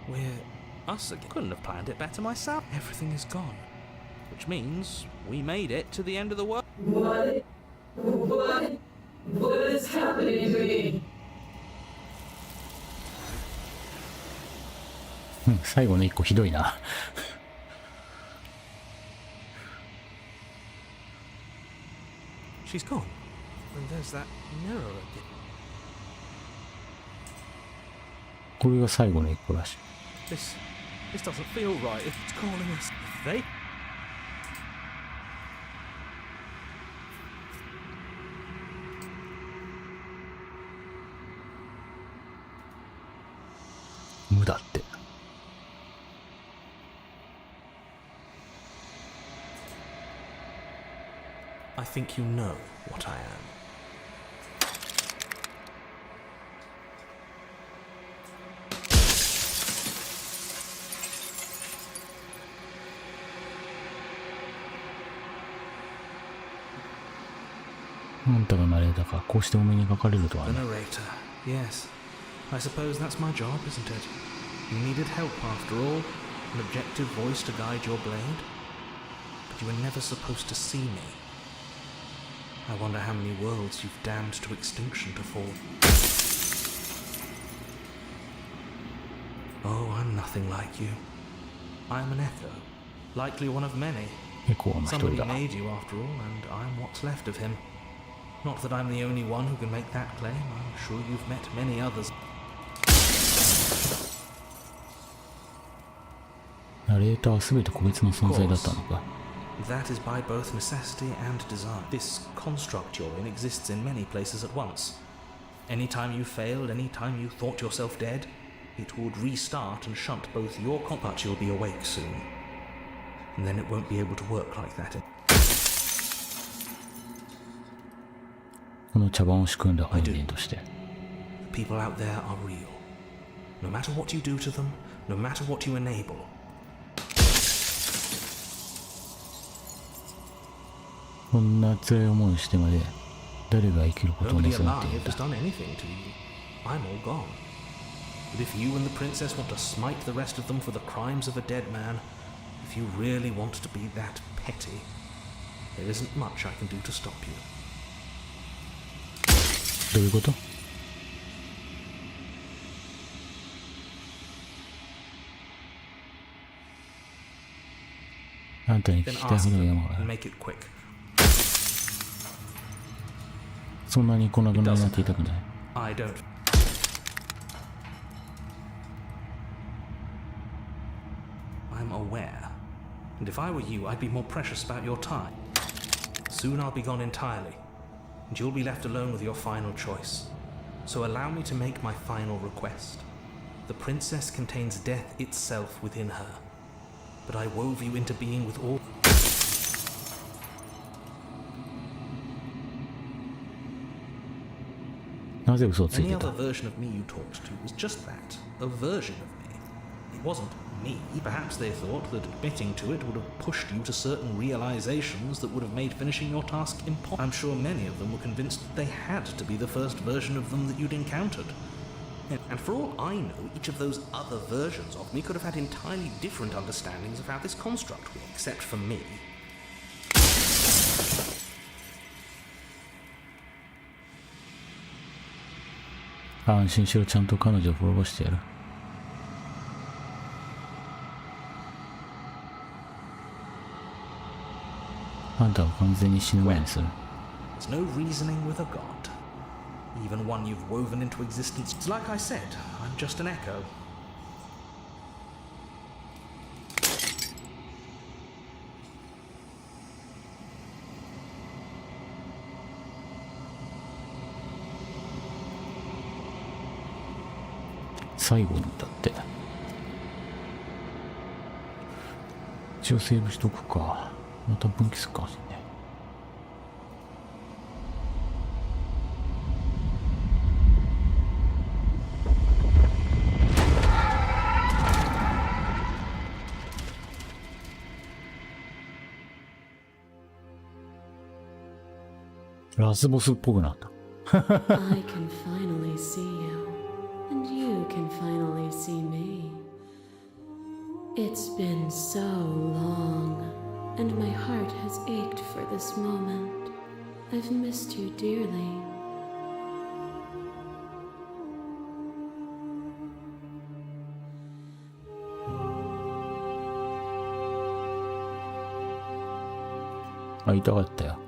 We're us again. Couldn't have planned it better myself. Everything is gone. Which means we made it to the end of the world. What is happening to me? 最後の一個ひどいな。She's gone. And there's that mirror again. これが最後の一個らしい。This doesn't feel right. If it's calling us, if they...無だって。I think you know what I am. あんたがナレーターか、こうしてお目にかかれるとは The ね。 narrator. Yes. I suppose that's my job, isn't it? You needed help after all. An objective voice to guide your blade. But you were never supposed to see me. I wonder how many worlds you've damned to extinction to fall. Oh, I'm nothing like you. I'm an echo. Likely one of many. エコーの一人 Somebody だ。 made you after all, and I'm what's left of him. Not that I'm the only one who can make that claim. I'm sure you've met many others. ナレーターは全て個別の存在だったのか。 That is by both necessity and design. This construct you're in exists in many places at once. Anytime you failed, anytime you thought yourself dead, it would restart and shunt both your but you'll be awake soon. And then it won't be able to work like that. この茶番を仕組んだ本人として。 People out there are real. No matter what you do to them, no matter what you enable. こんな辛い思いをしてまで誰が生きることを Nobody 望んでいる alive んだ。 has done anything to you. I'm all gone. But if you and the princess want to smite the rest of them for the crimes of a dead man, if you really want to be that petty, there isn't much I can do to stop you. どういうこと？あんたに聞 Then きたい ask ほど them 山があ and る。 make it quick. そんなに粉々になっていたくない。 I don't. I'm aware. And if I were you, I'd be more precious about your time. Soon I'll be gone entirely, and you'll be left alone with your final choice. So allow me to make my final request. The princess contains death itself within her, but I wove you into being with all... なぜ嘘をつい Any てた other version of me you talked to was just that, a version of me. It wasn't me. Perhaps they thought that admitting to it would have pushed you to certain realizations that would have made finishing your task impossible. I'm sure many of them were convinced that they had to be the first version of them that you'd encountered. And for all I know, each of those other versions of me could have had entirely different understandings of how this construct works, except for me. 安心しろ、ちゃんと彼女を滅ぼしてやる。あんたを完全に死ぬ前にする。 There's no reasoning with a god. Even one you've woven into existence. It's like I said, I'm just an echo. 最後にだって。一応セーブしとくか。また分岐するかもしんね。ラスボスっぽくなった。I can finally see you, and you can finally see me. It's been so long, and my heart has ached for this moment. I've missed you dearly. Ah, 痛かったよ。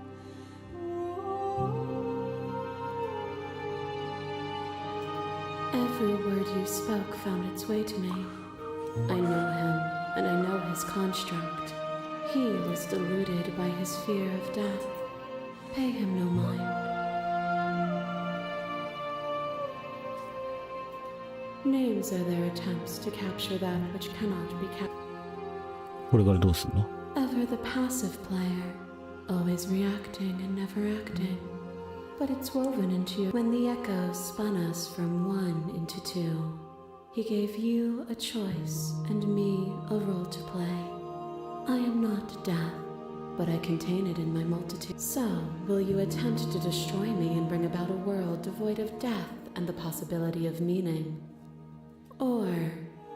Every word you spoke found its way to me. I know him, and I know his construct. He was deluded by his fear of death. Pay him no mind. Names are their attempts to capture that which cannot be captured. これからどうすんの？ Ever the passive player, always reacting and never acting. But it's woven into you. When the echoes spun us from one into two, he gave you a choice and me a role to play. I am not death, but I contain it in my multitude. So, will you attempt to destroy me and bring about a world devoid of death and the possibility of meaning? Or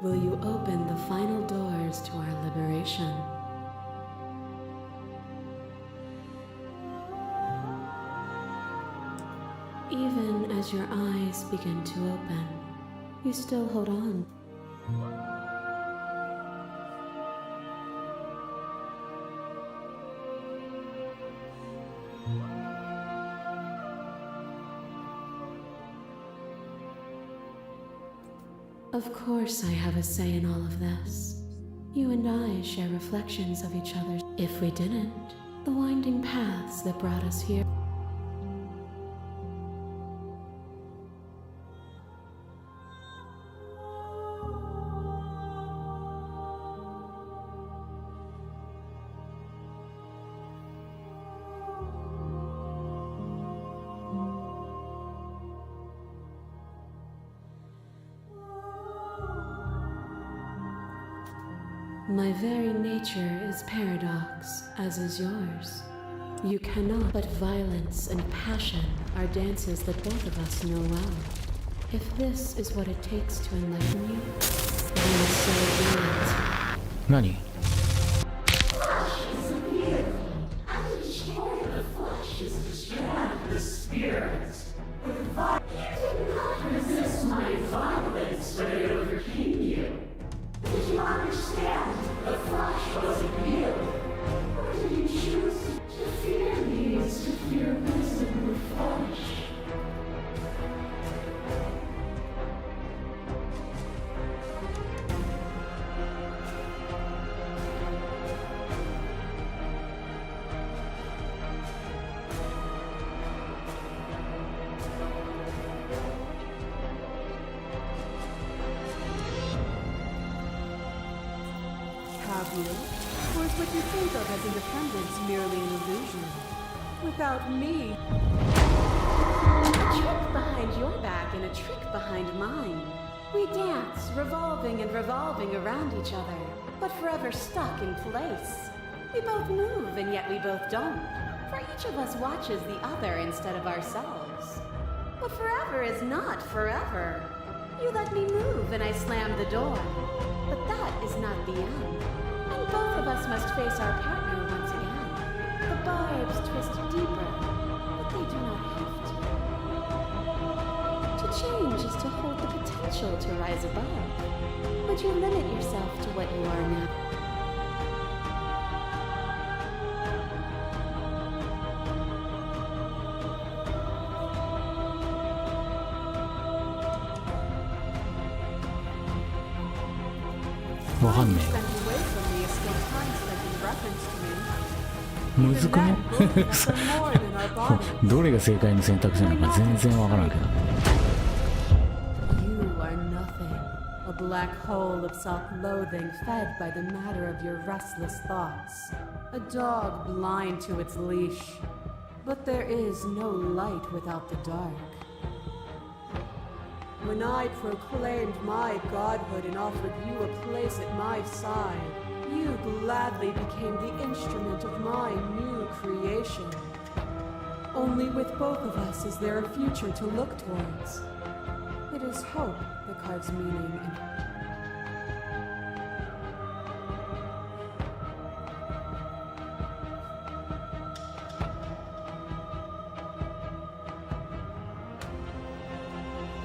will you open the final doors to our liberation? Even as your eyes begin to open, you still hold on. Of course I have a say in all of this. You and I share reflections of each other. If we didn't, the winding paths that brought us here. My very nature is paradox, as is yours. You cannot, but violence and passion are dances that both of us know well. If this is what it takes to enlighten you, then so be it. 何？Have you? Or is what you think of as independence merely an illusion? Without me. A trick behind your back and a trick behind mine. We dance, revolving and revolving around each other, but forever stuck in place. We both move and yet we both don't. For each of us watches the other instead of ourselves. But forever is not forever. You let me move and I slam the door. But that is not the end. And both of us must face our partner once again. The barbs twist deeper, but they do not have to. To change is to hold the potential to rise above. But you limit yourself to what you are now. Wakamme. むずくねどれが正解の選択肢なのか全然わからんけど。 You are nothing. A black hole of self-loathing fed by the matter of your restless thoughts. A dog blind to its leash. But there is no light without the dark. When I proclaimed my godhood and offered you a place at my side, you gladly became the instrument of my new creation. Only with both of us is there a future to look towards. It is hope that carves meaning in.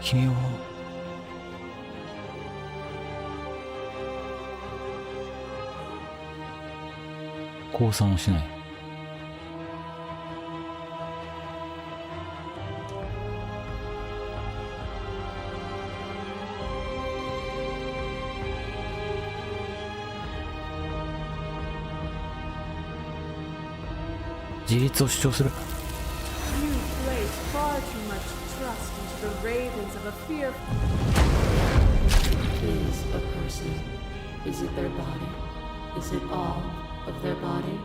Kimi wa 降参をしない。自立を主張する。 You place far too much trust into the ravens of a fear. Is a person? Is it their body? Is it all of their body?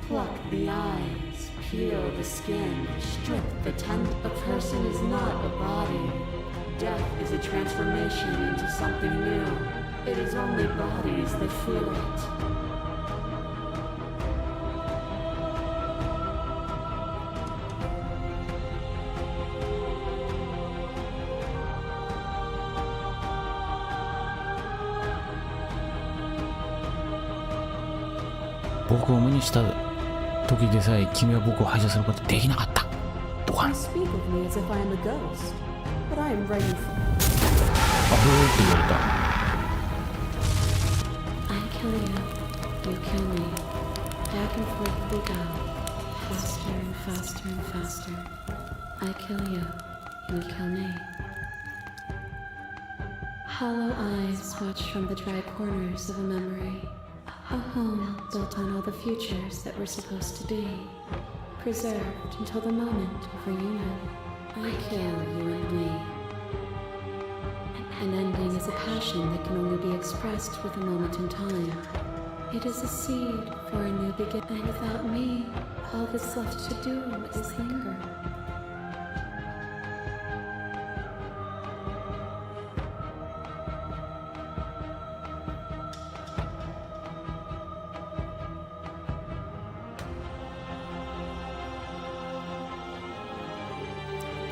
Pluck the eyes, peel the skin, strip the tent. A person is not a body. Death is a transformation into something new. It is only bodies that feel it. 僕を無にした時でさえ君は僕を排除することできなかった。ドカン。 You speak of me as if I am a ghost, but I am ready for. あ、ブーって言われた。I kill you, you kill me. Back and forth we go, faster and faster and faster. I kill you, you kill me. Hollow eyes watch from the dry corners of a memory. A home built on all the futures that were supposed to be. Preserved until the moment of reunion. I kill you and me. An ending is a passion that can only be expressed with a moment in time. It is a seed for a new beginning. And without me, all that's left to do is linger.「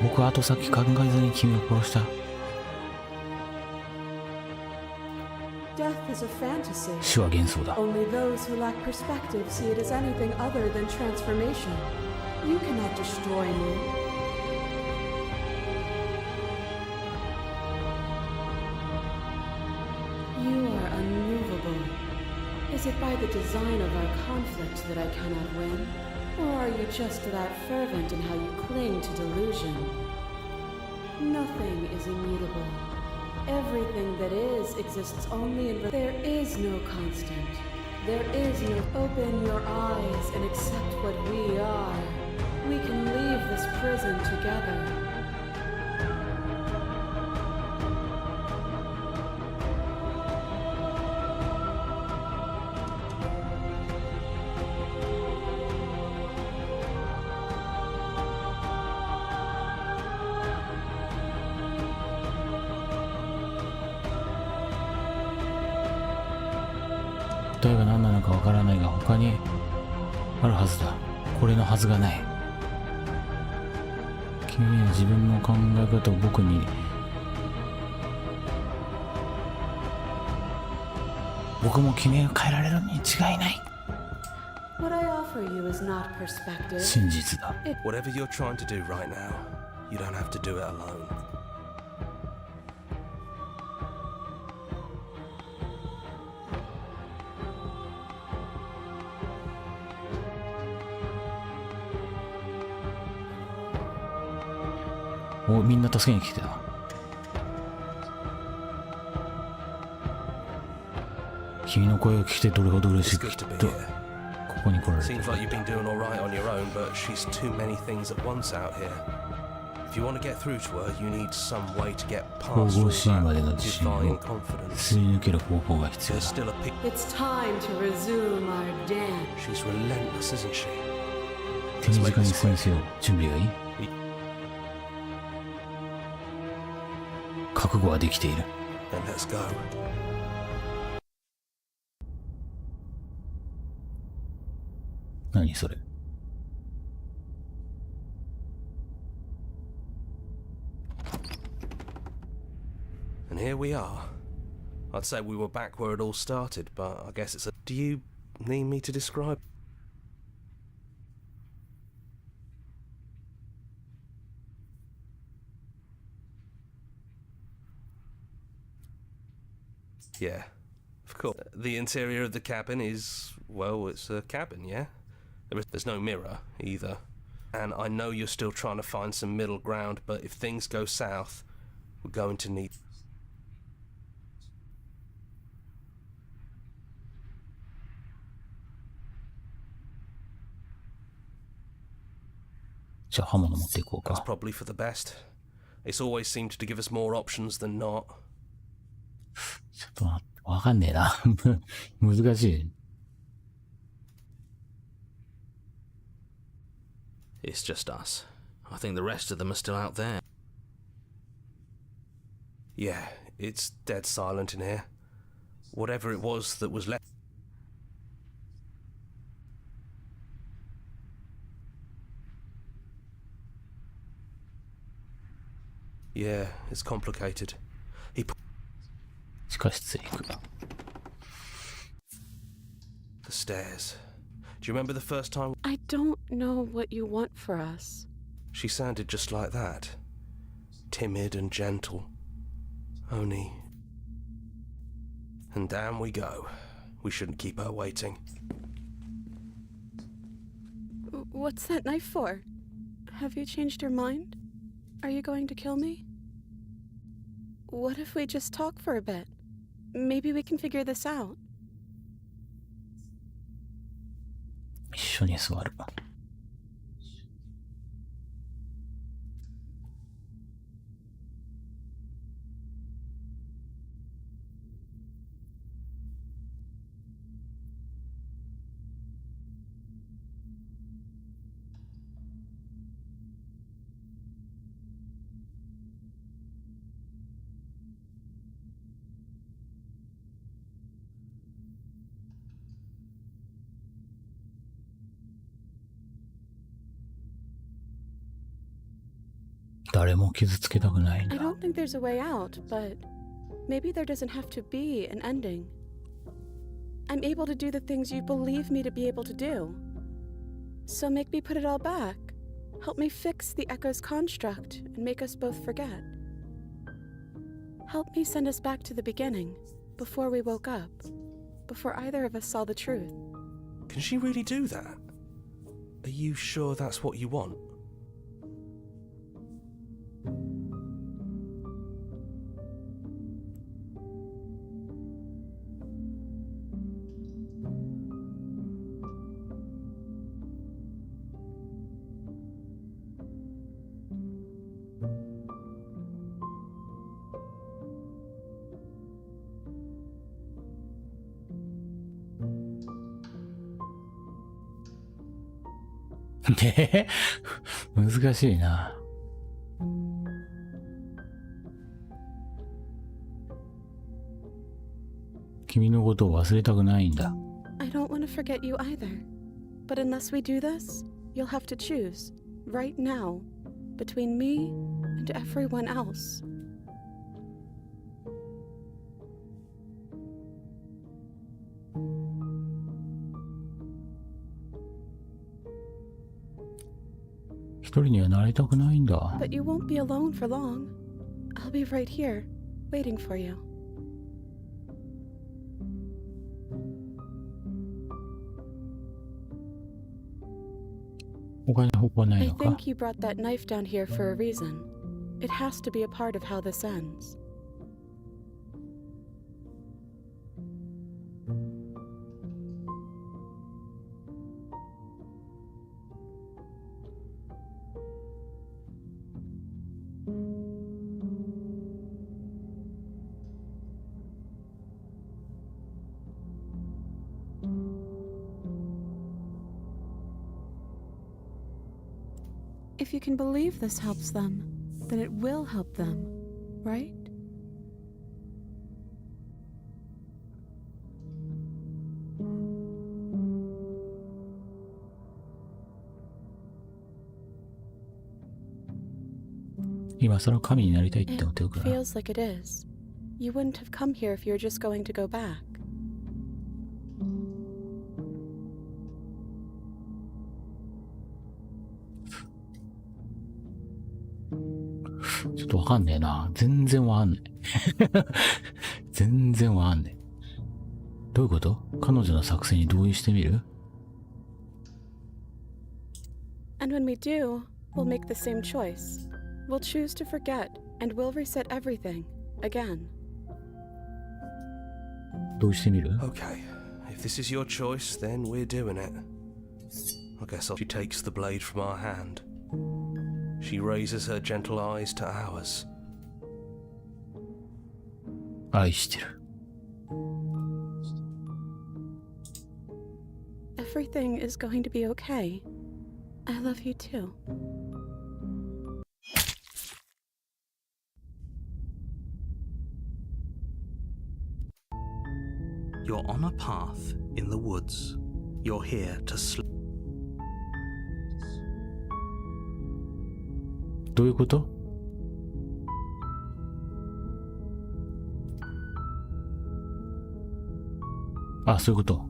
僕は後先考えずに君を殺した」 Death is a fantasy. 死は幻想だ。 Only those who lack perspective see it as anything other than transformation. You cannot destroy me. You are unmovable. Is it by the design of our conflict that I cannot win? Or are you just that fervent in how you cling to delusion? Nothing is immutable. Everything that is exists only in. There is no constant. There is no. Open your eyes and accept what we are. We can leave this prison together.「答えが何なのかわからないが他にあるはずだ。これのはずがない。君には自分の考え方を僕に僕も君が変えられるに違いない。 What I offer you is not perspective. 真実だ。 Whatever you're trying to do right now, you don't have to do it alone.「お、みんな助けに来てた。君の声を聞いてどれほど嬉し It's く good to be と here. ここに来られて Seems like you've been doing all right on your own, but she's too many things at once out here. If you want to get through to her, you need some way to get 神 past all 々しいまでの that 自信 divine を confidence. すり抜ける方法が必要 There's だ。 still a pic. It's time to resume our dance. She's relentless, isn't she? 手短に進めせよう。準備がいい？覚悟はできている。 Then let's go. 何それ？ And here we are. I'd say we were back where it all started, but I guess it's a... Do you need me to describe? Yeah, of course. The interior of the cabin is, well, it's a cabin, yeah? There's no mirror, either. And I know you're still trying to find some middle ground, but if things go south, we're going to need... じゃあ刃物持っていこう That's か。 probably for the best. It's always seemed to give us more options than not. ちょっと待って、わかんねえな。難しい。 It's just us. I think the rest of them are still out there. Yeah, it's dead silent in here. Whatever it was that was left. Yeah, it's complicated. He put 地下室へ行く。 the stairs. Do you remember the first time? I don't know what you want for us. She sounded just like that. Timid and gentle. Only... And down we go. We shouldn't keep her waiting. What's that knife for? Have you changed your mind? Are you going to kill me? What if we just talk for a bit? Maybe we can figure this out. 一緒に座る。誰も傷つけたくないん I だ。 don't think there's a way out, but maybe there doesn't have to be an ending. I'm able to do the things you believe me to be able to do. So make me put it all back. Help me fix the Echo's construct and make us both forget. Help me send us back to the beginning, before we woke up, before either of us saw the truth. Can she really do that? Are you sure that's what you want?難しいな。君のことを忘れたくないんだ。I don't want to forget you either. But unless we do this, you'll have to choose, right now, between me and everyone else. But you won't be alone for long. I'll be right here, waiting for you. I think you brought that knife down here for a reason. It has to be a part of how this ends. If you can believe this helps them, then it will help them, right? It feels like it is. You wouldn't have come here if you were just going to go back. And when we do, we'll make the same choice. We'll choose to forget, and we'll reset everything, again. Okay, if this is your choice, then we're doing it. I guess she takes the blade from our hand. She raises her gentle eyes to ours. 愛してる。 Everything is going to be okay. I love you too. You're on a path in the woods. You're here to sleep. どういうこと？あ、そういうこと。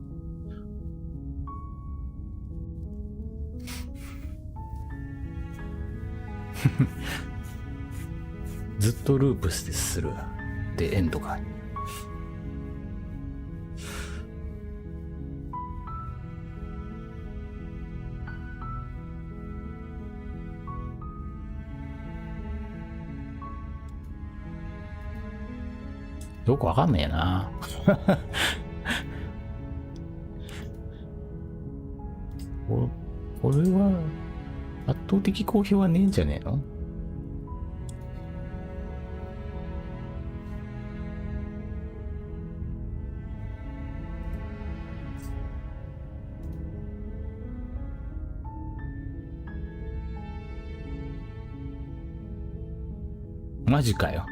ずっとループする。で、エンドか。よくわかんねえな。これは圧倒的好評はねえんじゃねえの？マジかよ。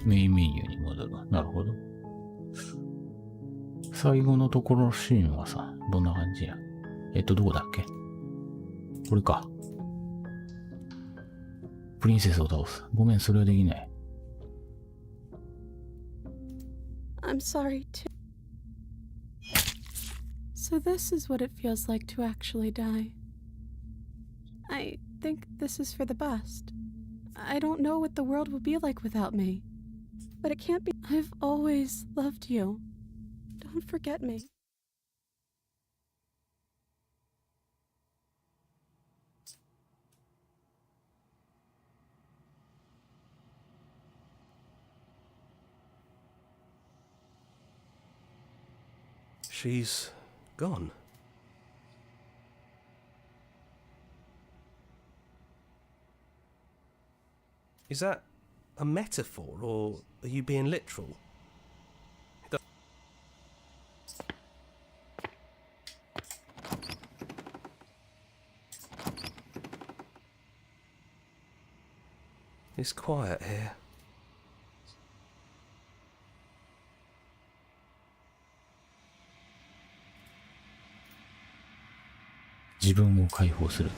メインメニューに戻る。なるほど。最後のところのシーンはさ、どんな感じや。どこだっけ？これか。プリンセスを倒す。ごめん、それはできない。I'm sorry too. So this is what it feels like to actually die. I think this is for the best. I don't know what the world would be like without me. But it can't be. I've always loved you. Don't forget me. She's gone. Is that a metaphor, or are you being literal? It's quiet here. "自分を解放する."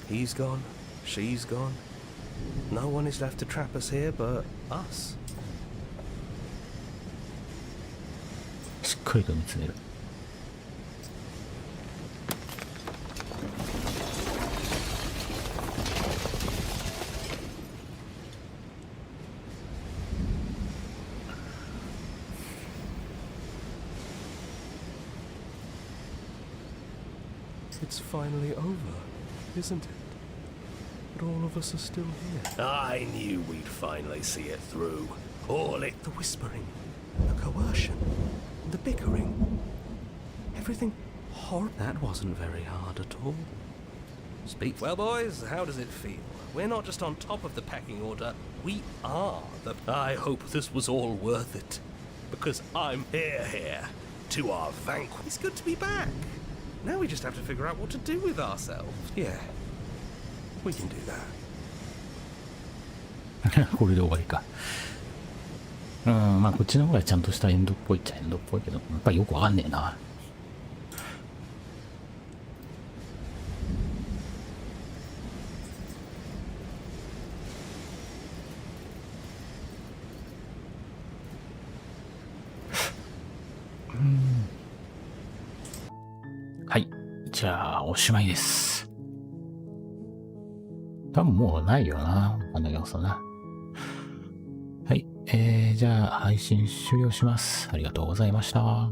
He's gone. She's gone. No one is left to trap us here but us. しっかりと見つめる。It's finally over, isn't it? But all of us are still here. I knew we'd finally see it through. All it. The whispering, the coercion, the bickering. Everything horrible. That wasn't very hard at all. Speak. Well, boys, how does it feel? We're not just on top of the pecking order, we are the... I hope this was all worth it. Because I'm here to our vanquish. It's good to be back. Now we just have to figure out what to do with ourselves. Yeah, we can do that. これで終わりか。まあこっちの方がちゃんとしたエンドっぽいっちゃエンドっぽいけど、やっぱりよくわかんねえな。はい。じゃあ、おしまいです。多分もうないよな。あの要素な。はい。じゃあ、配信終了します。ありがとうございました。